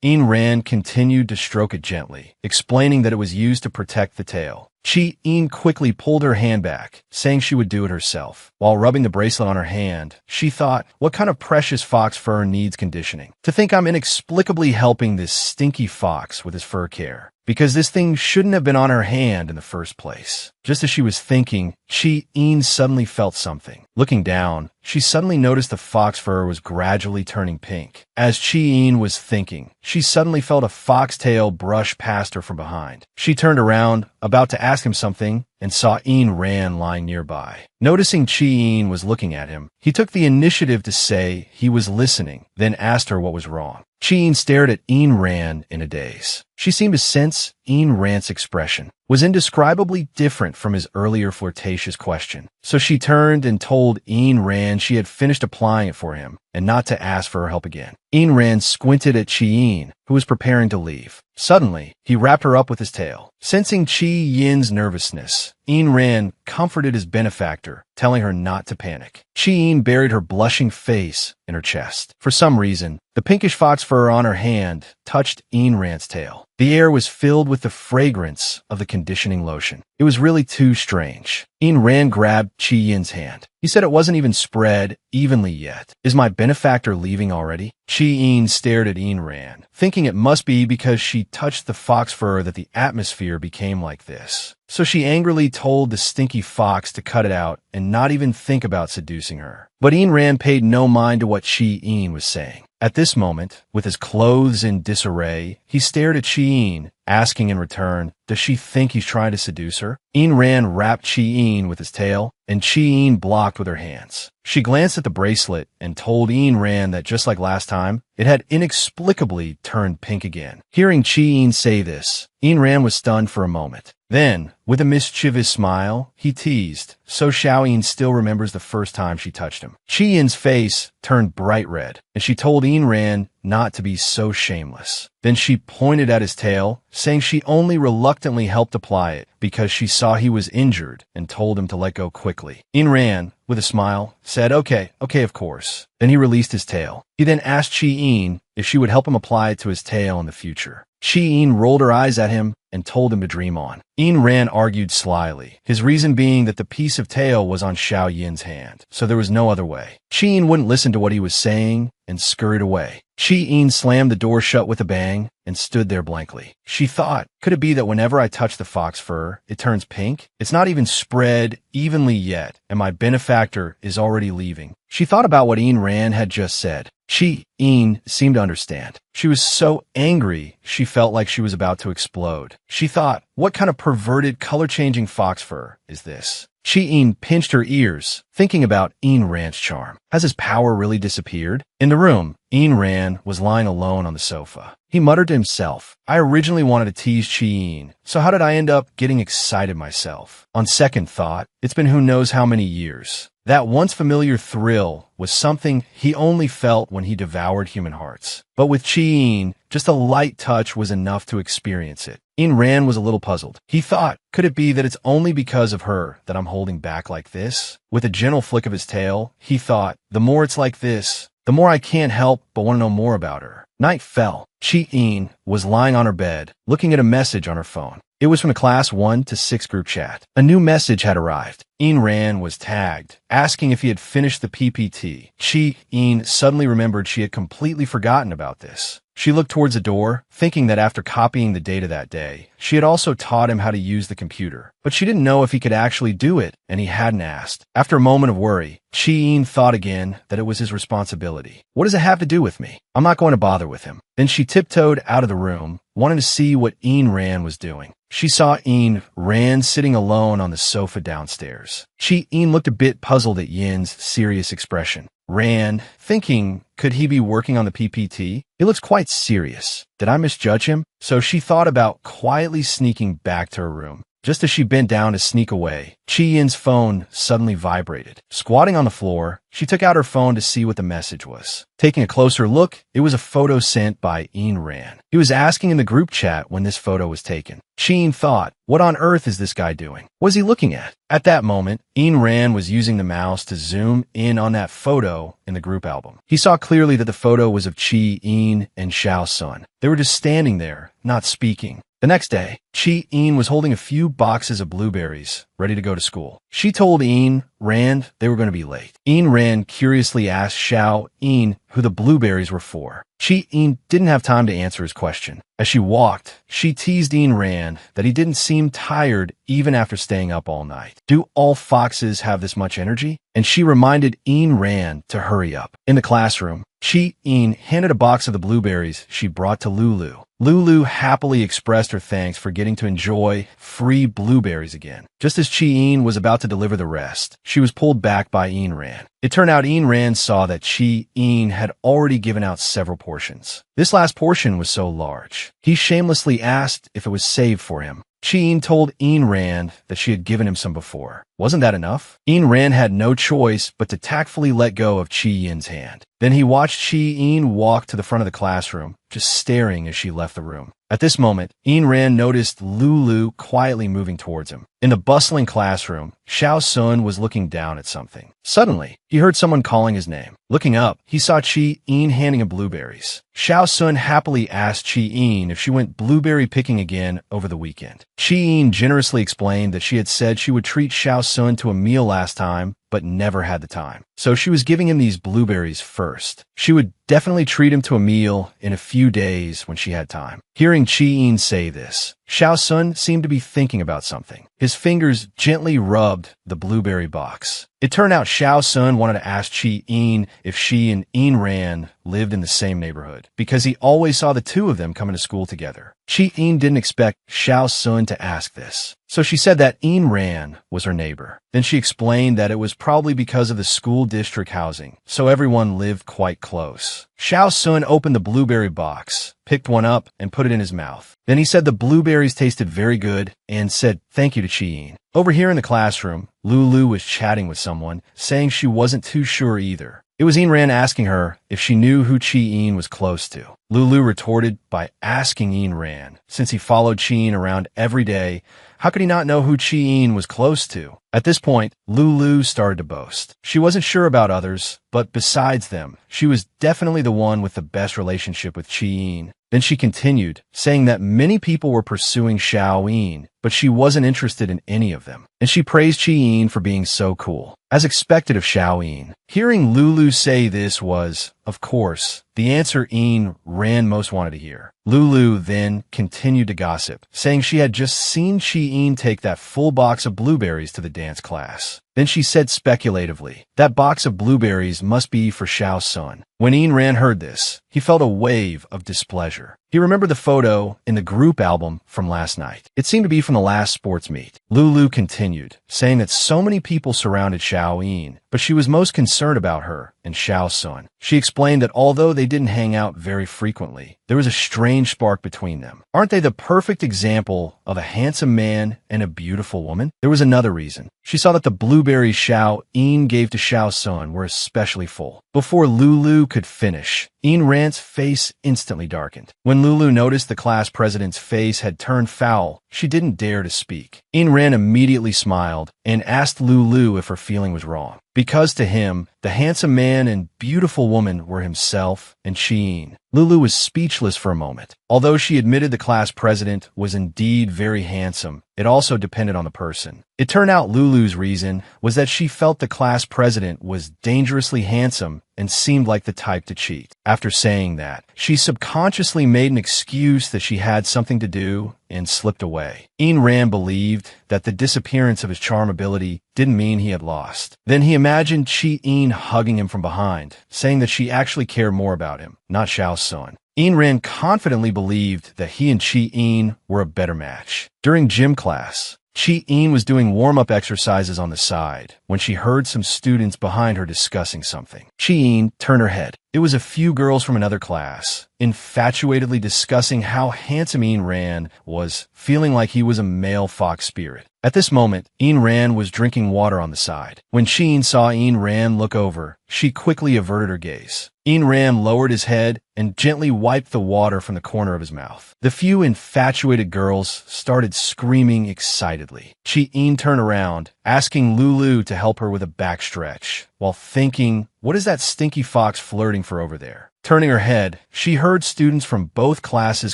Ayn Rand continued to stroke it gently, explaining that it was used to protect the tail. Chi-Yin quickly pulled her hand back, saying she would do it herself. While rubbing the bracelet on her hand, she thought, what kind of precious fox fur needs conditioning? To think I'm inexplicably helping this stinky fox with his fur care. Because this thing shouldn't have been on her hand in the first place. Just as she was thinking, Chi-Yin suddenly felt something. Looking down, she suddenly noticed the fox fur was gradually turning pink. As Chi-Yin was thinking, she suddenly felt a foxtail brush past her from behind. She turned around, about to ask him something, and saw Ayn Rand lying nearby. Noticing Chi-Yin was looking at him, he took the initiative to say he was listening, then asked her what was wrong. Chi-Yin stared at Ayn Rand in a daze. She seemed to sense Ayn Rand's expression was indescribably different from his earlier flirtatious question. So she turned and told Ayn Rand she had finished applying it for him. and not to ask for her help again. Ayn Rand squinted at Chi-Yin, who was preparing to leave. Suddenly, he wrapped her up with his tail. Sensing Chi-Yin's nervousness, Ayn Rand comforted his benefactor, telling her not to panic. Chi-Yin buried her blushing face in her chest. For some reason, the pinkish fox fur on her hand touched Ayn Rand's tail. The air was filled with the fragrance of the conditioning lotion. It was really too strange. Ayn Rand grabbed Chi-Yin's hand. He said it wasn't even spread evenly yet. Is my benefactor leaving already? Chi-Yin stared at Ayn Rand, thinking it must be because she touched the fox fur that the atmosphere became like this. So she angrily told the stinky fox to cut it out and not even think about seducing her. But Ayn Rand paid no mind to what Chi-Yin was saying. At this moment, with his clothes in disarray, he stared at Chi-Yin, asking in return, does she think he's trying to seduce her? Ayn Rand wrapped Chi-Yin with his tail, and Chi-Yin blocked with her hands. She glanced at the bracelet and told Ayn Rand that just like last time, it had inexplicably turned pink again. Hearing Chi-Yin say this, Ayn Rand was stunned for a moment. Then, with a mischievous smile, he teased, so Xiaoyin still remembers the first time she touched him. Chi-Yin's face turned bright red, and she told Ayn Rand not to be so shameless. Then she pointed at his tail, saying she only reluctantly helped apply it because she saw he was injured and told him to let go quickly. Ayn Rand, with a smile, said, okay, of course. Then he released his tail. He then asked Chi-Yin if she would help him apply it to his tail in the future. Chi-Yin rolled her eyes at him and told him to dream on. Ayn Rand argued slyly, his reason being that the piece of tail was on Xiaoyin's hand, so there was no other way. Chi-Yin wouldn't listen to what he was saying and scurried away. Chi-Yin slammed the door shut with a bang and stood there blankly. She thought, could it be that whenever I touch the fox fur, it turns pink? It's not even spread evenly yet, and my benefactor is already leaving. She thought about what Ayn Rand had just said. Chi-Yin seemed to understand. She was so angry, she felt like she was about to explode. She thought, what kind of perverted color-changing fox fur is this? Chi-Yin pinched her ears, thinking about Ayn Rand's charm. Has his power really disappeared? In the room, Ayn Rand was lying alone on the sofa. He muttered to himself, I originally wanted to tease Chi-Yin, so how did I end up getting excited myself? On second thought, it's been who knows how many years. That once familiar thrill was something he only felt when he devoured human hearts. But with Chi-Yin, just a light touch was enough to experience it. Ayn Rand was a little puzzled. He thought, could it be that it's only because of her that I'm holding back like this? With a gentle flick of his tail, he thought, the more it's like this, the more I can't help but want to know more about her. Night fell. Chi-Yin was lying on her bed, looking at a message on her phone. It was from the Class 1 to 6 group chat. A new message had arrived. Ayn Rand was tagged, asking if he had finished the PPT. Chi-Yin suddenly remembered she had completely forgotten about this. She looked towards the door, thinking that after copying the data that day, she had also taught him how to use the computer. But she didn't know if he could actually do it, and he hadn't asked. After a moment of worry, Chi-Yin thought again that it was his responsibility. What does it have to do with me? I'm not going to bother with him. Then she tiptoed out of the room, wanting to see what Ayn Rand was doing. She saw Ayn Rand sitting alone on the sofa downstairs. Chi-Yin looked a bit puzzled at Yin's serious expression. Rand, thinking, could he be working on the PPT? He looks quite serious. Did I misjudge him? So she thought about quietly sneaking back to her room. Just as she bent down to sneak away, Chi-Yin's phone suddenly vibrated. Squatting on the floor, she took out her phone to see what the message was. Taking a closer look, it was a photo sent by Ayn Rand. He was asking in the group chat when this photo was taken. Chi-Yin thought, what on earth is this guy doing? What is he looking at? At that moment, Ayn Rand was using the mouse to zoom in on that photo in the group album. He saw clearly that the photo was of Chi-Yin and Xiao Sun. They were just standing there, not speaking. The next day, Chi-Yin was holding a few boxes of blueberries, ready to go to school. She told Ayn Rand they were going to be late. Ayn Rand curiously asked Xiaoyin who the blueberries were for. Chi-Yin didn't have time to answer his question. As she walked, she teased Ayn Rand that he didn't seem tired even after staying up all night. Do all foxes have this much energy? And she reminded Ayn Rand to hurry up. In the classroom, Chi-Yin handed a box of the blueberries she brought to Lulu. Lulu happily expressed her thanks for getting to enjoy free blueberries again. Just as Chi-Yin was about to deliver the rest, she was pulled back by Ayn Rand. It turned out Ayn Rand saw that Chi-Yin had already given out several portions. This last portion was so large. He shamelessly asked if it was saved for him. Chi-Yin told Ayn Rand that she had given him some before. Wasn't that enough? Ain Rand had no choice but to tactfully let go of Chi Yin's hand. Then he watched Chi Yin walk to the front of the classroom, just staring as she left the room. At this moment, Ain Rand noticed Lulu quietly moving towards him. In the bustling classroom, Xiao Sun was looking down at something. Suddenly, he heard someone calling his name. Looking up, he saw Chi Yin handing him blueberries. Xiao Sun happily asked Chi Yin if she went blueberry picking again over the weekend. Chi Yin generously explained that she had said she would treat Xiao Sun to a meal last time, but never had the time. So she was giving him these blueberries first. She would definitely treat him to a meal in a few days when she had time. Hearing Chi Yin say this, Xiao Sun seemed to be thinking about something. His fingers gently rubbed the blueberry box. It turned out Xiao Sun wanted to ask Chi Yin if she and Ain Rand lived in the same neighborhood, because he always saw the two of them coming to school together. Chi Yin didn't expect Xiao Sun to ask this, so she said that Ain Rand was her neighbor. Then she explained that it was probably because of the school district housing, so everyone lived quite close. Xiao Sun opened the blueberry box, picked one up, and put it in his mouth. Then he said the blueberries tasted very good and said thank you to Chi Yin. Over here in the classroom, Lulu was chatting with someone, saying she wasn't too sure either. It was Ain Rand asking her if she knew who Chi Yin was close to. Lulu retorted by asking Ain Rand, since he followed Chi Yin around every day, how could he not know who Chi Yin was close to? At this point, Lulu started to boast. She wasn't sure about others, but besides them, she was definitely the one with the best relationship with Chi Yin. Then she continued, saying that many people were pursuing Xiao Yin, but she wasn't interested in any of them. And she praised Chi Yin for being so cool, as expected of Xiao Yin. Hearing Lulu say this was, of course, the answer Ain Rand most wanted to hear. Lulu then continued to gossip, saying she had just seen Chi Yin take that full box of blueberries to the dance class. Then she said speculatively, that box of blueberries must be for Xiao Sun. When Ain Rand heard this, he felt a wave of displeasure. He remembered the photo in the group album from last night. It seemed to be from the last sports meet. Lulu continued, saying that so many people surrounded Xiao Yin, but she was most concerned about her and Xiao Sun. She explained that although they didn't hang out very frequently, there was a strange spark between them. Aren't they the perfect example of a handsome man and a beautiful woman? There was another reason. She saw that the blueberries Xiao Yin gave to Xiao Sun were especially full. Before Lulu could finish, Ain Rand's face instantly darkened. When Lulu noticed the class president's face had turned foul, she didn't dare to speak. Ain Rand immediately smiled and asked Lulu if her feeling was wrong. Because to him, the handsome man and beautiful woman were himself and Chi Yin. Lulu was speechless for a moment. Although she admitted the class president was indeed very handsome, it also depended on the person. It turned out Lulu's reason was that she felt the class president was dangerously handsome and seemed like the type to cheat. After saying that, she subconsciously made an excuse that she had something to do and slipped away. Ain Rand believed that the disappearance of his charm ability didn't mean he had lost. Then he imagined Chi Yin hugging him from behind, saying that she actually cared more about him, not Xiao Sun. Ain Rand confidently believed that he and Chi Yin were a better match. During gym class, Chi Yin was doing warm-up exercises on the side when she heard some students behind her discussing something. Chi Yin turned her head. It was a few girls from another class, infatuatedly discussing how handsome Ain Rand was, feeling like he was a male fox spirit. At this moment, Ain Rand was drinking water on the side. When Chi Yin saw Ain Rand look over, she quickly averted her gaze. Ain Rand lowered his head and gently wiped the water from the corner of his mouth. The few infatuated girls started screaming excitedly. Chi Yin turned around, asking Lulu to help her with a backstretch, while thinking, what is that stinky fox flirting for over there? Turning her head, she heard students from both classes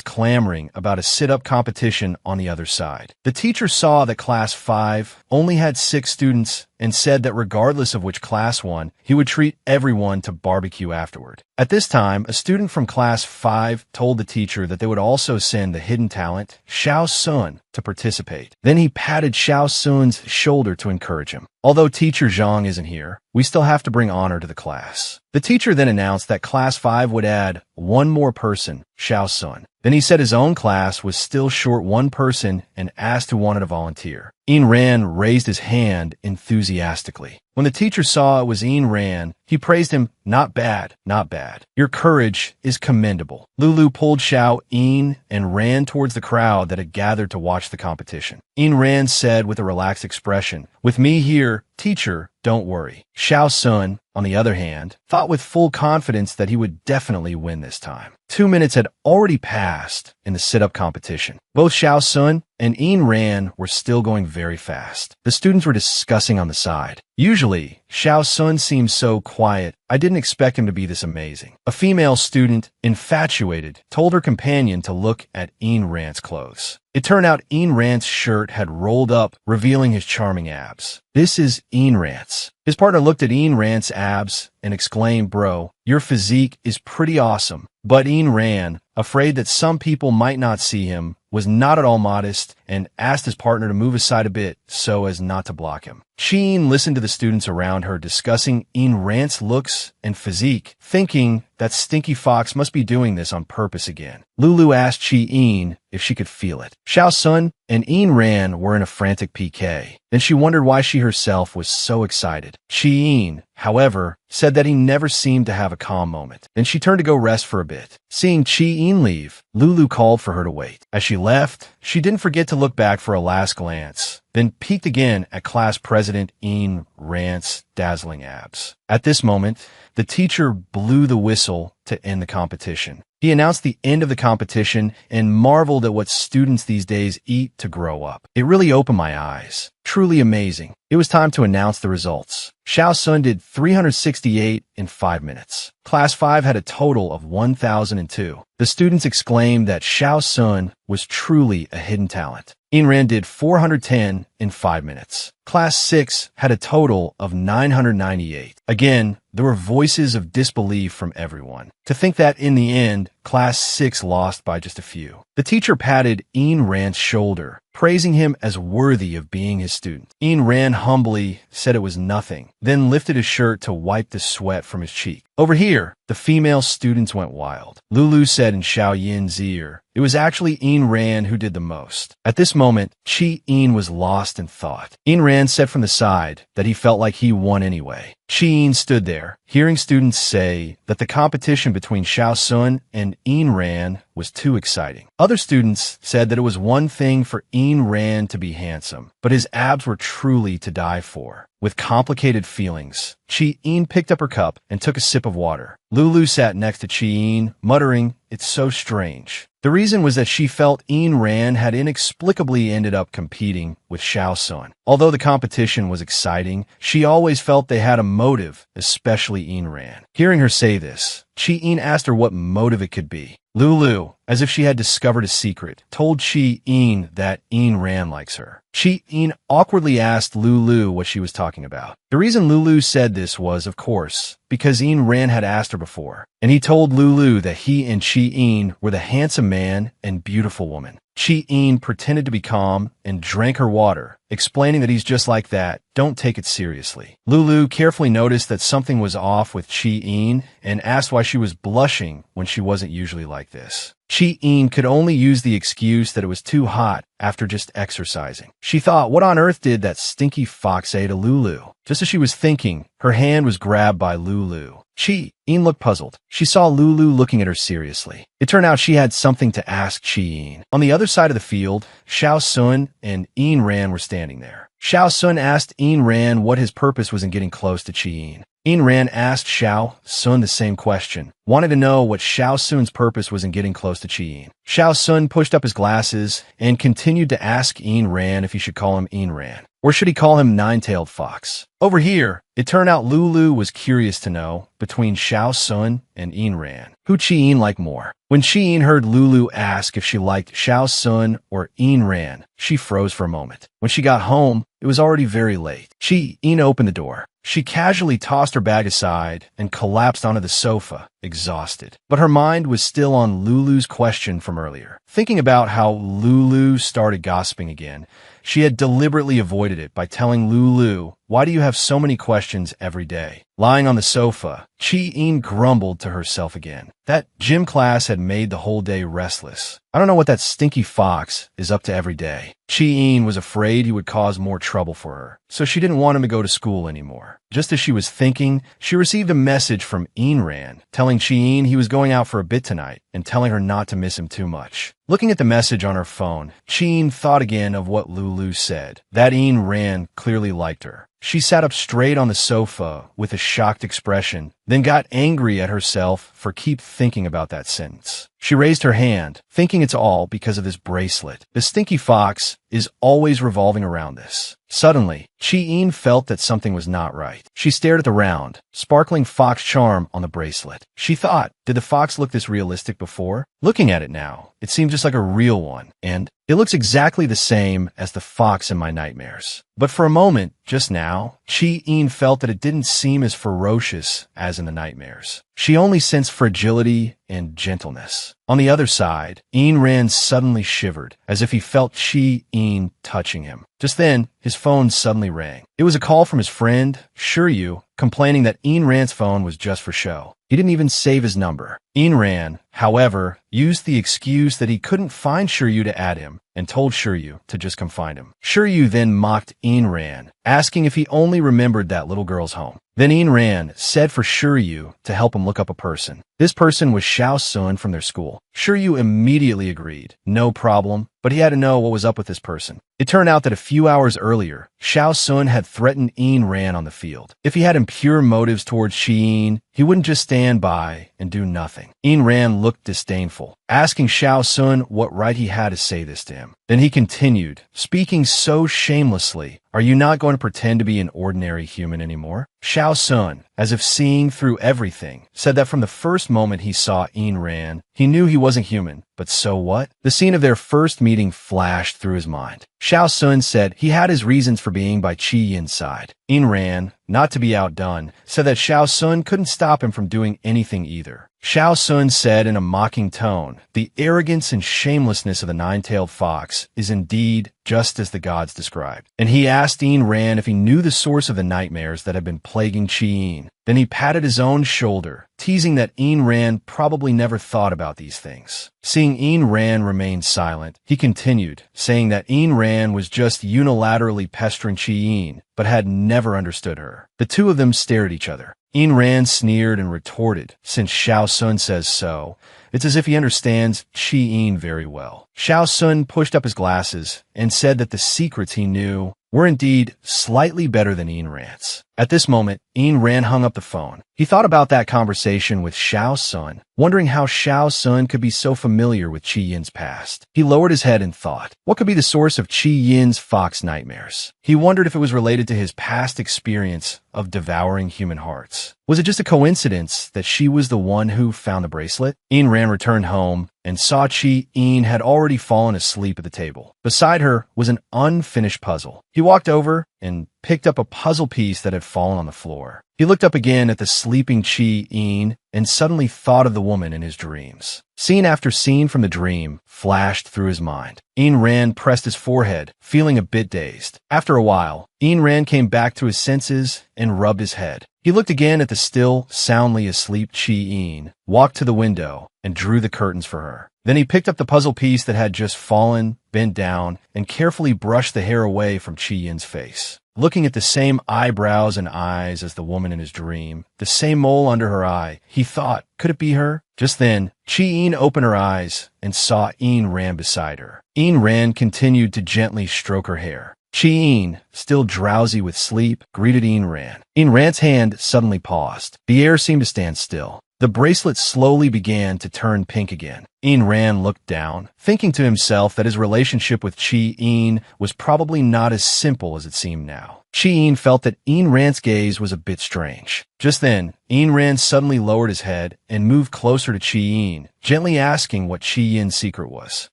clamoring about a sit-up competition on the other side. The teacher saw that Class 5 only had 6 students and said that regardless of which class won, he would treat everyone to barbecue afterward. At this time, a student from Class 5 told the teacher that they would also send the hidden talent, Xiao Sun, to participate. Then he patted Xiao Sun's shoulder to encourage him. Although Teacher Zhang isn't here, we still have to bring honor to the class. The teacher then announced that Class 5 would add one more person, Xiao Sun. Then he said his own class was still short one person and asked who wanted to volunteer. Ayn Rand raised his hand enthusiastically. When the teacher saw it was Ayn Rand, he praised him, "Not bad, not bad. Your courage is commendable." Lulu pulled Xiao, Ayn, and ran towards the crowd that had gathered to watch the competition. Ayn Rand said with a relaxed expression, "With me here, teacher, don't worry." Xiao Sun, on the other hand, thought with full confidence that he would definitely win this time. 2 minutes had already passed in the sit-up competition. Both Xiao Sun and Ayn Rand were still going very fast. The students were discussing on the side. Usually, Xiao Sun seems so quiet. I didn't expect him to be this amazing. A female student, infatuated, told her companion to look at Ayn Rand's clothes. It turned out Ayn Rand's shirt had rolled up, revealing his charming abs. "This is Ayn Rand's." His partner looked at Ayn Rand's abs and exclaimed, "Bro, your physique is pretty awesome." But Ayn Rand, afraid that some people might not see him, was not at all modest and asked his partner to move aside a bit so as not to block him. Sheen listened to the students around her discussing Ayn Rand's looks and physique, thinking that Stinky Fox must be doing this on purpose again. Lulu asked Chi-Een if she could feel it. Xiao Sun and Ayn Rand were in a frantic PK. Then she wondered why she herself was so excited. Chi-Een, however, said that he never seemed to have a calm moment. Then she turned to go rest for a bit. Seeing Chi-Een leave, Lulu called for her to wait. As she left, she didn't forget to look back for a last glance, then peeked again at class president Ayn Rand's dazzling abs. At this moment, the teacher blew the whistle to end the competition. He announced the end of the competition and marveled at what students these days eat to grow up. It really opened my eyes. Truly amazing. It was time to announce the results. Xiao Sun did 368 in 5 minutes. Class 5 had a total of 1,002. The students exclaimed that Xiao Sun was truly a hidden talent. Ayn Rand did 410 in 5 minutes. Class 6 had a total of 998. Again, there were voices of disbelief from everyone. To think that in the end, Class 6 lost by just a few. The teacher patted Ayn Rand's shoulder, praising him as worthy of being his student. Ayn Rand humbly said it was nothing, then lifted his shirt to wipe the sweat from his cheek. Over here, the female students went wild. Lulu said in Xiao Yin's ear, it was actually Ayn Rand who did the most. At this moment, Chi-Een was lost in thought. Ayn Rand said from the side that he felt like he won anyway. Chi-Een stood there, hearing students say that the competition between Xiao Sun and Ayn Rand was too exciting. Other students said that it was one thing for Ayn Rand to be handsome, but his abs were truly to die for. With complicated feelings, Chi-Een picked up her cup and took a sip of water. Lulu sat next to Chi-Een, muttering, "It's so strange." The reason was that she felt Ayn Rand had inexplicably ended up competing with Xiao Sun. Although the competition was exciting, she always felt they had a motive, especially Ayn Rand. Hearing her say this, Chi-Een asked her what motive it could be. Lulu, as if she had discovered a secret, told Chi-Een that Ayn Rand likes her. Chi-Een awkwardly asked Lulu what she was talking about. The reason Lulu said this was, of course, because Ayn Rand had asked her before, and he told Lulu that he and Chi-Een were the handsome man and beautiful woman. Chi-Een pretended to be calm and drank her water, explaining that he's just like that, don't take it seriously. Lulu carefully noticed that something was off with Chi-Een and asked why she was blushing when she wasn't usually like this. Chi-Een could only use the excuse that it was too hot after just exercising. She thought, what on earth did that stinky fox say to Lulu? Just as she was thinking, her hand was grabbed by Lulu. Chi-Een looked puzzled. She saw Lulu looking at her seriously. It turned out she had something to ask Chi-Een. On the other side of the field, Xiao Sun and Ayn Rand were standing there. Xiao Sun asked Ayn Rand what his purpose was in getting close to Chi-Een. Ayn Rand asked Xiao Sun the same question, wanted to know what Xiao Sun's purpose was in getting close to Chi-Een. Xiao Sun pushed up his glasses and continued to ask Ayn Rand if he should call him Ayn Rand, or should he call him Nine-Tailed Fox. Over here, it turned out Lulu was curious to know, between Xiao Sun and Ayn Rand, who Chi-Een liked more. When Chi-Een heard Lulu ask if she liked Xiao Sun or Ayn Rand, she froze for a moment. When she got home, it was already very late. Chi-Een opened the door. She casually tossed her bag aside and collapsed onto the sofa, exhausted. But her mind was still on Lulu's question from earlier. Thinking about how Lulu started gossiping again, she had deliberately avoided it by telling Lulu Why do you have so many questions every day? Lying on the sofa, Chi-Ean grumbled to herself again. That gym class had made the whole day restless. I don't know what that stinky fox is up to every day. Chi-Ean was afraid he would cause more trouble for her, so she didn't want him to go to school anymore. Just as she was thinking, she received a message from Ain Rand, telling Chi-Ean he was going out for a bit tonight and telling her not to miss him too much. Looking at the message on her phone, Chi-Ean thought again of what Lulu said. That Ain Rand clearly liked her. She sat up straight on the sofa with a shocked expression, then got angry at herself for keep thinking about that sentence. She raised her hand, thinking it's all because of this bracelet. The stinky fox is always revolving around this. Suddenly, Chi-Ean felt that something was not right. She stared at the round, sparkling fox charm on the bracelet. She thought, did the fox look this realistic before? Looking at it now, it seemed just like a real one, and it looks exactly the same as the fox in my nightmares. But for a moment, just now, Chi-Ean felt that it didn't seem as ferocious as in the nightmares. She only sensed fragility and gentleness. On the other side, Ain Rand suddenly shivered, as if he felt Chi-Ean touching him. Just then, his phone suddenly rang. It was a call from his friend, Shiryu, complaining that Ain Rand's phone was just for show. He didn't even save his number. Ain Rand, however, used the excuse that he couldn't find Shiryu to add him and told Shiryu to just come find him. Shiryu then mocked Ain Rand, asking if he only remembered that little girl's home. Then Ain Rand said for Shiryu to help him look up a person. This person was Xiao Sun from their school. Shiryu immediately agreed. No problem, but he had to know what was up with this person. It turned out that a few hours earlier, Xiao Sun had threatened Ain Rand on the field. If he had impure motives towards Chi-Ean, he wouldn't just stand by and do nothing. Ain Rand looked disdainful, asking Xiao Sun what right he had to say this to him. Then he continued, speaking so shamelessly, "Are you not going to pretend to be an ordinary human anymore?" Xiao Sun, as if seeing through everything, said that from the first moment he saw Ain Rand, he knew he wasn't human. But so what? The scene of their first meeting flashed through his mind. Xiao Sun said he had his reasons for being by Chi-Yin's side. Ain Rand, not to be outdone, said that Xiao Sun couldn't stop him from doing anything either. Xiao Sun said in a mocking tone, "The arrogance and shamelessness of the nine-tailed fox is indeed just as the gods described." And he asked Ain Rand if he knew the source of the nightmares that had been plaguing Chi-Ean. Then he patted his own shoulder, teasing that Ain Rand probably never thought about these things. Seeing Ain Rand remain silent, he continued, saying that Ain Rand was just unilaterally pestering Chi-Ean, but had never understood her. The two of them stared at each other. Ain Rand sneered and retorted, "Since Xiao Sun says so, it's as if he understands Chi-Ean very well." Xiao Sun pushed up his glasses and said that the secrets he knew were indeed slightly better than Ain Rand's. At this moment, Ain Rand hung up the phone. He thought about that conversation with Xiao Sun, wondering how Xiao Sun could be so familiar with Chi-Yin's past. He lowered his head and thought, what could be the source of Chi-Yin's fox nightmares? He wondered if it was related to his past experience of devouring human hearts. Was it just a coincidence that she was the one who found the bracelet? Ain Rand returned home and saw Chi-Ean had already fallen asleep at the table. Beside her was an unfinished puzzle. He walked over and picked up a puzzle piece that had fallen on the floor. He looked up again at the sleeping Chi-Ean and suddenly thought of the woman in his dreams. Scene after scene from the dream flashed through his mind. Ain Rand pressed his forehead, feeling a bit dazed. After a while, Ain Rand came back to his senses and rubbed his head. He looked again at the still, soundly asleep Chi-Ean, walked to the window, and drew the curtains for her. Then he picked up the puzzle piece that had just fallen, bent down, and carefully brushed the hair away from Chi-Yin's face. Looking at the same eyebrows and eyes as the woman in his dream, the same mole under her eye, he thought, could it be her? Just then, Chi-Ean opened her eyes and saw Ain Rand beside her. Ain Rand continued to gently stroke her hair. Chi-Ean, still drowsy with sleep, greeted Ain Rand. Ain Rand's hand suddenly paused. The air seemed to stand still. The bracelet slowly began to turn pink again. Ain Rand looked down, thinking to himself that his relationship with Chi-Ean was probably not as simple as it seemed now. Chi-Ean felt that Ain Rand's gaze was a bit strange. Just then, Ain Rand suddenly lowered his head and moved closer to Chi-Ean, gently asking what Chi-Yin's secret was.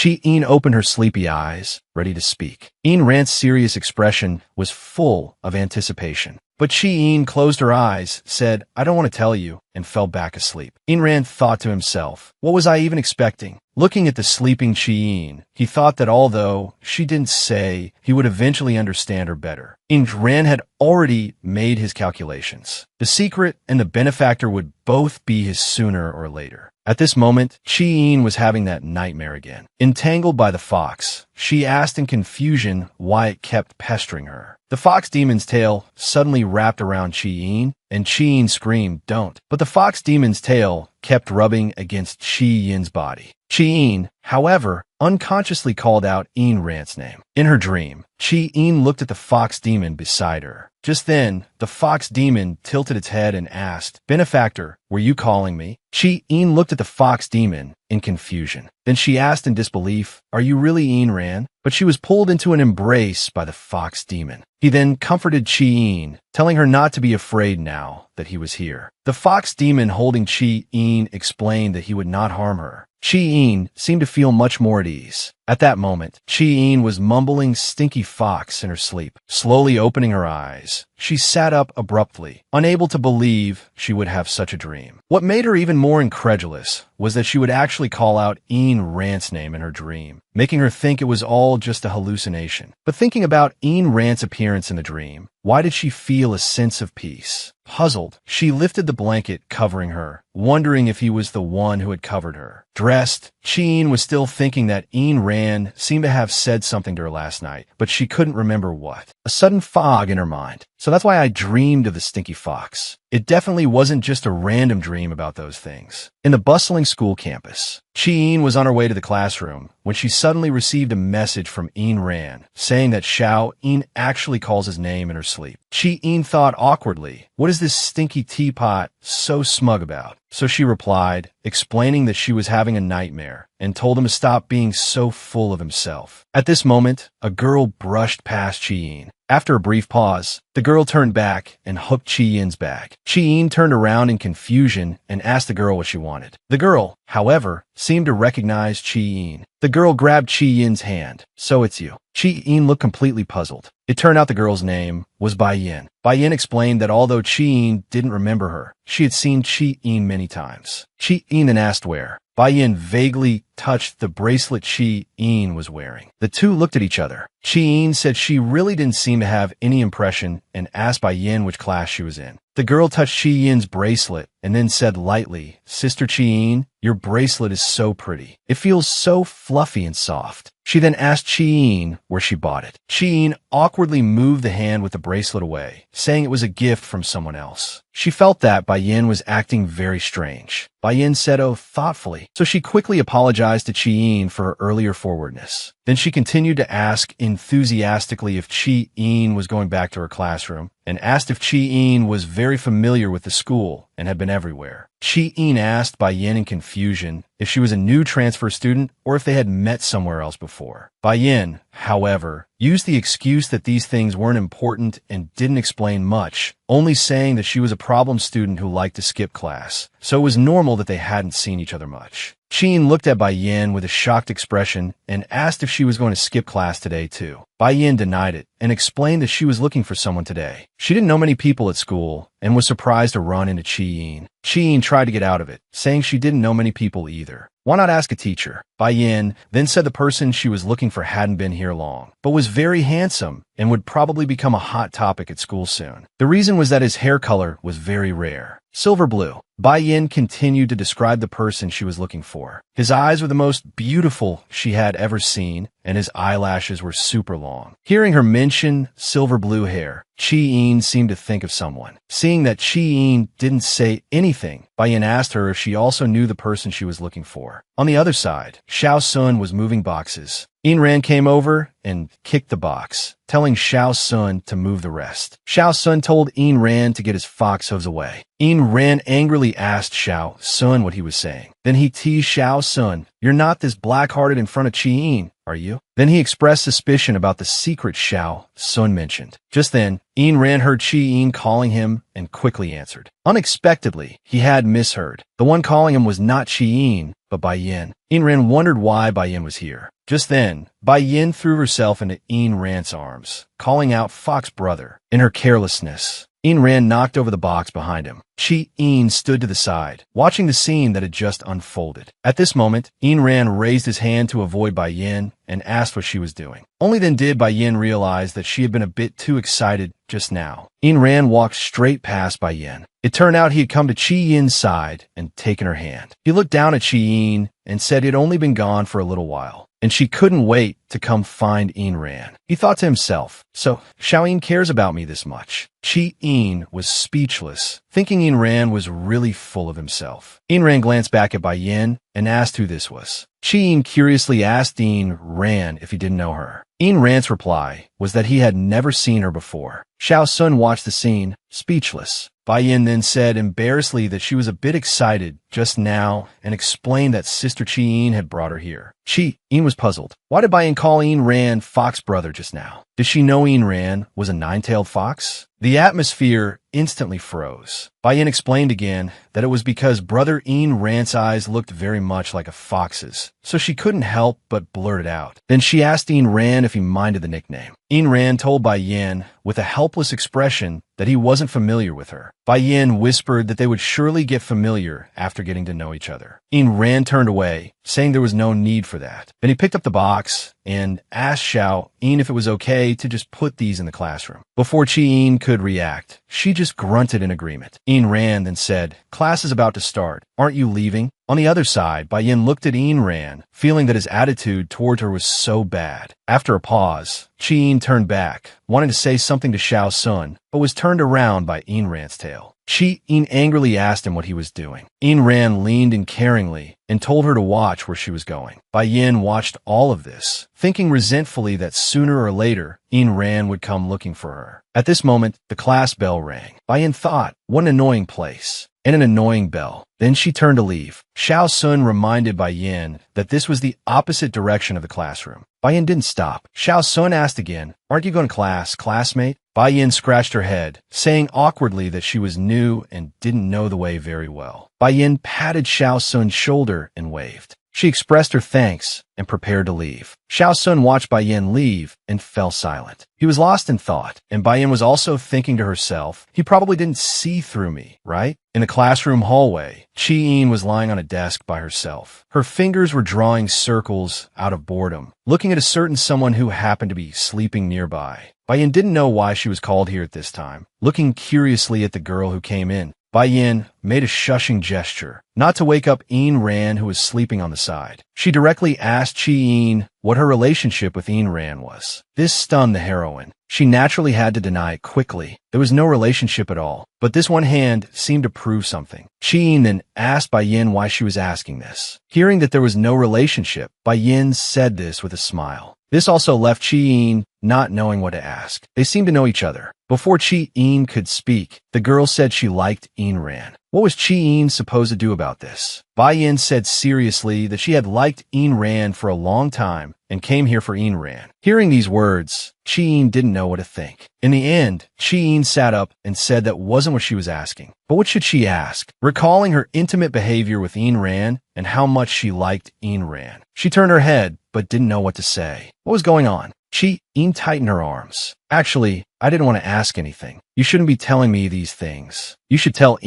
Chi-in opened her sleepy eyes, ready to speak. Ain Rand's serious expression was full of anticipation. But Chi-in closed her eyes, said, "I don't want to tell you," and fell back asleep. Ain Rand thought to himself, what was I even expecting? Looking at the sleeping Chi-in, he thought that although she didn't say, he would eventually understand her better. Ain Rand had already made his calculations. The secret and the benefactor would both be his sooner or later. At this moment, Chi-in was having that nightmare again. Entangled by the fox, she asked in confusion why it kept pestering her. The fox demon's tail suddenly wrapped around Chi-in, and Chi-in screamed, "Don't." But the fox demon's tail kept rubbing against Chi-in's body. Chi-in, however, unconsciously called out Ain Rand's name. In her dream, Chi-in looked at the fox demon beside her. Just then, the fox demon tilted its head and asked, "Benefactor, were you calling me?" Chi-in looked at the fox demon in confusion. Then she asked in disbelief, "Are you really Ain Rand?" But she was pulled into an embrace by the fox demon. He then comforted Chi-in, telling her not to be afraid now that he was here. The fox demon holding Chi-in explained that he would not harm her. Chi-in seemed to feel much more at ease. At that moment, Chi-in was mumbling "stinky fox" in her sleep. Slowly opening her eyes, she sat up abruptly, unable to believe she would have such a dream. What made her even more incredulous was that she would actually call out Ain Rand's name in her dream, making her think it was all just a hallucination. But thinking about Ain Rand's appearance in the dream, why did she feel a sense of peace? Puzzled, she lifted the blanket covering her, wondering if he was the one who had covered her. Dressed, Chi-in was still thinking that Ain Rand seemed to have said something to her last night, but she couldn't remember what. A sudden fog in her mind. So that's why I dreamed of the stinky fox. It definitely wasn't just a random dream about those things. In the bustling school campus, Chi-in was on her way to the classroom when she suddenly received a message from Ain Rand saying that Xiao-in actually calls his name in her sleep. Chi-in thought awkwardly, what is this stinky teapot so smug about? So she replied, explaining that she was having a nightmare, and told him to stop being so full of himself. At this moment, a girl brushed past Chi-in. After a brief pause, the girl turned back and hooked Chi-in's bag. Chi-in turned around in confusion and asked the girl what she wanted. The girl, however, seemed to recognize Chi-in. The girl grabbed Chi-in's hand. "So it's you." Chi-in looked completely puzzled. It turned out the girl's name was Bai-yin. Bai-yin explained that although Chi-in didn't remember her, she had seen Chi-in many times. Chi-in then asked where. Bai-yin vaguely touched the bracelet Chi-in was wearing. The two looked at each other. Chi-in said she really didn't seem to have any impression and asked Bai-yin which class she was in. The girl touched Chi-in's bracelet and then said lightly, "Sister Chi-in, your bracelet is so pretty. It feels so fluffy and soft." She then asked Chi-in where she bought it. Chi-in awkwardly moved the hand with the bracelet away, saying it was a gift from someone else. She felt that Bai-yin was acting very strange. Bai-yin said, "Oh," thoughtfully, so she quickly apologized to Chi-in for her earlier forwardness. Then she continued to ask enthusiastically if Chi-in was going back to her classroom, and asked if Chi-in was very familiar with the school and had been everywhere. Chi-in asked Bai-yin in confusion if she was a new transfer student or if they had met somewhere else before. Bai-yin, however, used the excuse that these things weren't important and didn't explain much, only saying that she was a problem student who liked to skip class, so it was normal that they hadn't seen each other much. Chi-in looked at Bai-yin with a shocked expression and asked if she was going to skip class today too. Bai-yin denied it and explained that she was looking for someone today. She didn't know many people at school and was surprised to run into Chi-in. Chi-in tried to get out of it, saying she didn't know many people either. Why not ask a teacher? Bai-yin then said the person she was looking for hadn't been here long, but was very handsome and would probably become a hot topic at school soon. The reason was that his hair color was very rare. Silver blue. Bai-yin continued to describe the person she was looking for. His eyes were the most beautiful she had ever seen, and his eyelashes were super long. Hearing her mention silver blue hair, Chi-in seemed to think of someone. Seeing that Chi-in didn't say anything, Bai-yin asked her if she also knew the person she was looking for. On the other side, Xiao Sun was moving boxes. Ain Rand came over and kicked the box, telling Xiao Sun to move the rest. Xiao Sun told Ain Rand to get his fox hooves away. Ain Rand angrily angrily asked Xiao Sun what he was saying. Then he teased Xiao Sun, "You're not this black-hearted in front of Qi, are you?" Then he expressed suspicion about the secret Xiao Sun mentioned. Just then, Ran heard Qi calling him and quickly answered. Unexpectedly, he had misheard. The one calling him was not Qi, but Bai Yin. Ran wondered why Bai Yin was here. Just then, Bai Yin threw herself into Ran's arms, calling out Fox brother. In her carelessness, Ran knocked over the box behind him. Qi stood to the side, watching the scene that had just unfolded. At this moment, Ran raised his hand to avoid Bai Yin and asked what she was doing. Only then did Bai Yin realize that she had been a bit too excited just now. Ran walked straight past Bai Yin. It turned out he had come to Qi side and taken her hand. He looked down at Qi and said he had only been gone for a little while, and she couldn't wait to come find Ran. He thought to himself, so Xiao cares about me this much. Qi was speechless, thinking Ran was really full of himself. Ran glanced back at Bai Yin and asked who this was. Qi curiously asked Ran if he didn't know her. Ran's reply was that he had never seen her before. Xiao Sun watched the scene, speechless. Bai Yin then said embarrassedly that she was a bit excited just now and explained that Sister Qi had brought her here. Qi was puzzled. Why did Bai Yin call Ran Fox brother just now? Did she know Ran was a nine-tailed fox? The atmosphere instantly froze. Bai Yin explained again that it was because brother Ran's eyes looked very much like a fox's, so she couldn't help but blurt it out. Then she asked Ran if he minded the nickname. Ran told Bai Yin with a helpless expression that he wasn't familiar with her. Bai Yin whispered that they would surely get familiar after getting to know each other. Ran turned away, saying there was no need for that. Then he picked up the box and asked Xiao if it was okay to just put these in the classroom. Before Qi could react, she just grunted in agreement. Ran then said, "Class is about to start. Aren't you leaving?" On the other side, Bai Yin looked at Ran, feeling that his attitude toward her was so bad. After a pause, Qi turned back, wanting to say something to Xiao Sun, but was turned around by Ran's tail. Qi angrily asked him what he was doing. Ran leaned in caringly and told her to watch where she was going. Bai Yin watched all of this, thinking resentfully that sooner or later, Ran would come looking for her. At this moment, the class bell rang. Bai Yin thought, what an annoying place, and an annoying bell. Then she turned to leave. Xiao Sun reminded Bai Yin that this was the opposite direction of the classroom. Bai Yin didn't stop. Xiao Sun asked again, "Aren't you going to class, classmate?" Bai Yin scratched her head, saying awkwardly that she was new and didn't know the way very well. Bai Yin patted Xiao Sun's shoulder and waved. She expressed her thanks and prepared to leave. Xiao Sun watched Bai Yin leave and fell silent. He was lost in thought, and Bai Yin was also thinking to herself, he probably didn't see through me, right? In the classroom hallway, Qi was lying on a desk by herself. Her fingers were drawing circles out of boredom, looking at a certain someone who happened to be sleeping nearby. Bai Yin didn't know why she was called here at this time. Looking curiously at the girl who came in, Bai Yin made a shushing gesture, not to wake up Ran, who was sleeping on the side. She directly asked Qi what her relationship with Ran was. This stunned the heroine. She naturally had to deny it quickly. There was no relationship at all, but this one hand seemed to prove something. Qi then asked Bai Yin why she was asking this. Hearing that there was no relationship, Bai Yin said this with a smile. This also left Qi not knowing what to ask. They seemed to know each other. Before Qi could speak, the girl said she liked Ran. What was Qi supposed to do about this? Bai Yin said seriously that she had liked Ran for a long time and came here for Ran. Hearing these words, Qi didn't know what to think. In the end, Qi sat up and said that wasn't what she was asking. But what should she ask? Recalling her intimate behavior with Ran and how much she liked Ran. She turned her head, but didn't know what to say. What was going on? Qi tightened her arms. Actually, I didn't want to ask anything. You shouldn't be telling me these things. You should tell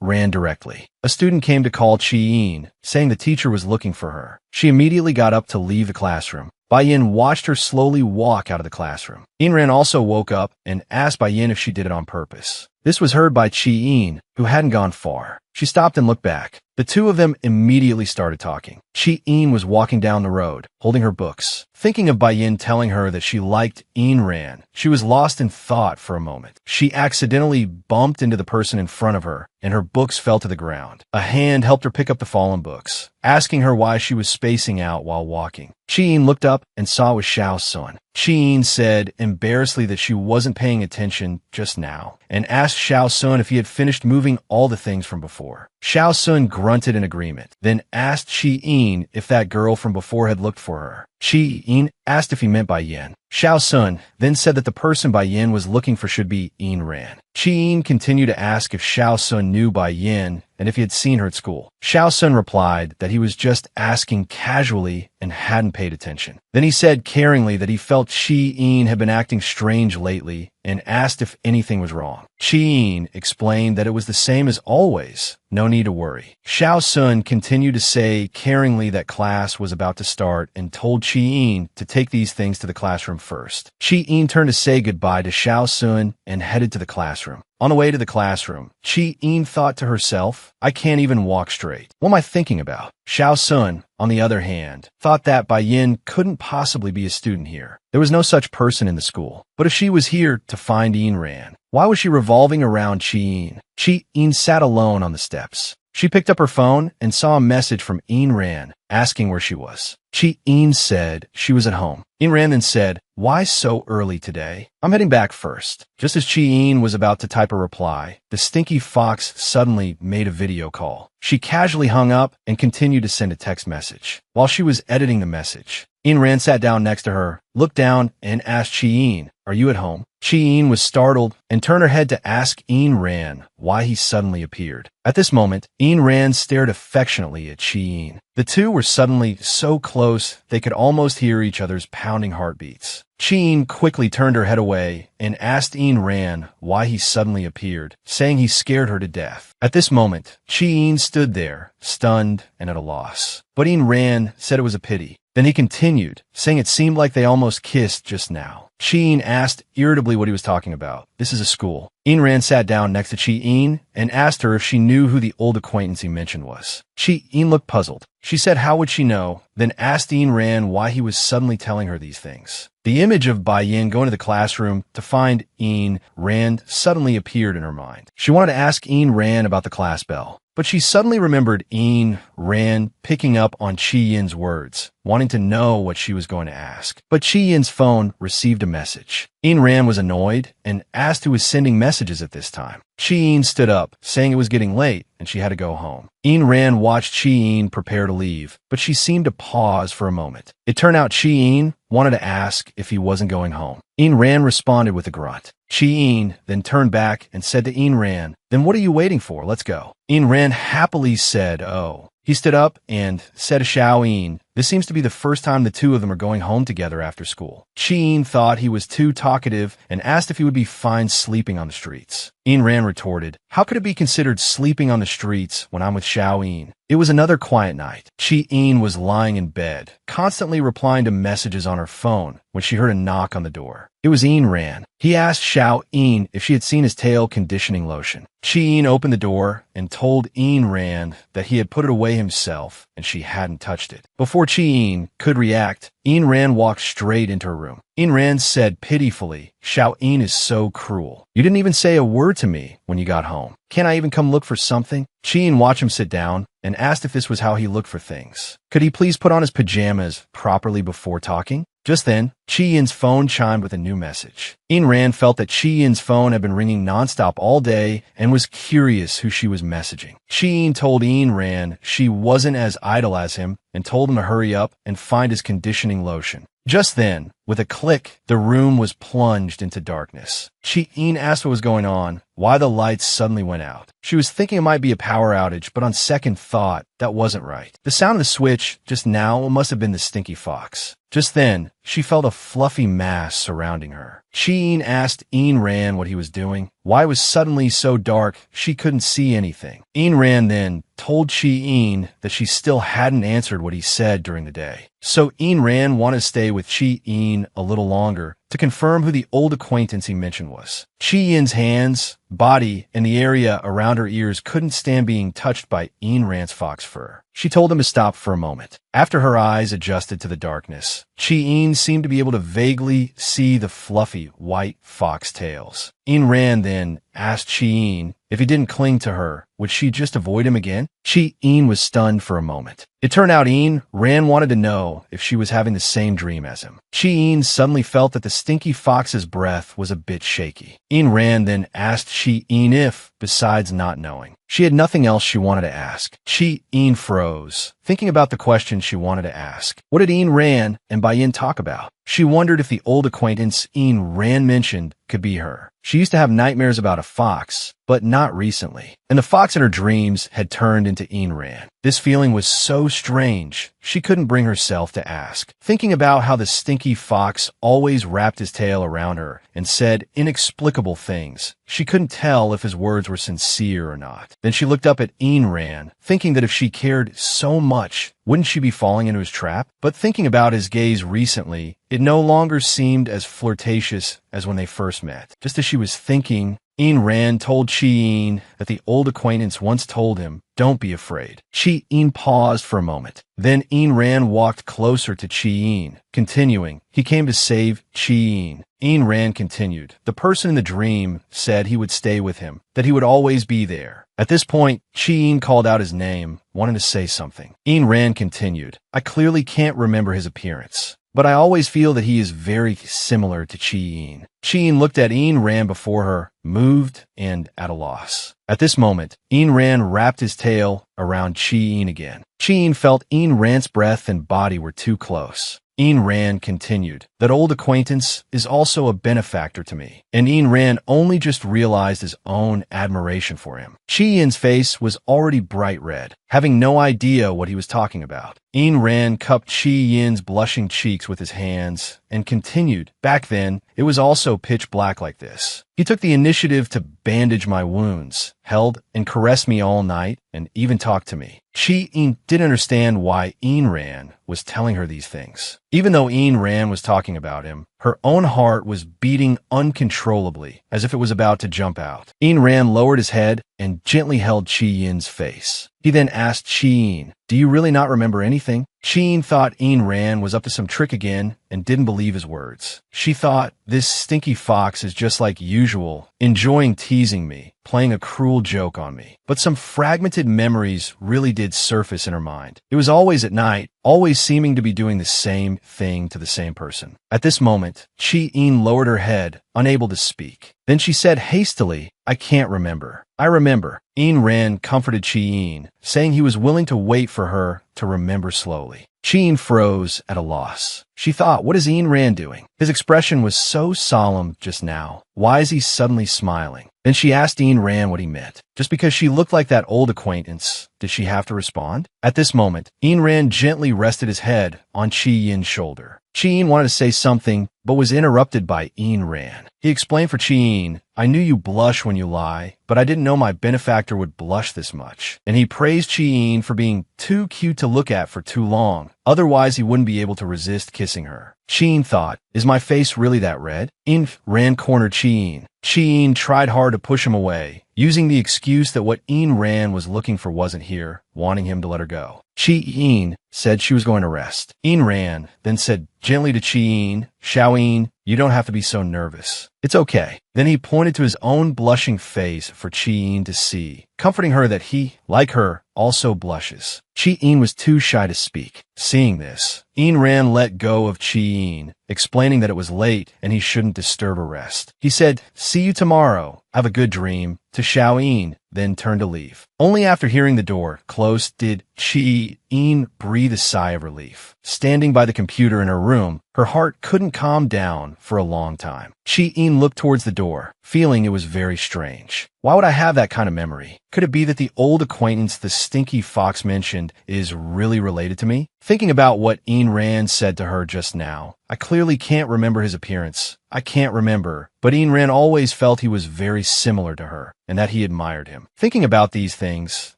Ran directly. A student came to call Qi saying the teacher was looking for her. She immediately got up to leave the classroom. Bai Yin watched her slowly walk out of the classroom. Ran also woke up and asked Bai Yin if she did it on purpose. This was heard by Qi, who hadn't gone far. She stopped and looked back. The two of them immediately started talking. Qi was walking down the road, holding her books. Thinking of Bai Yin telling her that she liked Ran, she was lost in thought for a moment. She accidentally bumped into the person in front of her, and her books fell to the ground. A hand helped her pick up the fallen books, asking her why she was spacing out while walking. Qi looked up and saw it was Xiao Sun. Qi said embarrassedly that she wasn't paying attention just now, and asked Xiao Sun if he had finished moving removing all the things from before. Xiao Sun grunted in agreement, then asked Qi Yin if that girl from before had looked for her. Qi Yin asked if he meant Bai Yin. Xiao Sun then said that the person Bai Yin was looking for should be Yin Ran. Qi Yin continued to ask if Xiao Sun knew Bai Yin and if he had seen her at school. Xiao Sun replied that he was just asking casually and hadn't paid attention. Then he said caringly that he felt Qi Yin had been acting strange lately and asked if anything was wrong. Qi Yin explained that it was the same as always. No need to worry. Xiao Sun continued to say caringly that class was about to start and told Qi Yin to take these things to the classroom first. Qi Yin turned to say goodbye to Xiao Sun and headed to the classroom. On the way to the classroom, Qi Yin thought to herself, I can't even walk straight. What am I thinking about? Xiao Sun, on the other hand, thought that Bai Yin couldn't possibly be a student here. There was no such person in the school. But if she was here to find Yin Ran, why was she revolving around Qi Yin? Qi Yin sat alone on the steps. She picked up her phone and saw a message from Yin Ran asking where she was. Qi Yin said she was at home. Yin Ran then said, why so early today? I'm heading back first. Just as Qi Yin was about to type a reply, the stinky fox suddenly made a video call. She casually hung up and continued to send a text message. While she was editing the message, Yin Ran sat down next to her, looked down, and asked Qi Yin, are you at home? Qi Yin was startled and turned her head to ask Yin Ran why he suddenly appeared. At this moment, Yin Ran stared affectionately at Qi Yin. The two were suddenly so close they could almost hear each other's pounding heartbeats. Qi Yin quickly turned her head away and asked Yin Ran why he suddenly appeared, saying he scared her to death. At this moment, Qi Yin stood there, stunned and at a loss. But Yin Ran said it was a pity. Then he continued, saying it seemed like they almost kissed just now. Qi Yin asked irritably what he was talking about. This is a school. Yin Ran sat down next to Qi Yin and asked her if she knew who the old acquaintance he mentioned was. Qi Yin looked puzzled. She said how would she know, then asked Yin Ran why he was suddenly telling her these things. The image of Bai Yin going to the classroom to find Yin Ran suddenly appeared in her mind. She wanted to ask Yin Ran about the class bell, but she suddenly remembered Yin Ran picking up on Qi Yin's words, wanting to know what she was going to ask. But Qi Yin's phone received a message. Yin Ran was annoyed and asked who was sending messages at this time. Qi Yin stood up, saying it was getting late and she had to go home. Yin Ran watched Qi Yin prepare to leave, but she seemed to pause for a moment. It turned out Qi Yin wanted to ask if he wasn't going home. Yin Ran responded with a grunt. Qi Yin then turned back and said to Yin Ran, then what are you waiting for? Let's go. Yin Ran happily said, oh. He stood up and said to Xiao Yin, this seems to be the first time the two of them are going home together after school. Qi Yin thought he was too talkative and asked if he would be fine sleeping on the streets. Yin Ran retorted, how could it be considered sleeping on the streets when I'm with Xiao Yin? It was another quiet night. Qi Yin was lying in bed, constantly replying to messages on her phone when she heard a knock on the door. It was Yin Ran. He asked Xiao Yin if she had seen his tail conditioning lotion. Qi Yin opened the door and told Yin Ran that he had put it away himself and she hadn't touched it. Before Qi Yin could react, Yin Ran walked straight into her room. Yin Ran said pitifully, Xiao Yin is so cruel. You didn't even say a word to me when you got home. Can't I even come look for something? Qi Yin watched him sit down and asked if this was how he looked for things. Could he please put on his pajamas properly before talking? Just then, Qi Yin's phone chimed with a new message. Yin Ran felt that Qi Yin's phone had been ringing nonstop all day and was curious who she was messaging. Qi Yin told Yin Ran she wasn't as idle as him and told him to hurry up and find his conditioning lotion. Just then, with a click, the room was plunged into darkness. Qi Yin asked what was going on, why the lights suddenly went out. She was thinking it might be a power outage, but on second thought, that wasn't right. The sound of the switch just now must have been the stinky fox. Just then, she felt a fluffy mass surrounding her. Qi Yin asked Yin Ran what he was doing, why it was suddenly so dark she couldn't see anything. Yin Ran then told Qi Yin that she still hadn't answered what he said during the day. So Yin Ran wanted to stay with Qi Yin a little longer to confirm who the old acquaintance he mentioned was. Qi Yin's hands, body, and the area around her ears couldn't stand being touched by Yin Ran's fox fur. She told him to stop for a moment. After her eyes adjusted to the darkness, Qi Yin seemed to be able to vaguely see the fluffy white fox tails. Yin Ran then asked Qi Yin if he didn't cling to her, would she just avoid him again? Qi Yin was stunned for a moment. It turned out Yin Ran wanted to know if she was having the same dream as him. Qi Yin suddenly felt that the stinky fox's breath was a bit shaky. Yin Ran then asked Qi Yin if, besides not knowing. She had nothing else she wanted to ask. Chi-Yin froze, thinking about the question she wanted to ask. What did Yin Ran and Bai-Yin talk about? She wondered if the old acquaintance Yin Ran mentioned could be her. She used to have nightmares about a fox, but not recently. And the fox in her dreams had turned into Yin Ran. This feeling was so strange, she couldn't bring herself to ask. Thinking about how the stinky fox always wrapped his tail around her and said inexplicable things, she couldn't tell if his words were sincere or not. Then she looked up at Yin Ran, thinking that if she cared so much, wouldn't she be falling into his trap? But thinking about his gaze recently, it no longer seemed as flirtatious as when they first met. Just as she was thinking, Yin Ran told Chi-Yin that the old acquaintance once told him, "Don't be afraid." Chi-Yin paused for a moment. Then Yin Ran walked closer to Chi-Yin, continuing, "He came to save Chi-Yin." Yin Ran continued, "The person in the dream said he would stay with him, that he would always be there." At this point, Chi-Yin called out his name, wanting to say something. Yin Ran continued, "I clearly can't remember his appearance, but I always feel that he is very similar to Chi-Yin." Chi-Yin looked at Yin Ran before her, moved, and at a loss. At this moment, Yin Ran wrapped his tail around Chi-Yin again. Chi-Yin felt Yin Ran's breath and body were too close. Yin Ran continued, "That old acquaintance is also a benefactor to me." And Yin Ran only just realized his own admiration for him. Chi-Yin's face was already bright red, having no idea what he was talking about. Yin Ran cupped Chi-Yin's blushing cheeks with his hands and continued, "Back then, it was also pitch black like this. He took the initiative to bandage my wounds, held and caressed me all night, and even talked to me." Chi-Yin didn't understand why Yin Ran was telling her these things. Even though Yin Ran was talking about him, her own heart was beating uncontrollably, as if it was about to jump out. Yin Ran lowered his head and gently held Chi-Yin's face. He then asked Chi-Yin, "Do you really not remember anything?" Chi-Yin thought Yin Ran was up to some trick again and didn't believe his words. She thought, "This stinky fox is just like usual, enjoying teasing me, playing a cruel joke on me." But some fragmented memories really did surface in her mind. It was always at night, always seeming to be doing the same thing to the same person. At this moment, Chi-Yin lowered her head, unable to speak. Then she said hastily, "I can't remember." "I remember." Yin Ran comforted Chi-Yin, saying he was willing to wait for her to remember slowly. Chi-Yin froze at a loss. She thought, what is Yin Ran doing? His expression was so solemn just now. Why is he suddenly smiling? Then she asked Yin Ran what he meant. Just because she looked like that old acquaintance, did she have to respond? At this moment, Yin Ran gently rested his head on Chi-Yin's shoulder. Chi-Yin wanted to say something, but was interrupted by Yin Ran. He explained for Chi-Yin, "I knew you blush when you lie, but I didn't know my benefactor would blush this much." And he praised Chi-Yin for being too cute to look at for too long. Otherwise, he wouldn't be able to resist kissing her. Chi-Yin thought, "Is my face really that red?" Yin Ran cornered Chi-Yin. Chi-Yin tried hard to push him away, using the excuse that what Yin Ran was looking for wasn't here, wanting him to let her go. Chi-Yin said she was going to rest. Yin Ran then said gently to Chi-Yin, "Xiao-Yin, you don't have to be so nervous. It's okay." Then he pointed to his own blushing face for Chi-Yin to see, comforting her that he, like her, also blushes. Chi-Yin was too shy to speak. Seeing this, Yin Ran let go of Chi-Yin, explaining that it was late and he shouldn't disturb her rest. He said, "See you tomorrow. Have a good dream," to Xiao-Yin, then turned to leave. Only after hearing the door close did Chi-Yin breathe a sigh of relief. Standing by the computer in her room, her heart couldn't calm down for a long time. Chi-Yin looked towards the door, feeling it was very strange. Why would I have that kind of memory? Could it be that the old acquaintance the stinky fox mentioned is really related to me? Thinking about what Yin Ran said to her just now, I clearly can't remember his appearance. I can't remember, but Yin Ran always felt he was very similar to her, and that he admired him. Thinking about these things,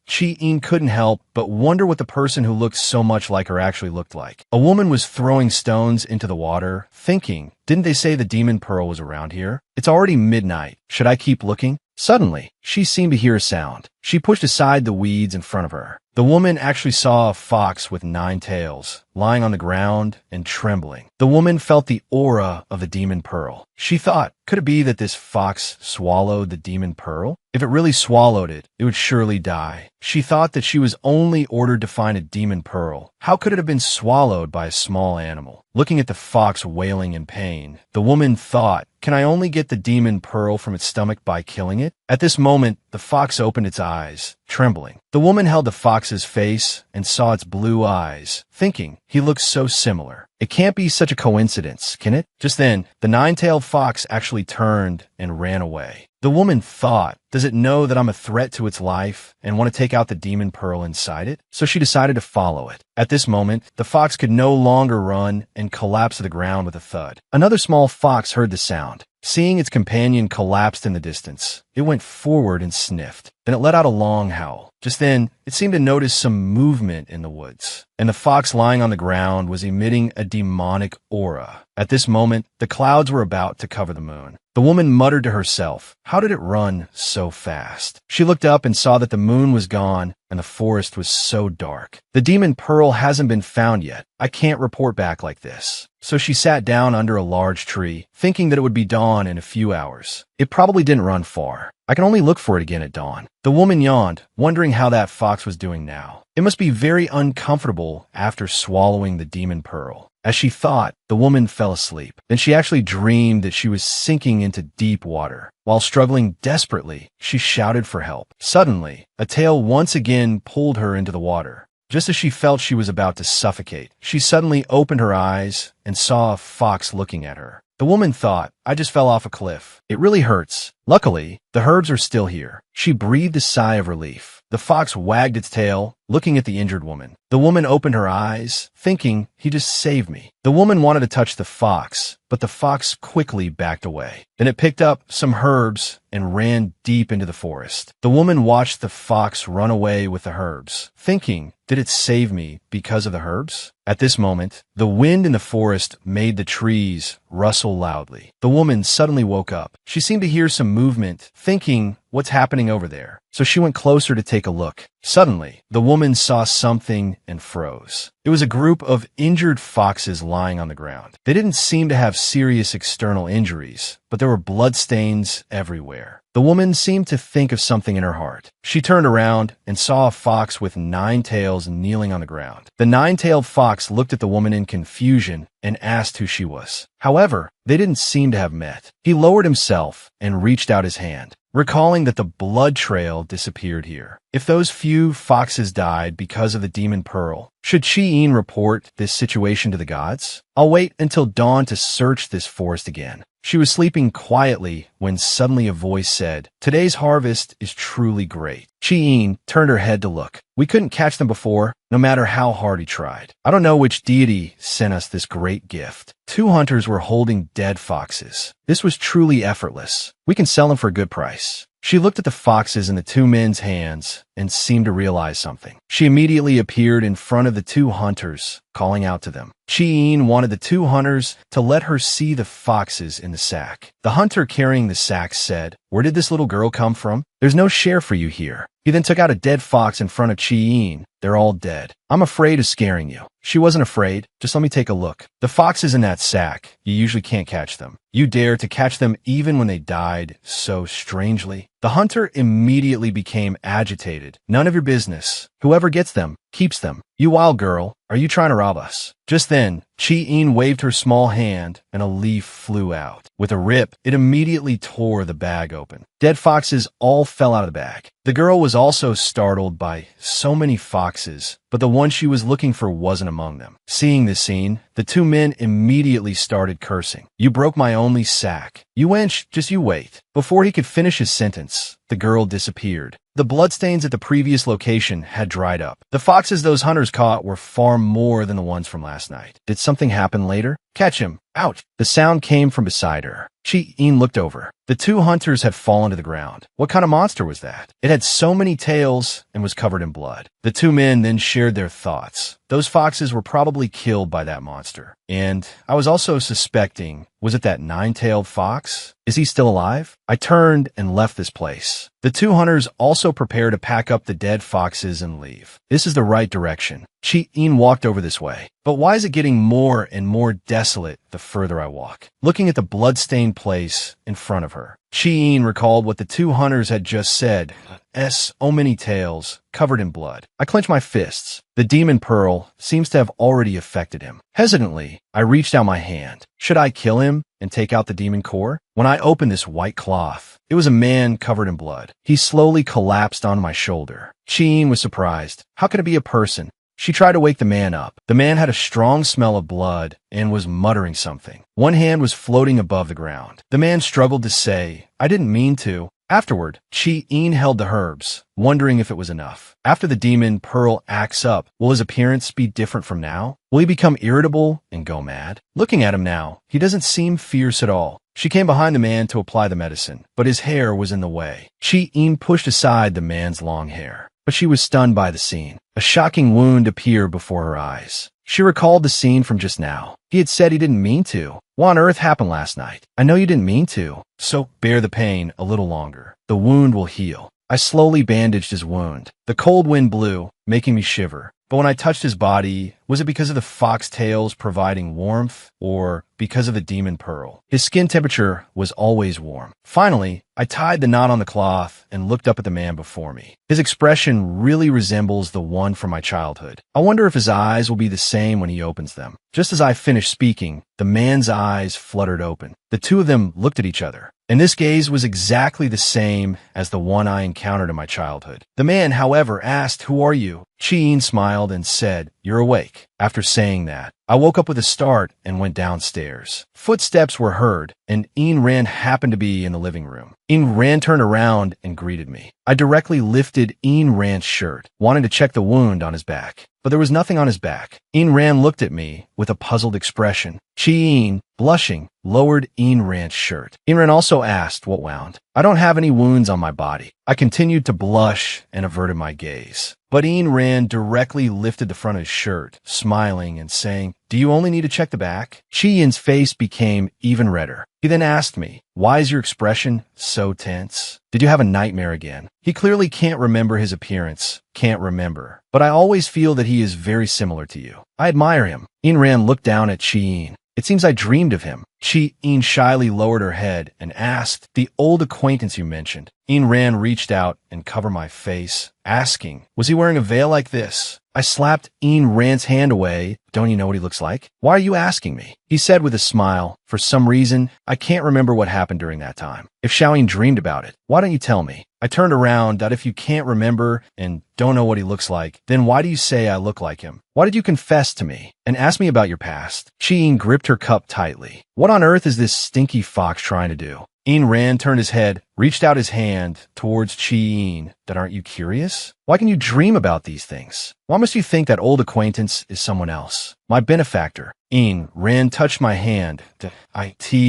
Chi-Yin couldn't help but wonder what the person who looked so much like her actually looked like. A woman was throwing stones into the water, thinking, didn't they say the demon pearl was around here? It's already midnight. Should I keep looking? Suddenly, she seemed to hear a sound. She pushed aside the weeds in front of her. The woman actually saw a fox with 9 tails, lying on the ground and trembling. The woman felt the aura of the demon pearl. She thought, could it be that this fox swallowed the demon pearl? If it really swallowed it, it would surely die. She thought that she was only ordered to find a demon pearl. How could it have been swallowed by a small animal? Looking at the fox wailing in pain, the woman thought, can I only get the demon pearl from its stomach by killing it? At this moment, the fox opened its eyes, trembling. The woman held the fox's face and saw its blue eyes, thinking, he looks so similar. It can't be such a coincidence, can it? Just then, the nine-tailed fox actually turned and ran away. The woman thought, does it know that I'm a threat to its life and want to take out the demon pearl inside it? So she decided to follow it. At this moment, the fox could no longer run and collapsed to the ground with a thud. Another small fox heard the sound. Seeing its companion collapsed in the distance, it went forward and sniffed. Then it let out a long howl. Just then, it seemed to notice some movement in the woods, and the fox lying on the ground was emitting a demonic aura. At this moment, the clouds were about to cover the moon. The woman muttered to herself, how did it run so fast? She looked up and saw that the moon was gone and the forest was so dark. The demon pearl hasn't been found yet. I can't report back like this. So she sat down under a large tree, thinking that it would be dawn in a few hours. It probably didn't run far. I can only look for it again at dawn. The woman yawned, wondering how that fox was doing now. It must be very uncomfortable after swallowing the demon pearl. As she thought, the woman fell asleep. Then she actually dreamed that she was sinking into deep water. While struggling desperately, she shouted for help. Suddenly, a tail once again pulled her into the water. Just as she felt she was about to suffocate, she suddenly opened her eyes and saw a fox looking at her. The woman thought, I just fell off a cliff. It really hurts. Luckily, the herbs are still here. She breathed a sigh of relief. The fox wagged its tail, looking at the injured woman. The woman opened her eyes, thinking, he just saved me. The woman wanted to touch the fox, but the fox quickly backed away. Then it picked up some herbs and ran deep into the forest. The woman watched the fox run away with the herbs, thinking, did it save me because of the herbs? At this moment, the wind in the forest made the trees rustle loudly. The woman suddenly woke up. She seemed to hear some movement, thinking, what's happening over there? So she went closer to take a look. Suddenly, the woman saw something and froze. It was a group of injured foxes lying on the ground. They didn't seem to have serious external injuries, but there were bloodstains everywhere. The woman seemed to think of something in her heart. She turned around and saw a fox with 9 tails kneeling on the ground. The 9-tailed fox looked at the woman in confusion and asked who she was. However, they didn't seem to have met. He lowered himself and reached out his hand, recalling that the blood trail disappeared here. If those few foxes died because of the demon pearl, should Chi-In report this situation to the gods? I'll wait until dawn to search this forest again. She was sleeping quietly when suddenly a voice said, today's harvest is truly great. Chi-In turned her head to look. We couldn't catch them before, no matter how hard he tried. I don't know which deity sent us this great gift. 2 hunters were holding dead foxes. This was truly effortless. We can sell them for a good price. She looked at the foxes in the 2 men's hands and seemed to realize something. She immediately appeared in front of the 2 hunters, calling out to them. Chi-In wanted the 2 hunters to let her see the foxes in the sack. The hunter carrying the sack said, where did this little girl come from? There's no share for you here. He then took out a dead fox in front of Chi-In. They're all dead. I'm afraid of scaring you. She wasn't afraid. Just let me take a look. The foxes in that sack, you usually can't catch them. You dare to catch them even when they died so strangely. The hunter immediately became agitated. None of your business. Whoever gets them, keeps them. You wild girl, are you trying to rob us? Just then, Chi-In waved her small hand and a leaf flew out. With a rip, it immediately tore the bag open. Dead foxes all fell out of the bag. The girl was also startled by so many foxes, but the one she was looking for wasn't among them. Seeing this scene, the 2 men immediately started cursing. You broke my only sack. You wench, just you wait. Before he could finish his sentence, the girl disappeared. The bloodstains at the previous location had dried up. The foxes those hunters caught were far more than the ones from last night. Did something happen later? Catch him. Ouch. The sound came from beside her. Chi-In looked over. The 2 hunters had fallen to the ground. What kind of monster was that? It had so many tails and was covered in blood. The 2 men then shared their thoughts. Those foxes were probably killed by that monster. And I was also suspecting, was it that 9-tailed fox? Is he still alive? I turned and left this place. The 2 hunters also prepared to pack up the dead foxes and leave. This is the right direction. Chi-In walked over this way. But why is it getting more and more desolate the further I walk? Looking at the bloodstained same place in front of her. Chi-Yin recalled what the two hunters had just said. So many tails, covered in blood. I clenched my fists. The demon pearl seems to have already affected him. Hesitantly, I reached out my hand. Should I kill him and take out the demon core? When I opened this white cloth, it was a man covered in blood. He slowly collapsed on my shoulder. Chi-Yin was surprised. How could it be a person? She tried to wake the man up. The man had a strong smell of blood and was muttering something. One hand was floating above the ground. The man struggled to say, I didn't mean to. Afterward, Chi-Yin held the herbs, wondering if it was enough. After the demon pearl acts up, will his appearance be different from now? Will he become irritable and go mad? Looking at him now, he doesn't seem fierce at all. She came behind the man to apply the medicine, but his hair was in the way. Chi-Yin pushed aside the man's long hair, but she was stunned by the scene. A shocking wound appeared before her eyes. She recalled the scene from just now. He had said he didn't mean to. What on earth happened last night? I know you didn't mean to, so bear the pain a little longer. The wound will heal. I slowly bandaged his wound. The cold wind blew, making me shiver. But when I touched his body, was it because of the fox tails providing warmth or because of the demon pearl? His skin temperature was always warm. Finally, I tied the knot on the cloth and looked up at the man before me. His expression really resembles the one from my childhood. I wonder if his eyes will be the same when he opens them. Just as I finished speaking, the man's eyes fluttered open. The two of them looked at each other, and this gaze was exactly the same as the one I encountered in my childhood. The man, however, asked, "Who are you?" Chi-Yin smiled and said, "You're awake." After saying that, I woke up with a start and went downstairs. Footsteps were heard, and Ayn Rand happened to be in the living room. Ayn Rand turned around and greeted me. I directly lifted Ayn Rand's shirt, wanting to check the wound on his back. But there was nothing on his back. Ayn Rand looked at me with a puzzled expression. Chi-Yin, blushing, lowered Ayn Rand's shirt. Ayn Rand also asked what wound. I don't have any wounds on my body. I continued to blush and averted my gaze. But Ayn Rand directly lifted the front of his shirt, smiling and saying, "Do you only need to check the back?" Chi-Yin's face became even redder. He then asked me, "Why is your expression so tense? Did you have a nightmare again?" He clearly can't remember his appearance, can't remember. But I always feel that he is very similar to you. I admire him. Ayn Rand looked down at Chi-Yin. It seems I dreamed of him. Chi-Yin shyly lowered her head and asked, "The old acquaintance you mentioned." Ayn Rand reached out and covered my face, asking, "Was he wearing a veil like this?" I slapped Ayn Rand's hand away. "Don't you know what he looks like? Why are you asking me?" He said with a smile, "For some reason, I can't remember what happened during that time. If Xiaoyin dreamed about it, why don't you tell me?" I turned around that if you can't remember and don't know what he looks like, then why do you say I look like him? Why did you confess to me and ask me about your past? Chi-Yin gripped her cup tightly. What on earth is this stinky fox trying to do? Ayn Rand turned his head, reached out his hand towards Chi-Yin. "That aren't you curious? Why can you dream about these things? Why must you think that old acquaintance is someone else? My benefactor." Ayn Rand touched my hand. "It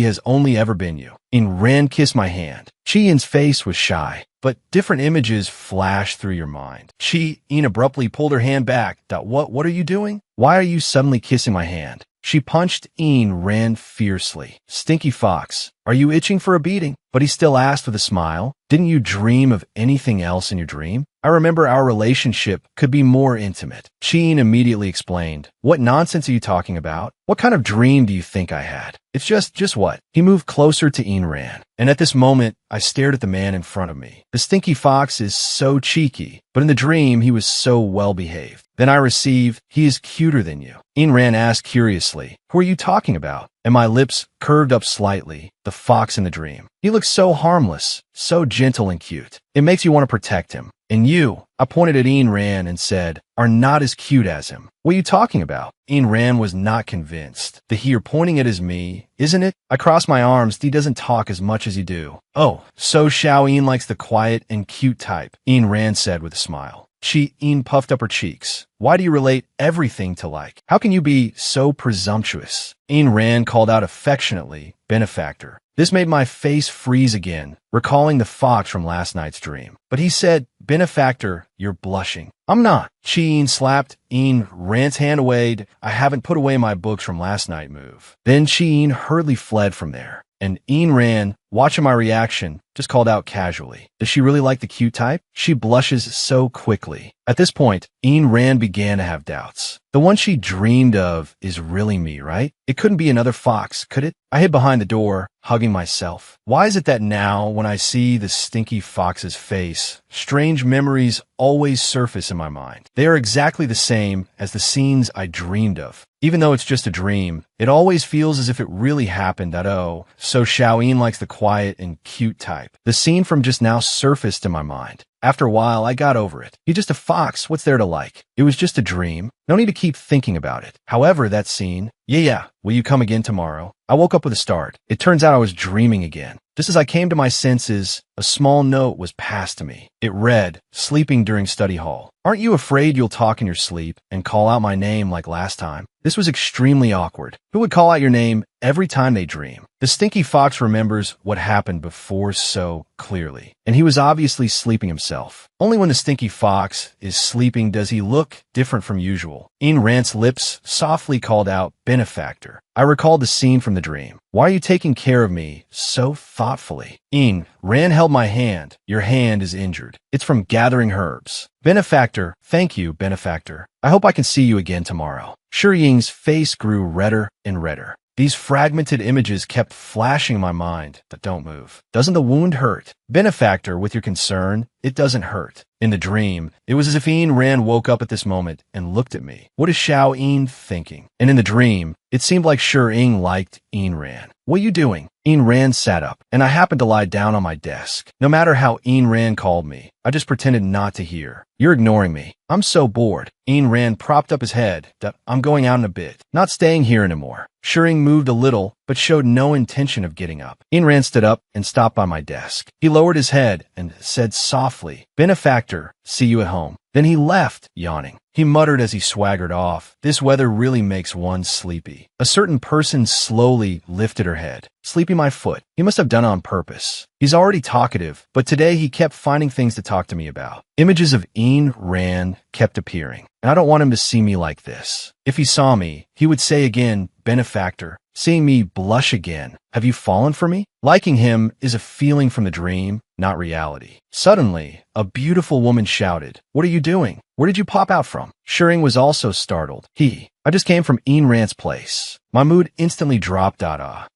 has only ever been you." Ayn Rand kissed my hand. Chi-Yin's face was shy, but different images flashed through your mind. Chi-Yin abruptly pulled her hand back. What are you doing? Why are you suddenly kissing my hand?" She punched Ayn Rand fiercely. "Stinky fox, are you itching for a beating?" But he still asked with a smile, "Didn't you dream of anything else in your dream? I remember our relationship could be more intimate." Chi-Yin immediately explained, "What nonsense are you talking about? What kind of dream do you think I had? It's just what?" He moved closer to Ayn Rand, and at this moment, I stared at the man in front of me. The stinky fox is so cheeky, but in the dream, he was so well-behaved. Then I received, "He is cuter than you." Ayn Rand asked curiously, "Who are you talking about?" And my lips curved up slightly. The fox in the dream. He looks so harmless, so gentle and cute. It makes you want to protect him. And you, I pointed at Ayn Rand and said, "are not as cute as him." "What are you talking about?" Ayn Rand was not convinced. The he you're pointing at is me, isn't it? I crossed my arms. He doesn't talk as much as you do. "Oh, so Xiaoyin likes the quiet and cute type," Ayn Rand said with a smile. Chi-Yin puffed up her cheeks. "Why do you relate everything to like? How can you be so presumptuous?" Ayn Rand called out affectionately, "Benefactor." This made my face freeze again, recalling the fox from last night's dream. But he said, "Benefactor, you're blushing." "I'm not." Chi-Yin slapped Ayn Rand's hand away. "I haven't put away my books from last night, move." Then Chi-Yin hurriedly fled from there. and Ian Ran, watching my reaction, just called out casually. Does she really like the cute type? She blushes so quickly. At this point, Ian Ran began to have doubts. The one she dreamed of is really me, right? It couldn't be another fox, could it? I hid behind the door, hugging myself. Why is it that now, when I see the stinky fox's face, strange memories always surface in my mind? They are exactly the same as the scenes I dreamed of. Even though it's just a dream, it always feels as if it really happened that, oh, so Xiaoyin likes the quiet and cute type. The scene from just now surfaced in my mind. After a while, I got over it. He's just a fox. What's there to like? It was just a dream. No need to keep thinking about it. However, that scene, yeah, will you come again tomorrow? I woke up with a start. It turns out I was dreaming again. Just as I came to my senses, a small note was passed to me. It read, sleeping during study hall. Aren't you afraid you'll talk in your sleep and call out my name like last time? This was extremely awkward. Who would call out your name every time they dream? The stinky fox remembers what happened before so clearly, and he was obviously sleeping himself. Only when the stinky fox is sleeping does he look different from usual. Ian Rant's lips softly called out, benefactor. I recalled the scene from the dream. Why are you taking care of me so thoughtfully? Ian, Rand held my hand. Your hand is injured. It's from gathering herbs. Benefactor, thank you, benefactor. I hope I can see you again tomorrow. Shi Ying's face grew redder and redder. These fragmented images kept flashing in my mind, but don't move. Doesn't the wound hurt? Benefactor, with your concern, it doesn't hurt. In the dream, it was as if Ian Ran woke up at this moment and looked at me. What is Xiao Yin thinking? And in the dream, it seemed like Shi Ying liked Ian Ran. What are you doing? Ian Ran sat up, and I happened to lie down on my desk. No matter how Ian Ran called me, I just pretended not to hear. You're ignoring me. I'm so bored. Ian Ran propped up his head. I'm going out in a bit. Not staying here anymore. Shi Ying moved a little, but showed no intention of getting up. Ian Ran stood up and stopped by my desk. He lowered his head and said softly, benefactor, see you at home. Then he left, yawning. He muttered as he swaggered off. This weather really makes one sleepy. A certain person slowly lifted her head. Sleepy my foot. He must have done it on purpose. He's already talkative, but today he kept finding things to talk to me about. Images of Ian Ran kept appearing, and I don't want him to see me like this. If he saw me, he would say again, benefactor. Seeing me blush again. Have you fallen for me? Liking him is a feeling from the dream, not reality. Suddenly, a beautiful woman shouted, what are you doing? Where did you pop out from? Shi Ying was also startled. I just came from Ian Rant's place. My mood instantly dropped.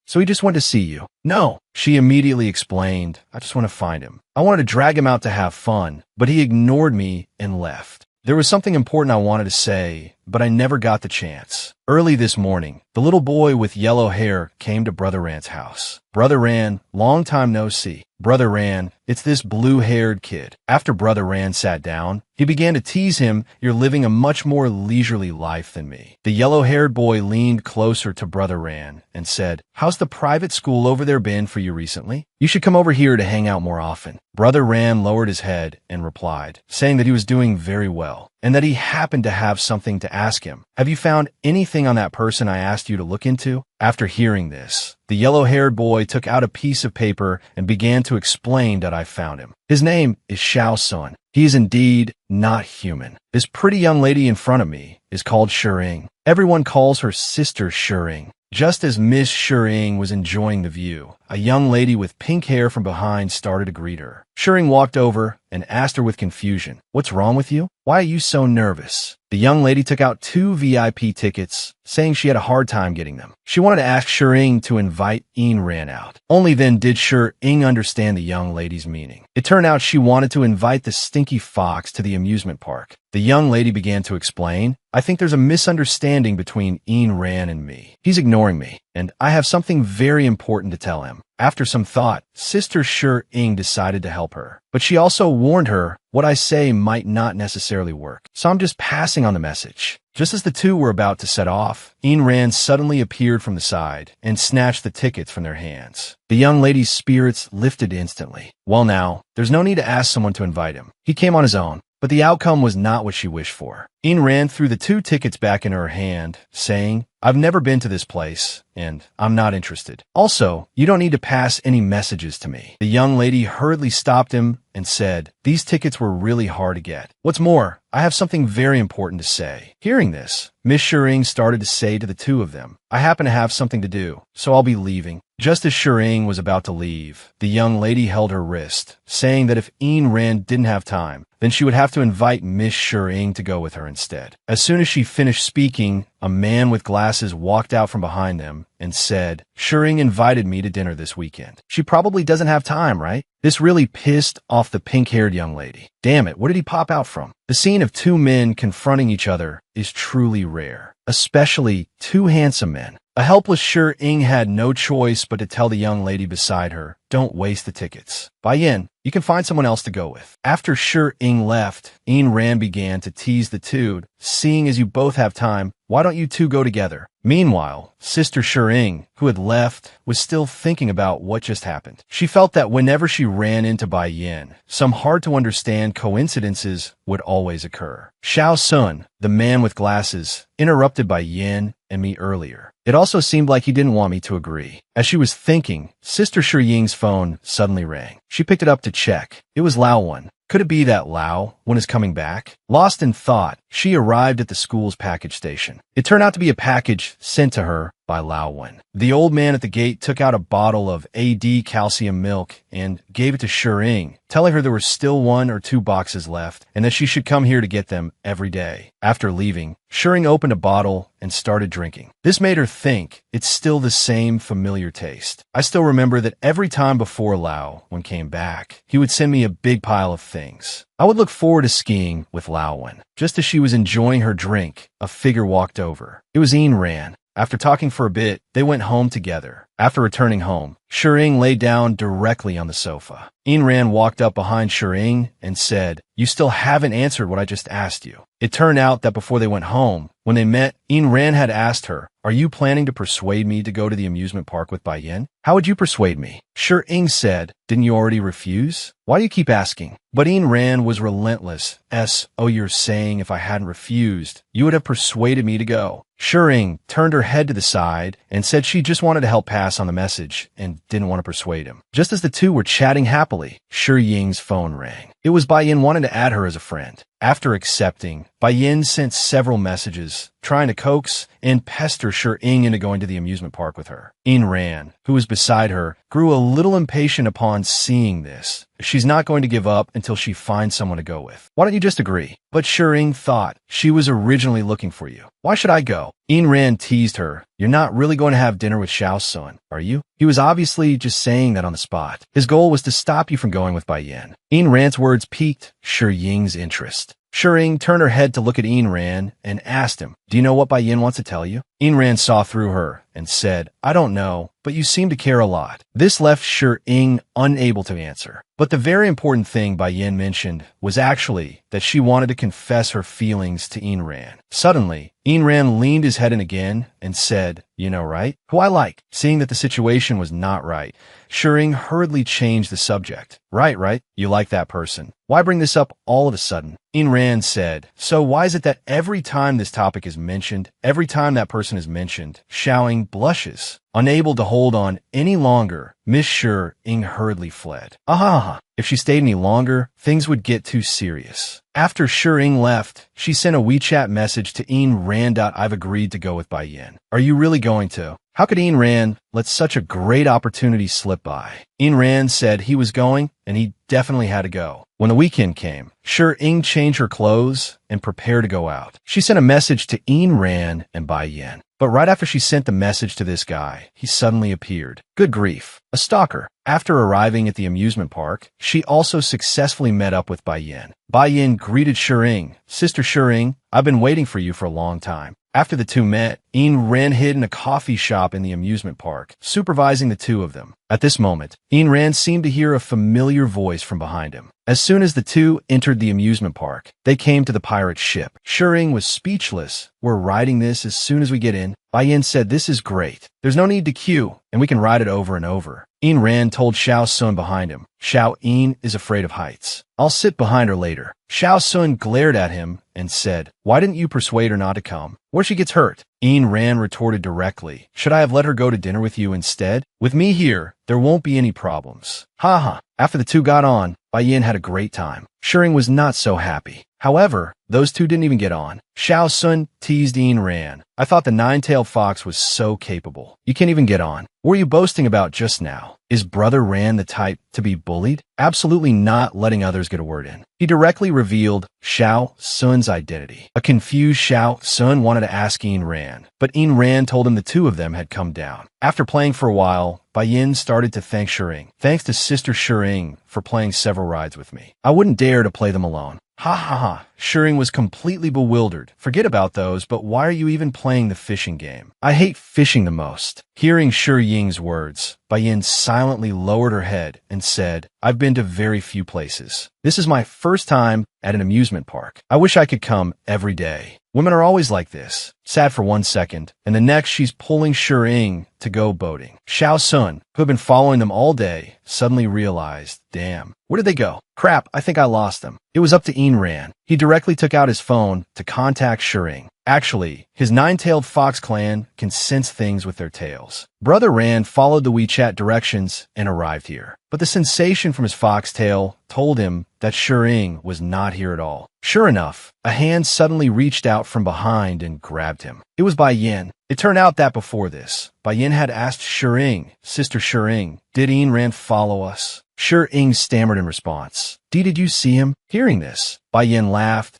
So he just went to see you. No, she immediately explained. I just want to find him. I wanted to drag him out to have fun, but he ignored me and left. There was something important I wanted to say, but I never got the chance. Early this morning, the little boy with yellow hair came to Brother Ran's house. Brother Ran, long time no see. Brother Ran, it's this blue-haired kid. After Brother Ran sat down, he began to tease him, you're living a much more leisurely life than me. The yellow-haired boy leaned closer to Brother Ran and said, how's the private school over there been for you recently? You should come over here to hang out more often. Brother Ran lowered his head and replied, saying that he was doing very well, and that he happened to have something to ask him. Have you found anything on that person I asked you to look into? After hearing this, the yellow-haired boy took out a piece of paper and began to explain that I found him. His name is Xiao Sun. He is indeed not human. This pretty young lady in front of me is called Shi Ying. Everyone calls her Sister Shi Ying. Just as Miss Shi Ying was enjoying the view, a young lady with pink hair from behind started to greet her. Shi Ying walked over and asked her with confusion, what's wrong with you? Why are you so nervous? The young lady took out 2 VIP tickets, saying she had a hard time getting them. She wanted to ask Shi Ying to invite Ian Ran out. Only then did Shi Ying understand the young lady's meaning. It turned out she wanted to invite the stinky fox to the amusement park. The young lady began to explain, I think there's a misunderstanding between Ian Ran and me. He's ignoring me, and I have something very important to tell him. After some thought, Sister Shi Ying decided to help her. But she also warned her what I say might not necessarily work. So I'm just passing on the message. Just as the two were about to set off, Ian Ran suddenly appeared from the side and snatched the tickets from their hands. The young lady's spirits lifted instantly. Well now, there's no need to ask someone to invite him. He came on his own. But the outcome was not what she wished for. Ian Ran threw the 2 tickets back in her hand, saying, I've never been to this place, and I'm not interested. Also, you don't need to pass any messages to me. The young lady hurriedly stopped him and said, these tickets were really hard to get. What's more, I have something very important to say. Hearing this, Miss Shi Ying started to say to the 2 of them, I happen to have something to do, so I'll be leaving. Just as Shering was about to leave, the young lady held her wrist, saying that if Ayn Rand didn't have time, then she would have to invite Miss Shering to go with her instead. As soon as she finished speaking, a man with glasses walked out from behind them and said, "Shering invited me to dinner this weekend. She probably doesn't have time, right?" This really pissed off the pink-haired young lady. Damn it, where did he pop out from? The scene of two men confronting each other is truly rare, especially two handsome men. A helpless Shering had no choice but to tell the young lady beside her, "Don't waste the tickets. Bai Yin, you can find someone else to go with." After Shering left, Ayn Rand began to tease the two, "Seeing as you both have time, why don't you two go together?" Meanwhile, Sister Shering, who had left, was still thinking about what just happened. She felt that whenever she ran into Bai Yin, some hard-to-understand coincidences would always occur. Xiao Sun, the man with glasses, interrupted Bai Yin and me earlier. It also seemed like he didn't want me to agree. As she was thinking, Sister Shiying's phone suddenly rang. She picked it up to check. It was Lao Wen. Could it be that Lao Wen is coming back? Lost in thought, she arrived at the school's package station. It turned out to be a package sent to her by Lao Wen. The old man at the gate took out a bottle of AD calcium milk and gave it to Shering, telling her there were still 1 or 2 boxes left and that she should come here to get them every day. After leaving, Shering opened a bottle and started drinking. This made her think it's still the same familiar taste. I still remember that every time before Lao Wen came back, he would send me a big pile of things. I would look forward to skiing with Lao Wen. Just as she was enjoying her drink, a figure walked over. It was Ayn Rand. After talking for a bit, they went home together. After returning home, Shering lay down directly on the sofa. Ayn Rand walked up behind Shering and said, "You still haven't answered what I just asked you." It turned out that before they went home, when they met, Ayn Rand had asked her, "Are you planning to persuade me to go to the amusement park with Bai Yin? How would you persuade me?" Shering said, "Didn't you already refuse? Why do you keep asking?" But Ayn Rand was relentless. "Oh, you're saying if I hadn't refused, you would have persuaded me to go." Shering turned her head to the side and said she just wanted to help pass on the message and didn't want to persuade him. Just as the two were chatting happily, Shi Ying's phone rang. It was Bai Yin wanting to add her as a friend. After accepting, Bai Yin sent several messages, trying to coax and pester Shi Ying into going to the amusement park with her. Ayn Rand, who was beside her, grew a little impatient upon seeing this. She's not going to give up until she finds someone to go with. Why don't you just agree? But Shi Ying thought, she was originally looking for you. Why should I go? Ayn Rand teased her. You're not really going to have dinner with Xiao Sun, are you? He was obviously just saying that on the spot. His goal was to stop you from going with Bai Yin. Ayn Rand's words piqued Shi Ying's interest. Shi Ying turned her head to look at Ayn Rand and asked him, "Do you know what Bai Yin wants to tell you?" Ayn Rand saw through her and said, "I don't know, but you seem to care a lot." This left Shi Ying unable to answer. But the very important thing Bai Yin mentioned was actually that she wanted to confess her feelings to Ayn Rand. Suddenly, Ayn Rand leaned his head in again and said, "You know, right? Who I like." Seeing that the situation was not right, Shi Ying hurriedly changed the subject. Right. You like that person. Why bring this up all of a sudden?" Ayn Rand said, "So why is it that every time this topic is mentioned, every time that person is mentioned, Xiao Ying blushes?" Unable to hold on any longer, Miss Shi Ying hurriedly fled. If she stayed any longer, things would get too serious. After Shi Ying left, she sent a WeChat message to Ayn Rand. "I've agreed to go with Bai Yin. Are you really going to?" How could Ayn Rand let such a great opportunity slip by? Ayn Rand said he was going, and he definitely had to go. When the weekend came, Shi Ying changed her clothes and prepared to go out. She sent a message to Ayn Rand and Bai Yin. But right after she sent the message to this guy, he suddenly appeared. Good grief, a stalker. After arriving at the amusement park, she also successfully met up with Bai Yin. Bai Yin greeted Shi Ying. "Sister Shi Ying, I've been waiting for you for a long time." After the two met, Ayn Rand hid in a coffee shop in the amusement park, supervising the two of them. At this moment, Ayn Rand seemed to hear a familiar voice from behind him. As soon as the two entered the amusement park, they came to the pirate ship. Shi Ying was speechless. "We're riding this as soon as we get in." Bai Yin said, "This is great. There's no need to queue, and we can ride it over and over." Ayn Rand told Xiao Sun behind him, "Xiao Yin is afraid of heights. I'll sit behind her later." Xiao Sun glared at him and said, "Why didn't you persuade her not to come? What if she gets hurt?" Ayn Rand retorted directly, "Should I have let her go to dinner with you instead? With me here, there won't be any problems." After the two got on, Bai Yin had a great time. Shi Ying was not so happy. However, those two didn't even get on. Xiao Sun teased Ain Rand. I thought the nine-tailed fox was so capable. You can't even get on. What were you boasting about just now? Is Brother Rand the type to be bullied? Absolutely not letting others get a word in. He directly revealed Xiao Sun's identity. A confused Xiao Sun wanted to ask Ain Rand, but Ain Rand told him the two of them had come down. After playing for a while, Bai Yin started to thank Shiring. Thanks to Sister Shiring for playing several rides with me. I wouldn't dare to play them alone. Ha ha ha. Shiring was completely bewildered. Forget about those, but why are you even playing the fishing game? I hate fishing the most. Hearing Shi Ying's words, Bai Yin silently lowered her head and said, I've been to very few places. This is my first time at an amusement park. I wish I could come every day. Women are always like this. Sad for 1 second, and the next she's pulling Shiring to go boating. Xiao Sun, who had been following them all day, suddenly realized, damn, where did they go? Crap, I think I lost them. It was up to Ain Rand. He directly took out his phone to contact Shiring. Actually, his nine-tailed fox clan can sense things with their tails. Brother Rand followed the WeChat directions and arrived here. But the sensation from his foxtail told him that Shiring was not here at all. Sure enough, a hand suddenly reached out from behind and grabbed him. It was Bai Yin. It turned out that before this, Bai Yin had asked Shiring, Sister Shiring, did Ain Rand follow us? Shiring stammered in response. Did you see him? Hearing this, Bai Yin laughed.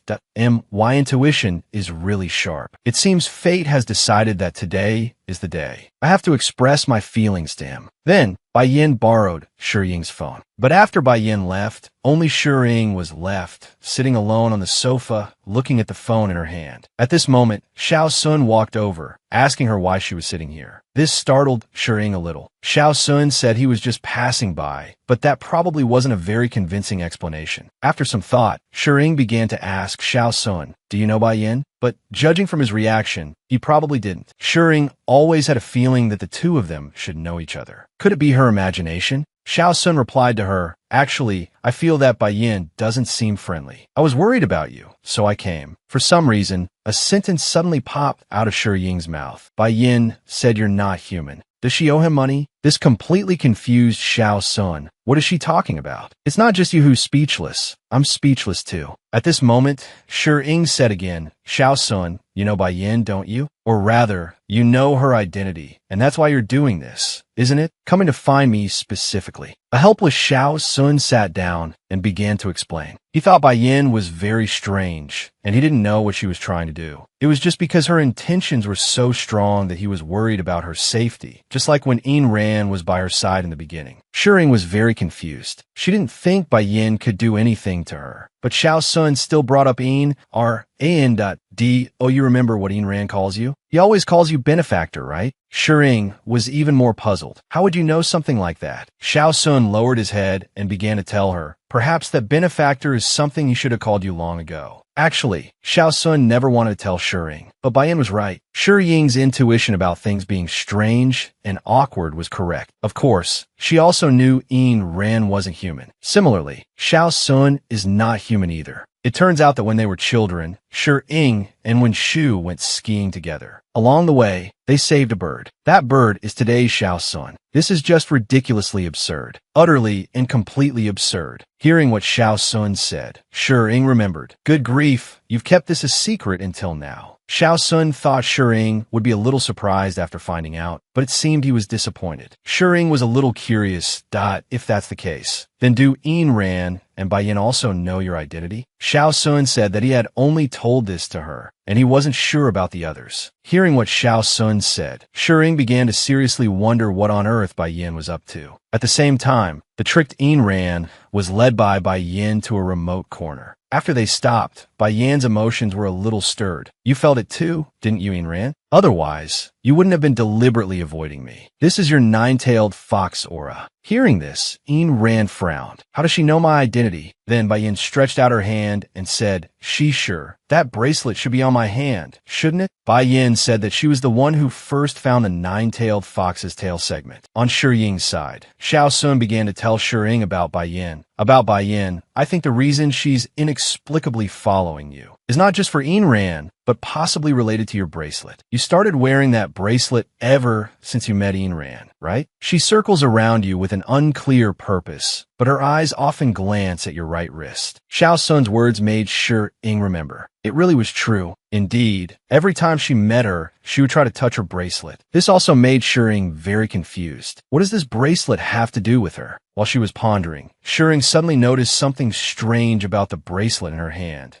My intuition is really sharp. It seems fate has decided that today is the day. I have to express my feelings to him. Then, Bai Yin borrowed Shiring's phone. But after Bai Yin left, only Shiring was left, sitting alone on the sofa, looking at the phone in her hand. At this moment, Xiao Sun walked over, asking her why she was sitting here. This startled Shiring a little. Xiao Sun said he was just passing by, but that probably wasn't a very convincing explanation. After some thought, Shiring began to ask Xiao Sun, do you know Bai Yin? But judging from his reaction, he probably didn't. Shiring always had a feeling that the two of them should know each other. Could it be her imagination? Xiao Sun replied to her, actually, I feel that Bai Yin doesn't seem friendly. I was worried about you, so I came. For some reason, a sentence suddenly popped out of Shi Ying's mouth. Bai Yin said you're not human. Does she owe him money? This completely confused Xiao Sun. What is she talking about? It's not just you who's speechless. I'm speechless too. At this moment, Shiring said again, Xiao Sun, you know Bai Yin, don't you? Or rather, you know her identity, and that's why you're doing this, isn't it? Coming to find me specifically. A helpless Xiao Sun sat down and began to explain. He thought Bai Yin was very strange, and he didn't know what she was trying to do. It was just because her intentions were so strong that he was worried about her safety, just like when Ain Rand was by her side in the beginning. Shiring was very confused. She didn't think Bai Yin could do anything to her. But Xiao Sun still brought up Ain, R-A-N.D. Oh, you remember what Ain Rand calls you? He always calls you benefactor, right? Shiring was even more puzzled. How would you know something like that? Xiao Sun lowered his head and began to tell her, perhaps that benefactor is something he should have called you long ago. Actually, Xiao Sun never wanted to tell Shiring, but Bai Yin was right. Shi Ying's intuition about things being strange and awkward was correct. Of course, she also knew Ain Rand wasn't human. Similarly, Xiao Sun is not human either. It turns out that when they were children, Shiring and Wenshu went skiing together. Along the way, they saved a bird. That bird is today's Xiao Sun. This is just ridiculously absurd. Utterly and completely absurd. Hearing what Xiao Sun said, Shiring remembered. Good grief, you've kept this a secret until now. Xiao Sun thought Shiring would be a little surprised after finding out, but it seemed he was disappointed. Shiring was a little curious, if that's the case. Then do Ain Rand and Bai Yin also know your identity? Xiao Sun said that he had only told this to her, and he wasn't sure about the others. Hearing what Xiao Sun said, Shiring began to seriously wonder what on earth Bai Yin was up to. At the same time, the tricked Ain Rand was led by Bai Yin to a remote corner. After they stopped, Bai Yin's emotions were a little stirred. You felt it too, didn't you, Ain Rand? Otherwise, you wouldn't have been deliberately avoiding me. This is your nine-tailed fox aura. Hearing this, Ain Rand frowned. How does she know my identity? Then Bai Yin stretched out her hand and said, sure. That bracelet should be on my hand, shouldn't it? Bai Yin said that she was the one who first found the nine-tailed fox's tail segment. On Shi Ying's side, Xiao Sun began to tell Shiring about Bai Yin. About Bai Yin, I think the reason she's inexplicably following you is not just for Ain Rand, but possibly related to your bracelet. You started wearing that bracelet ever since you met Ayn Rand, right? She circles around you with an unclear purpose, but her eyes often glance at your right wrist. Xiao Sun's words made sure Ying remember. It really was true. Indeed, every time she met her, she would try to touch her bracelet. This also made Shering very confused. What does this bracelet have to do with her? While she was pondering, Shering suddenly noticed something strange about the bracelet in her hand.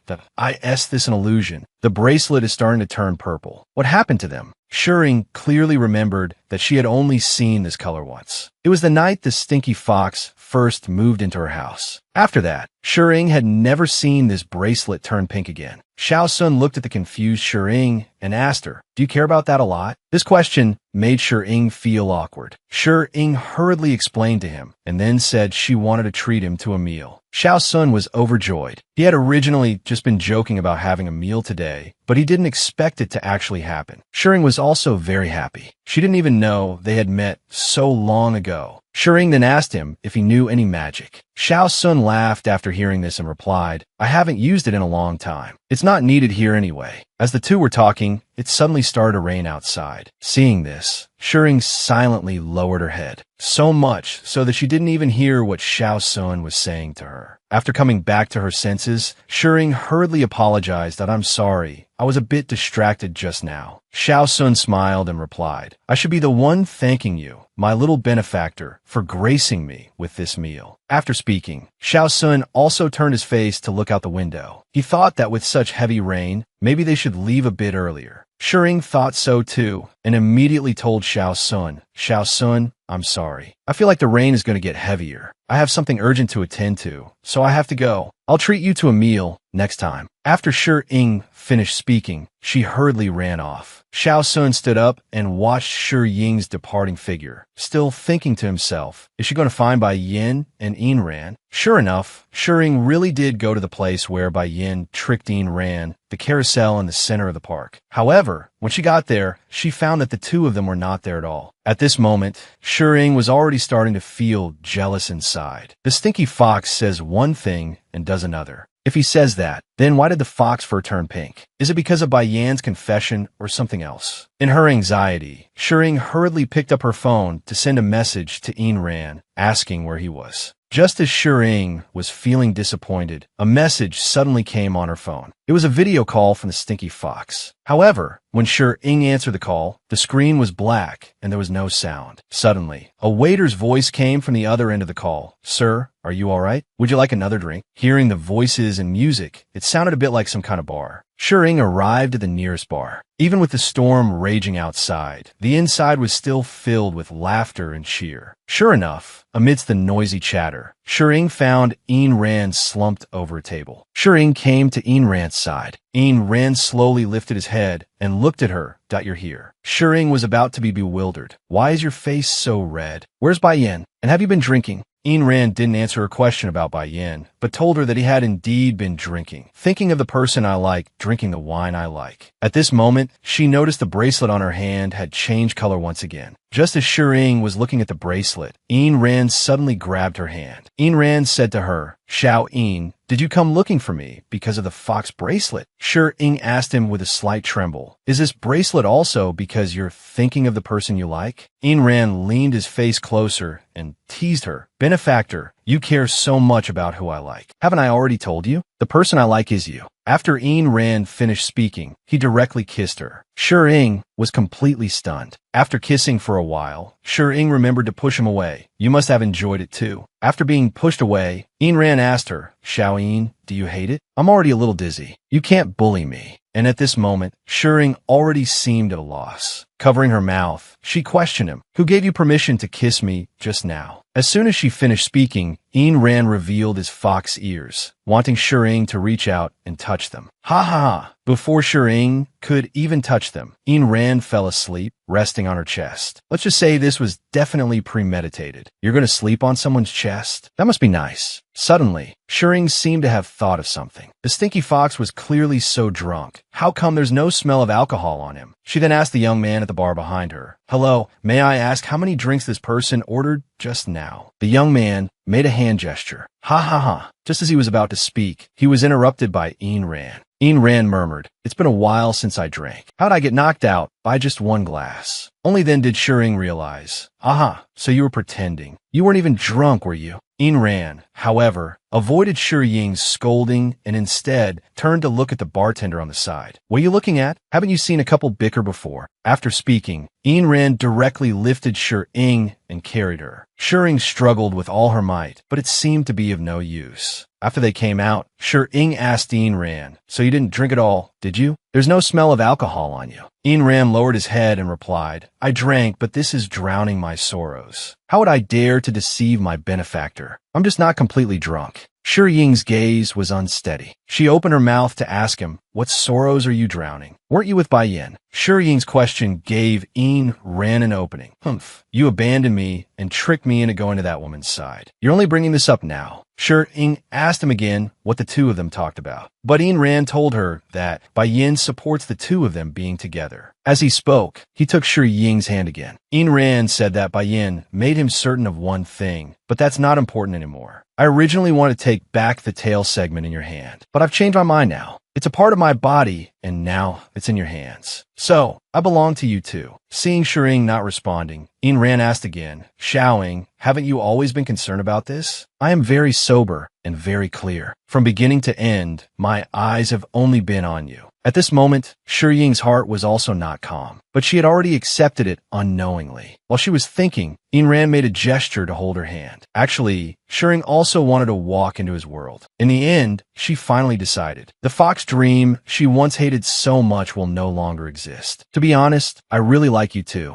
Is this an illusion? The bracelet is starting to turn purple. What happened to them? Shering clearly remembered that she had only seen this color once. It was the night the stinky fox first moved into her house. After that, Shering had never seen this bracelet turn pink again. Xiao Sun looked at the confused Shering and asked her, "Do you care about that a lot?" This question made Shering feel awkward. Shering hurriedly explained to him and then said she wanted to treat him to a meal. Xiao Sun was overjoyed. He had originally just been joking about having a meal today, but he didn't expect it to actually happen. Shering was also very happy. She didn't even know they had met so long ago. Shering then asked him if he knew any magic. Xiao Sun laughed after hearing this and replied, "I haven't used it in a long time. It's not needed here anyway." As the two were talking, it suddenly started to rain outside. Seeing this, Shering silently lowered her head, so much so that she didn't even hear what Xiao Sun was saying to her. After coming back to her senses, Shering hurriedly apologized that, "I'm sorry, I was a bit distracted just now." Xiao Sun smiled and replied, "I should be the one thanking you, my little benefactor, for gracing me with this meal." After speaking, Xiao Sun also turned his face to look out the window. He thought that with such heavy rain, maybe they should leave a bit earlier. Shering thought so too, and immediately told Xiao Sun, "I'm sorry. I feel like the rain is going to get heavier. I have something urgent to attend to, so I have to go. I'll treat you to a meal next time." After Shering finished speaking, she hurriedly ran off. Xiao Sun stood up and watched Shi Ying's departing figure, still thinking to himself, is she going to find Bai Yin and Ayn Rand? Sure enough, Shering really did go to the place where Bai Yin tricked Ayn Rand, the carousel in the center of the park. However, when she got there, she found that the two of them were not there at all. At this moment, Shering was already starting to feel jealous inside. The stinky fox says one thing and does another. If he says that, then why did the fox fur turn pink? Is it because of Bai Yan's confession or something else? In her anxiety, Shering hurriedly picked up her phone to send a message to Ayn Rand asking where he was. Just as Shering was feeling disappointed, a message suddenly came on her phone. It was a video call from the stinky fox. However, when Shering answered the call, the screen was black and there was no sound. Suddenly, a waiter's voice came from the other end of the call. "Sir, are you all right? Would you like another drink?" Hearing the voices and music, it sounded a bit like some kind of bar. Shering arrived at the nearest bar. Even with the storm raging outside, the inside was still filled with laughter and cheer. Sure enough, amidst the noisy chatter, Shering found Ayn Rand slumped over a table. Shering came to Ayn Rand's side. Ayn Rand slowly lifted his head and looked at her. "You're here." Shering was about to be bewildered. "Why is your face so red? Where's Bai Yin? And have you been drinking?" Ayn Rand didn't answer her question about Bai Yin, but told her that he had indeed been drinking. "Thinking of the person I like, drinking the wine I like." At this moment, she noticed the bracelet on her hand had changed color once again. Just as Shering was looking at the bracelet, Ayn Rand suddenly grabbed her hand. Ayn Rand said to her, "Xiao Yin, did you come looking for me because of the fox bracelet?" Shering asked him with a slight tremble, "Is this bracelet also because you're thinking of the person you like?" Ayn Rand leaned his face closer and teased her. "Benefactor, you care so much about who I like. Haven't I already told you? The person I like is you." After Ayn Rand finished speaking, he directly kissed her. Shering was completely stunned. After kissing for a while, Shering remembered to push him away. "You must have enjoyed it too." After being pushed away, Ayn Rand asked her, "Xiao Yin, do you hate it? I'm already a little dizzy. You can't bully me." And at this moment, Shering already seemed at a loss. Covering her mouth, she questioned him, "Who gave you permission to kiss me just now?" As soon as she finished speaking, Ayn Rand revealed his fox ears, wanting Shering to reach out and touch them. Ha ha ha! Before Shering could even touch them, Ayn Rand fell asleep, resting on her chest. Let's just say this was definitely premeditated. You're going to sleep on someone's chest? That must be nice. Suddenly, Shering seemed to have thought of something. The stinky fox was clearly so drunk. How come there's no smell of alcohol on him? She then asked the young man at the bar behind her, "Hello, may I ask how many drinks this person ordered just now?" The young man made a hand gesture. Ha ha ha. Just as he was about to speak, he was interrupted by Ayn Rand. Ain Rand murmured, "It's been a while since I drank. How'd I get knocked out by just one glass?" Only then did Shering realize. Aha, so you were pretending. You weren't even drunk, were you? Ain Rand, however, avoided Shi Ying's scolding and instead turned to look at the bartender on the side. "What are you looking at? Haven't you seen a couple bicker before?" After speaking, Ain Rand directly lifted Shi Ying and carried her. Shi Ying struggled with all her might, but it seemed to be of no use. After they came out, Shi Ying asked Ain Rand, "So you didn't drink at all, did you? There's no smell of alcohol on you." Ain Rand lowered his head and replied, "I drank, but this is drowning my sorrows. How would I dare to deceive my benefactor? I'm just not completely drunk." Shi Ying's gaze was unsteady. She opened her mouth to ask him, "What sorrows are you drowning? Weren't you with Bai Yin?" Shi Ying's question gave Ain Rand an opening. "Humph, you abandoned me and tricked me into going to that woman's side. You're only bringing this up now." Shi Ying asked him again what the two of them talked about. But Ain Rand told her that Bai Yin supports the two of them being together. As he spoke, he took Shi Ying's hand again. Ain Rand said that Bai Yin made him certain of one thing, but that's not important anymore. "I originally wanted to take back the tail segment in your hand, but I've changed my mind now. It's a part of my body, and now it's in your hands. So, I belong to you too." Seeing Shi Ying not responding, Ain Rand asked again, "Xiaoying, haven't you always been concerned about this? I am very sober and very clear. From beginning to end, my eyes have only been on you." At this moment, Shi Ying's heart was also not calm, but she had already accepted it unknowingly. While she was thinking, Ain Rand made a gesture to hold her hand. Actually, Shi Ying also wanted to walk into his world. In the end, she finally decided. The fox dream she once hated so much will no longer exist. "To be honest, I really like you too.